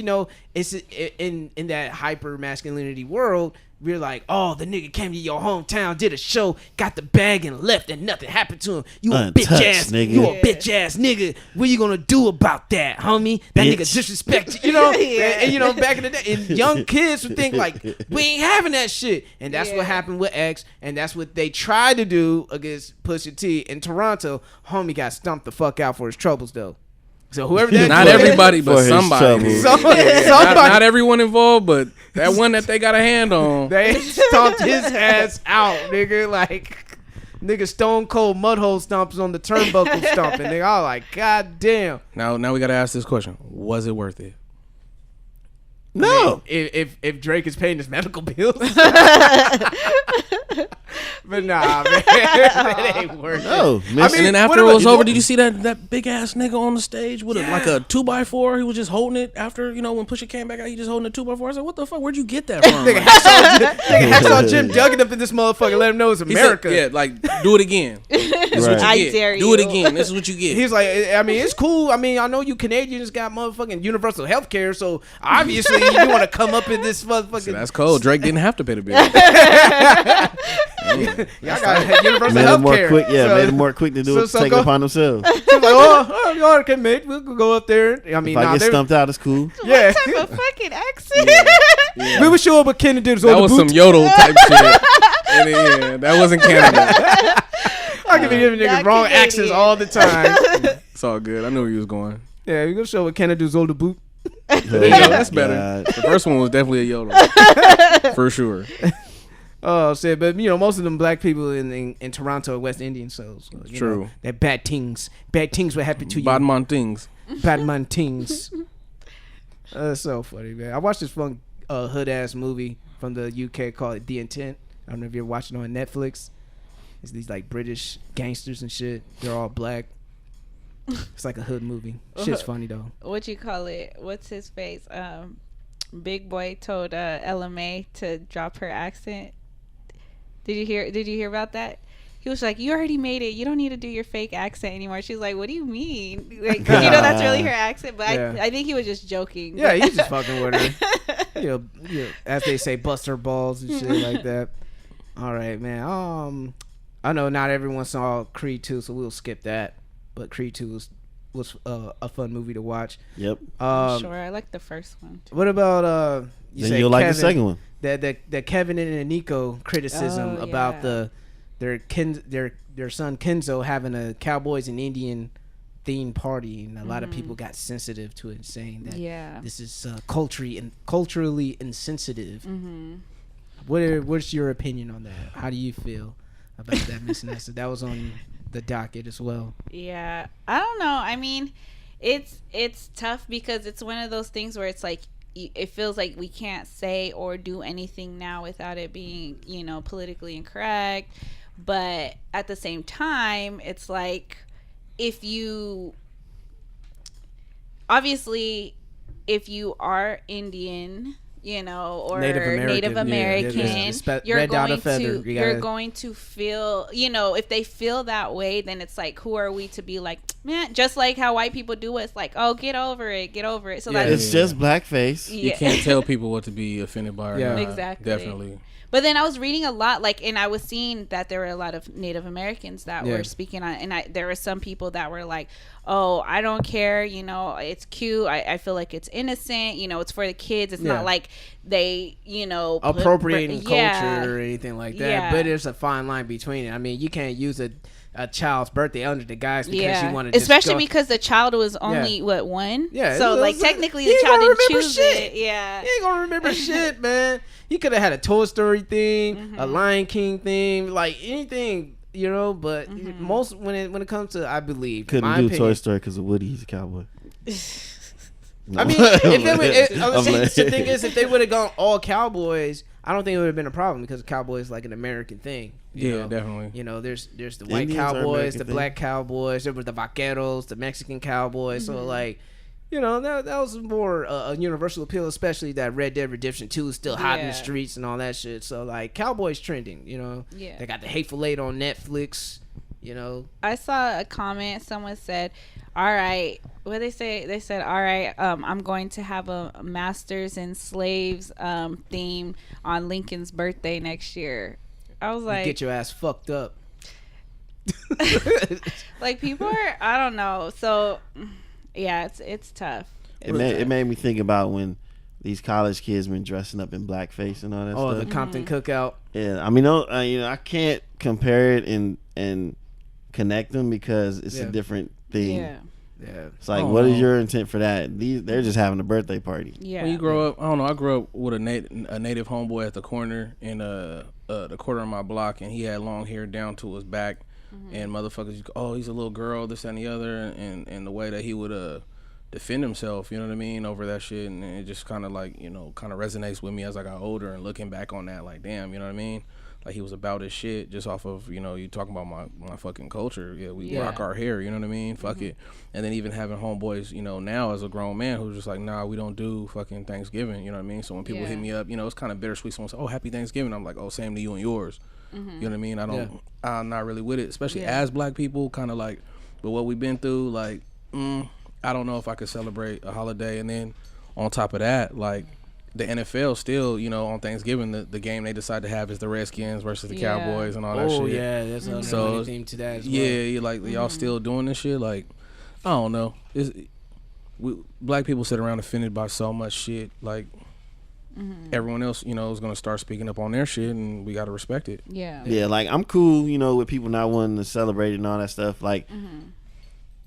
it's in that hyper masculinity world. We're like, oh, the nigga came to your hometown, did a show, got the bag and left, and nothing happened to him. You a bitch ass nigga. You a bitch ass nigga. What you gonna do about that, homie? That nigga disrespect you. And back in the day, and young kids would think like, we ain't having that shit. And that's what happened with X, and that's what they tried to do against Pusha T in Toronto. Homie got stumped the fuck out for his troubles though. So whoever that not everybody, but somebody. Not everyone involved, but that one that they got a hand on. They stomped his ass out, nigga. Like, nigga, Stone Cold Mudhole stomps on the turnbuckle stomping. Nigga, I was like, God damn. Now we gotta ask this question: was it worth it? No. I mean, if Drake is paying his medical bills. But nah, man, that ain't worth it. No, and then after it was over, did you see that big ass nigga on the stage with like a 2x4? He was just holding it after, when Pusha came back out, he just holding a 2x4. I said, what the fuck? Where'd you get that from? Nigga, Hacksaw Jim dug it up in this motherfucker, let him know it's America. He said, like, do it again. I dare you. Do it again. This is what you get. He's like, I mean, it's cool. I mean, I know you Canadians got motherfucking universal health care, so obviously you want to come up in this motherfucking. So that's cold. Drake didn't have to pay the bill. Y'all got universal health care. Made it more quick to do it, take it upon themselves. She's like, okay, mate, we'll go up there. I mean, if I get stumped out, it's cool. Yeah. What type of fucking accent? Yeah. We would show up with Kennedy's. That was some yodel type shit. And, that wasn't Canada. I can be giving niggas wrong accents all the time. It's all good. I knew where he was going. Yeah, we're gonna show what Kennedy's older boot. There you go. That's better. The first one was definitely a yodel. For sure. Oh shit! But most of them black people in Toronto are West Indian, so True. They're bad things. Bad things will happen to you. Bad man things. Bad man things. That's so funny, man. I watched this fun hood ass movie from the UK called The Intent. I don't know if you're watching it on Netflix. It's these like British gangsters and shit. They're all black. It's like a hood movie. Shit's funny though. What you call it? What's his face? Big Boy told LMA to drop her accent. Did you hear about that? He was like, "You already made it. You don't need to do your fake accent anymore." She's like, "What do you mean?" Like, 'cause that's really her accent. But yeah. I think he was just joking. Yeah, he's just fucking with her. As they say, bust her balls and shit like that. All right, man. I know not everyone saw Creed 2, so we'll skip that. But Creed 2 was a fun movie to watch. Yep. Sure, I like the first one too. What about you'll like the second one. The Kevin and Nico criticism about their son Kenzo having a Cowboys and Indian themed party, and a lot of people got sensitive to it, saying that this is culturally insensitive. What's your opinion on that? How do you feel about that, Miss Nessa? That was on the docket as well. Yeah, I don't know. I mean, it's tough because it's one of those things where it's like it feels like we can't say or do anything now without it being politically incorrect. But at the same time, it's like if you are Indian, or Native American, you're going to feel, if they feel that way, then it's like, who are we to be like, man, just like how white people do it. It's like, oh, get over it. So it's just blackface. You can't tell people what to be offended by or not. Exactly. Definitely. But then I was reading a lot, and I was seeing that there were a lot of Native Americans that were speaking on, and there were some people that were like, "Oh, I don't care, it's cute. I feel like it's innocent. It's for the kids. It's not like they, appropriating culture or anything like that. Yeah. But there's a fine line between it. I mean, you can't use a child's birthday under the guise because you want to, especially because the child was only one. Yeah. So technically the child didn't choose shit. Yeah. He ain't gonna remember shit, man. He could have had a Toy Story theme, a Lion King theme, like anything, But most when it comes to, I believe, couldn't do opinion, Toy Story because of Woody. He's a cowboy. No. I mean, the thing is, if they would have gone all cowboys, I don't think it would have been a problem because cowboy is like an American thing. You know? Definitely. There's the white Indians cowboys, the black cowboys, there were the vaqueros, the Mexican cowboys. So that was more a universal appeal, especially that Red Dead Redemption 2 is still hot in the streets and all that shit. So cowboys trending. They got the Hateful Eight on Netflix. I saw a comment. Someone said, "All right." What they say? They said, "All right, I'm going to have a Masters and Slaves theme on Lincoln's birthday next year." I was like, "Get your ass fucked up." People are, I don't know. So, yeah, it's tough. It made me think about when these college kids been dressing up in blackface and all that stuff. Oh, the Compton Cookout. Yeah, I mean, I can't compare it and connect them because it's a different thing. Yeah. It's like, what is your intent for that? They're just having a birthday party. Yeah. When you grow up, I don't know. I grew up with a native homeboy at the corner in the corner of my block, and he had long hair down to his back, and motherfuckers, he's a little girl, this and the other, and the way that he would defend himself, you know what I mean, over that shit, and it just kind of resonates with me as I got older and looking back on that, like, damn, you know what I mean. Like, he was about his shit just off of, you talking about my fucking culture. Yeah, we rock our hair, you know what I mean? Fuck it. And then even having homeboys, now as a grown man who's just like, nah, we don't do fucking Thanksgiving, you know what I mean? So when people hit me up, it's kind of bittersweet. Someone says, oh, happy Thanksgiving. I'm like, oh, same to you and yours. You know what I mean? I'm not really with it, especially as black people, kind of like, but what we've been through, like, I don't know if I could celebrate a holiday. And then on top of that, like, the NFL still, on Thanksgiving, the game they decide to have is the Redskins versus the Cowboys and all that shit. Oh, yeah, that's another theme to that as well. Yeah, y'all still doing this shit? Like, I don't know. Black people sit around offended by so much shit. Like, everyone else, is going to start speaking up on their shit, and we got to respect it. Yeah. Yeah, like, I'm cool, with people not wanting to celebrate and all that stuff. Like,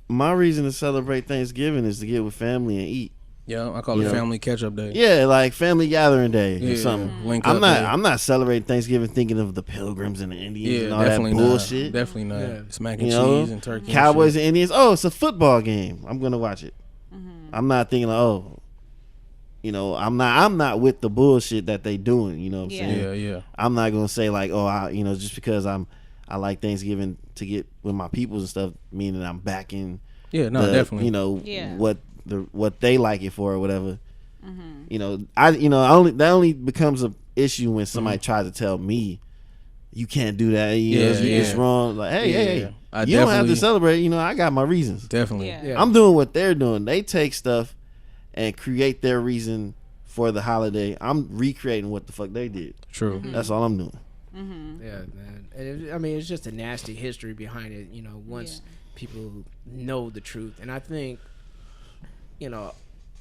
my reason to celebrate Thanksgiving is to get with family and eat. Yeah, I call it family catch-up day. Yeah, like family gathering day or something. I'm not celebrating Thanksgiving thinking of the Pilgrims and the Indians and all that bullshit. Definitely not. Yeah. It's mac and cheese and turkey. Cowboys and Indians. Oh, it's a football game. I'm gonna watch it. I'm not thinking I'm not with the bullshit that they doing. You know what I'm saying? Yeah. I'm not gonna say like, just because I like Thanksgiving to get with my peoples and stuff, meaning I'm backing. Yeah, no, definitely. What they like it for or whatever. That only becomes an issue when somebody tries to tell me you can't do that. It's wrong. Like, hey, you don't have to celebrate. I got my reasons. Definitely. Yeah. I'm doing what they're doing. They take stuff and create their reason for the holiday. I'm recreating what the fuck they did. True. That's all I'm doing. Yeah, man. It's just a nasty history behind it. Once people know the truth, and I think,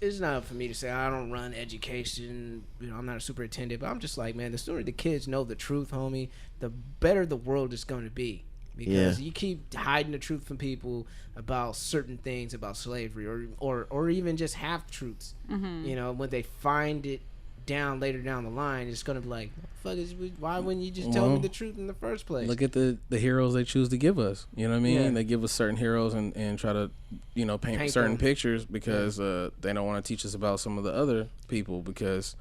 it's not for me to say I don't run education. I'm not a superintendent, but I'm just like, man, the sooner the kids know the truth, homie, the better the world is going to be. Because you keep hiding the truth from people about certain things about slavery or even just half truths. When they find it later down the line, it's gonna be like, why wouldn't you just tell me the truth in the first place? Look at the heroes they choose to give us. You know what I mean? They give us certain heroes and try to paint certain pictures because they don't want to teach us about some of the other people because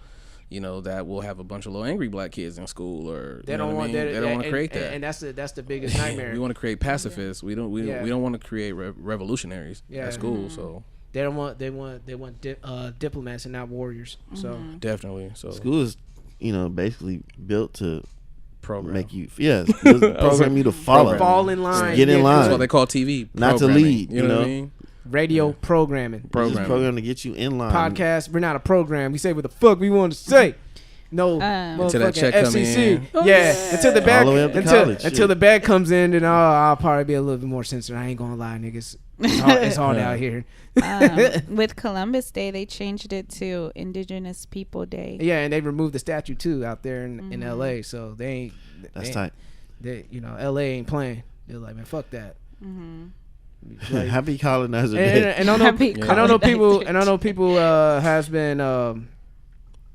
that will have a bunch of little angry black kids in school or they don't want to create that. And that's the biggest nightmare. We want to create pacifists. We don't want to create revolutionaries at school. So they want diplomats and not warriors. So definitely. So school is basically built to make you program you to fall in line, get in line. That's what they call TV, not to lead. You know what I mean? Radio programming. Program to get you in line. Podcast. We're not a program. We say what the fuck we want to say. No, until that check FCC. come in. Until the bag, all the way up to college, until the bag comes in, then I'll probably be a little bit more censored. I ain't gonna lie, niggas. It's hard out here. With Columbus Day, they changed it to Indigenous People Day. Yeah, and they removed the statue too out there in LA. So they ain't. That's tight. LA ain't playing. They're like, man, fuck that. Like, Happy Colonizer Day. And I know people has been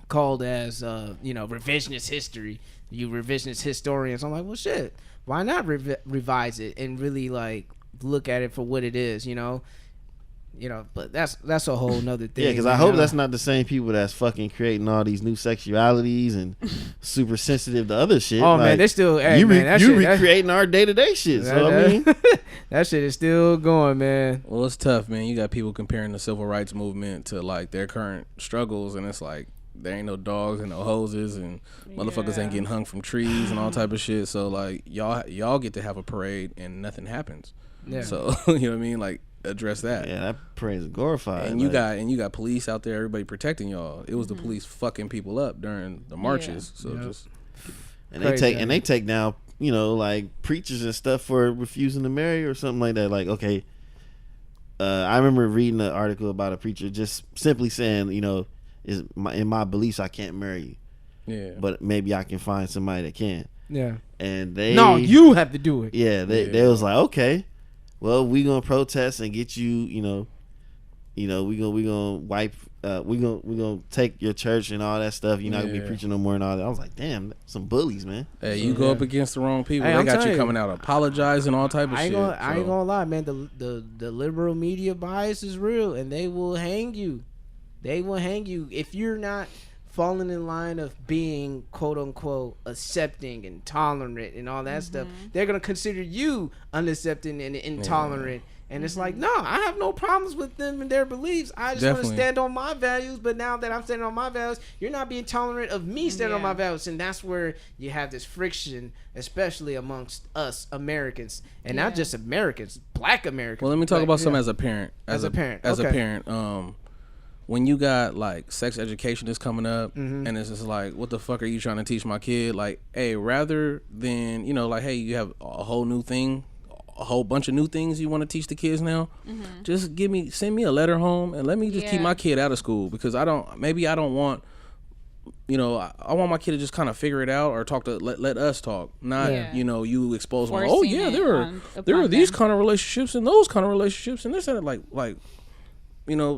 called as revisionist history. You revisionist historians. I'm like, well, shit. Why not revise it and really like look at it for what it is? But that's a whole nother thing. Yeah, because I hope that's not the same people that's fucking creating all these new sexualities and super sensitive to other shit. Oh, man, they're still recreating our day-to-day shit. That shit is still going, man. Well, it's tough, man. You got people comparing the civil rights movement to like their current struggles, and it's like there ain't no dogs and no hoses, and motherfuckers ain't getting hung from trees and all type of shit. So like y'all get to have a parade and nothing happens. Yeah. So you know what I mean? Like, address that. Yeah, that parade's glorified. And you got police out there, everybody protecting y'all. It was the police fucking people up during the marches. So just they take down like preachers and stuff for refusing to marry or something like that. Like, okay, I remember reading an article about a preacher just simply saying, in my beliefs I can't marry you. Yeah. But maybe I can find somebody that can. Yeah. And you have to do it. Yeah, they was like, okay, well, we gonna protest and get you, we gonna wipe, we gonna take your church and all that stuff. You're not gonna be preaching no more and all that. I was like, damn, some bullies, man. Hey, you go up against the wrong people. They got you coming out apologizing, all type of shit. I ain't gonna lie, man. The liberal media bias is real, and they will hang you. They will hang you if you're not falling in line of being quote unquote accepting and tolerant and all that stuff. They're gonna consider you unaccepting and intolerant. And it's like, no, I have no problems with them and their beliefs. I just want to stand on my values. But now that I'm standing on my values, you're not being tolerant of me standing on my values. And that's where you have this friction, especially amongst us Americans. And not just Americans, black Americans. Well, let me talk about something as a parent. As a parent, when you got like sex education is coming up and it's just like, what the fuck are you trying to teach my kid? Like, hey, rather than, like, hey, you have a whole new thing, a whole bunch of new things you want to teach the kids now, just send me a letter home and let me just keep my kid out of school, because I don't want, I want my kid to just kind of figure it out or talk to let us talk, not you expose them. Oh yeah, there are these kind of relationships and those kind of relationships and this and that. Like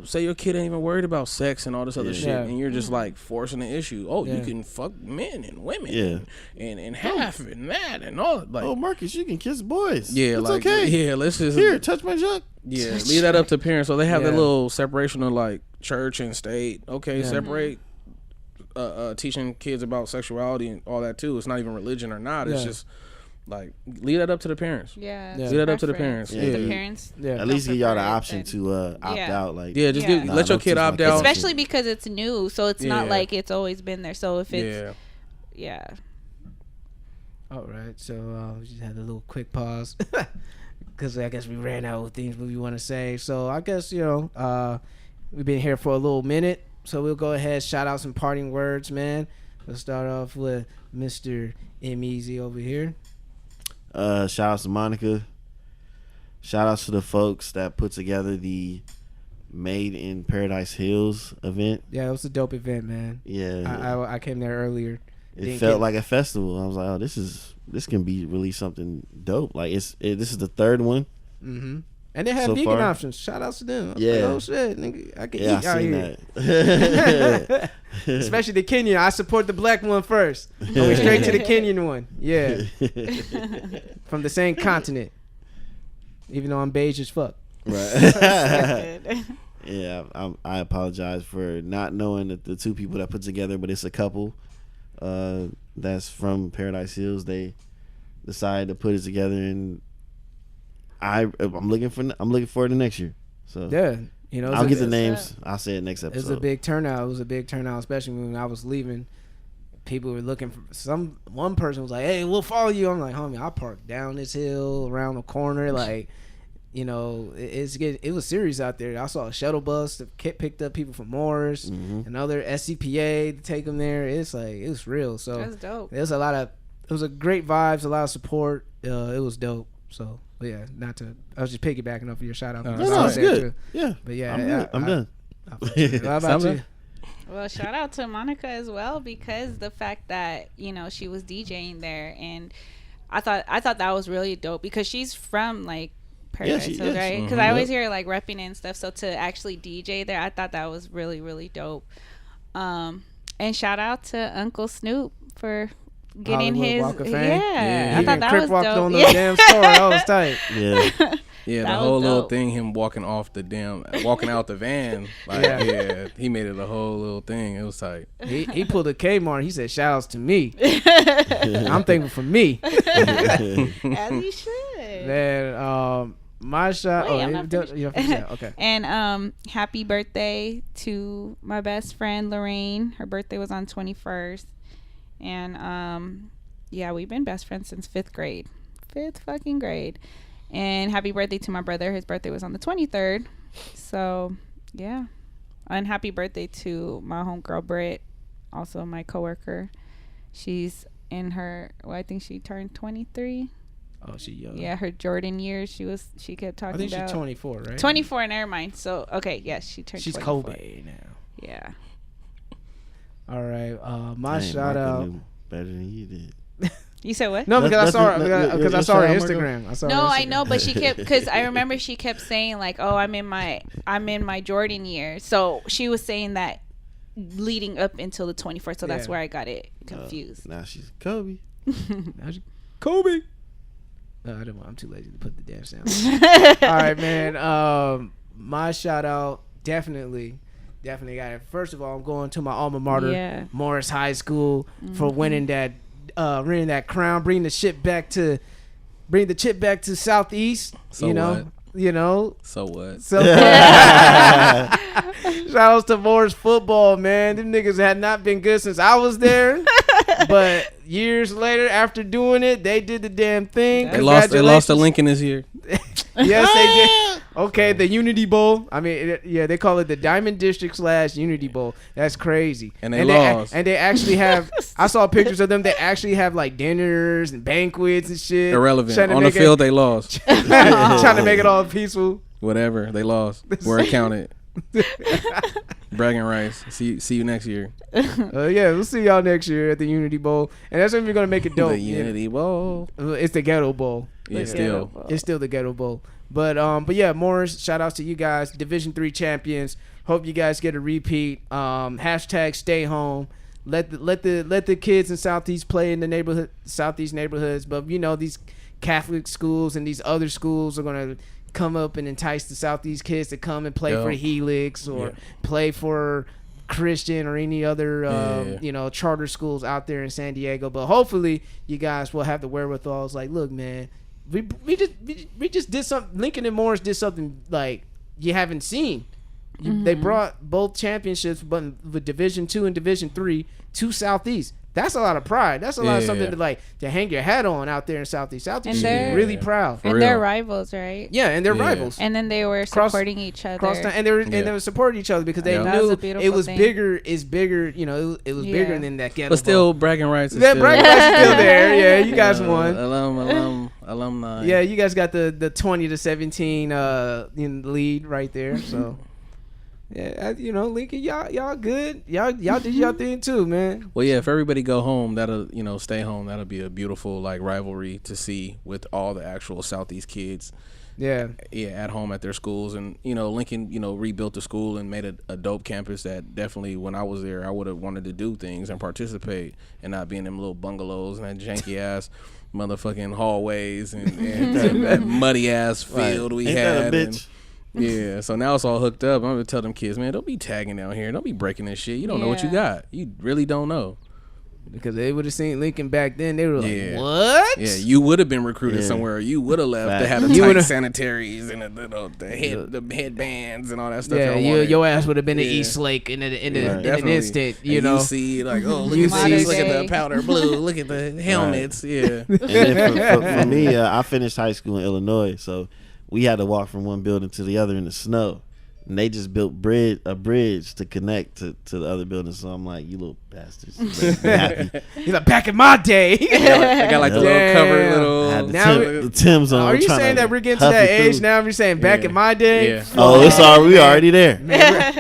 say your kid ain't even worried about sex and all this other shit, and you're just like forcing the issue. Oh, you can fuck men and women, and half and that and all. Like, oh, Marcus, you can kiss boys. Yeah, it's like, okay. Yeah, let's just here touch my junk. Yeah, leave that up to parents. So they have that little separation of like church and state. Okay, separate. Teaching kids about sexuality and all that too. It's not even religion or not. It's just. Like, leave that up to the parents. Yeah. Leave that up to the parents. The parents. Yeah. At least give y'all the option to opt out. Like, just let your kid opt out. Especially because it's new, so it's not like it's always been there. So if it's All right, so we just had a little quick pause because I guess we ran out of things we want to say. So I guess we've been here for a little minute, so we'll go ahead shout out some parting words, man. Let's start off with Mr. M Easy over here. Shout out to Monica. Shout out to the folks that put together the Made in Paradise Hills event. Yeah, it was a dope event, man. Yeah, I came there earlier. It felt like a festival. I was like, oh, this can be really something dope. Like this is the third one. Mm-hmm. And they have vegan options. Shout out to them. Yeah. Like, oh shit, nigga, I can eat I out seen here. that. Especially the Kenyan. I support the black one first. I went straight to the Kenyan one. Yeah. From the same continent. Even though I'm beige as fuck. Right. Yeah, I apologize for not knowing the two people that put together, but it's a couple that's from Paradise Hills. They decided to put it together, and I'm looking forward to next year. So yeah, I'll get the names. I'll say it next episode. It was a big turnout. Especially when I was leaving. People were looking for one person was like, "Hey, we'll follow you." I'm like, "Homie, I parked down this hill, around the corner, like." It was serious out there. I saw a shuttle bus that picked up people from Morris, another SCPA to take them there. It's like, it was real. So that's dope. It was a great vibes, a lot of support. It was dope. So, but yeah, I was just piggybacking off of your shout out. No, it's good. Too. Yeah. But yeah, I'm done. How about you? Well, shout out to Monica as well, because the fact that, she was DJing there, and I thought that was really dope, because she's from like Paradise Hills, right? Because I always hear like repping and stuff. So to actually DJ there, I thought that was really, really dope. And shout out to Uncle Snoop for getting Hollywood his Walk of Fame. Yeah, I thought that was walked dope. on the damn store. That was tight. Yeah. Yeah, the whole little thing, him walking out the van, like, he made it a whole little thing. It was tight. He pulled a Kmart. He said, "Shout outs to me." I'm thankful for me. As he should. Man, my shot. Okay. And happy birthday to my best friend Lorraine. Her birthday was on 21st, and we've been best friends since 5th grade. 5th fucking grade. And happy birthday to my brother. His birthday was on the 23rd. So, yeah. And happy birthday to my homegirl, Britt. Also my coworker. She's in her, I think she turned 23. Oh, she young. Yeah, her Jordan years. She kept talking about. I think she's 24, right? 24, never mind. So, okay, yes, she turned 24. She's Kobe now. Yeah. All right. My shout out. Better than you did. You said what? No, because I saw her Instagram. I know, but she kept, because I remember she kept saying like, "Oh, I'm in my Jordan year." So she was saying that leading up until the 24th. So that's where I got it confused. Now she's Kobe. Kobe. No, I don't want. I'm too lazy to put the damn sound. All right, man. My shout out definitely got it. First of all, I'm going to my alma mater, Morris High School, for winning that crown, bring the chip back to Southeast. So So what? Shout outs to Morris football, man. Them niggas had not been good since I was there. But years later, after doing it, they did the damn thing. They lost to Lincoln this year. Yes, they did. Okay, the Unity Bowl. I mean, they call it the Diamond District / Unity Bowl. That's crazy. And they lost. And they actually have. I saw pictures of them. They actually have like dinners and banquets and shit. Irrelevant. On the field, they lost. Trying to make it all peaceful. Whatever. They lost. Where it counted. Bragging rights. See you next year. We'll see y'all next year at the Unity Bowl, and that's when we're gonna make it dope. The Unity Bowl. It's the Ghetto Bowl. Yeah, It's still the Ghetto Bowl. But yeah, Morris, shout outs to you guys, Division 3 champions. Hope you guys get a repeat. Hashtag stay home. Let the kids in Southeast play in the Southeast neighborhoods. But these Catholic schools and these other schools are gonna come up and entice the Southeast kids to come and play for Helix or play for Christian or any other charter schools out there in San Diego. But hopefully you guys will have the wherewithal. It's like, look, man, we just did something. Lincoln and Morris did something like you haven't seen. They brought both championships, but with Division 2 and Division 3 to Southeast. That's a lot of pride. That's a lot of something to hang your hat on out there in Southeast. Southeast should be really proud. And they're rivals, right? Yeah, and they're rivals. And then they were supporting each other. And they were supporting each other because they knew it was bigger. It's bigger. It was bigger than that ghetto. But still, bragging rights. Bragging rights is still there. Yeah, you guys won. Alumni. Yeah, you guys got the 20-17 lead right there. So. Yeah, Lincoln, y'all good. Y'all did y'all thing too, man. Well, yeah, if everybody go home, that'll stay home. That'll be a beautiful rivalry to see with all the actual Southeast kids. Yeah, at home at their schools, and Lincoln, rebuilt the school and made a dope campus that definitely when I was there, I would have wanted to do things and participate and not be in them little bungalows and that janky ass motherfucking hallways and that muddy ass field we had. That a bitch? Yeah, so now it's all hooked up. I'm gonna tell them kids, man, don't be tagging down here. Don't be breaking this shit. You don't know what you got. You really don't know. Because they would have seen Lincoln back then. They were like, what? Yeah, you would have been recruited somewhere. You would have left to have the tight sanitaries and the headbands and all that stuff. Yeah, your ass would have been in East Lake in an instant. You see, like, oh, look at the powder blue. Look at the helmets. Yeah. And then for me, I finished high school in Illinois, so we had to walk from one building to the other in the snow. And they just built a bridge to connect to the other building. So I'm like, you little bastards. He's like, back in my day. They got like the little cover, the Timbs on. Are you saying that we're getting to that age now? You're saying back in my day? Yeah. Oh, we already there.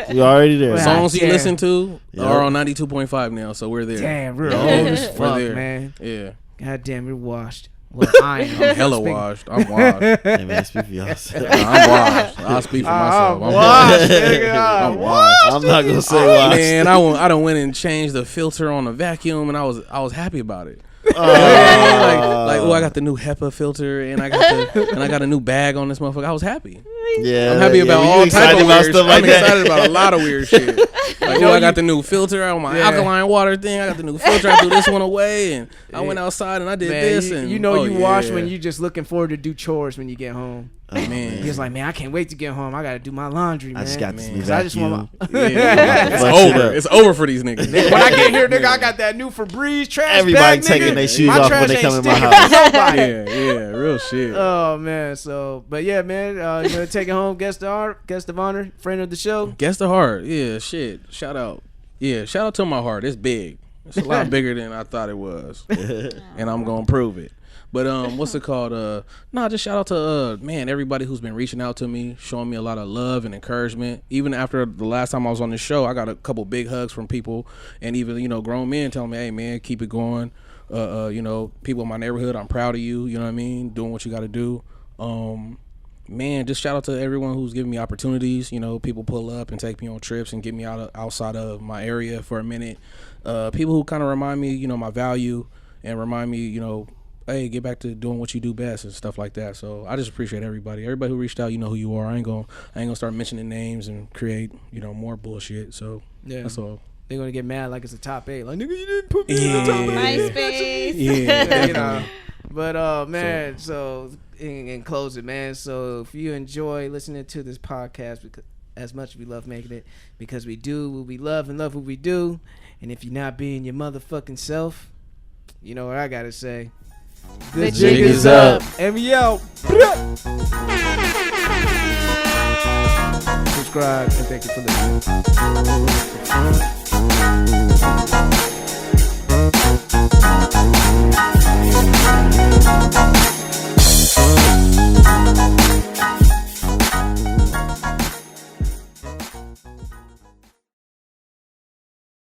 We already there. Songs you listen to are on 92.5 now, so we're there. Damn, we're old as fuck, man. Yeah. God damn, we're washed. Well, I'm hella washed. I'm washed. Hey man, speak for yourself. I'm washed. I'll speak for myself. I'm washed. I'm washed. I'm not gonna say washed. Man, I done went and changed the filter on the vacuum, and I was happy about it. I got the new HEPA filter, and I got a new bag on this motherfucker. I was happy. Yeah, I'm happy about all types of weird stuff. I'm excited about a lot of weird shit. Like, I got the new filter on my alkaline water thing. I got the new filter. I threw this one away, and I went outside and I did this. And you wash when you just looking forward to do chores when you get home. Oh, man. He was like, man, I can't wait to get home. I got to do my laundry, man. I just got this new vacuum. I just want it's over. It's over for these niggas. When I get here, nigga, I got that new Febreze trash Everybody bag, taking their shoes my off when they come in my house. Yeah, real shit. Oh, man. So, but yeah, man, you're going to take it home. Guest of honor, friend of the show. Guest of heart. Yeah, shit. Shout out. Yeah, shout out to my heart. It's big. It's a lot bigger than I thought it was. And I'm going to prove it. But what's it called? Just shout out to everybody who's been reaching out to me, showing me a lot of love and encouragement. Even after the last time I was on the show, I got a couple big hugs from people, and even grown men telling me, "Hey man, keep it going." People in my neighborhood, I'm proud of you. You know what I mean? Doing what you got to do. Man, just shout out to everyone who's giving me opportunities. People pull up and take me on trips and get me outside of my area for a minute. People who kind of remind me, my value, and remind me, hey, get back to doing what you do best and stuff like that. So I just appreciate everybody. Everybody who reached out, you know who you are. I ain't gonna start mentioning names and create, more bullshit. So that's all. They're gonna get mad like it's a top 8. Like, nigga, you didn't put me in the top 8. MySpace. Yeah. But man, so in closing, man. So if you enjoy listening to this podcast, because as much as we love making it, because we do what we love and love what we do, and if you're not being your motherfucking self, you know what I gotta say. The jig is up. And we out. Subscribe and thank you for listening.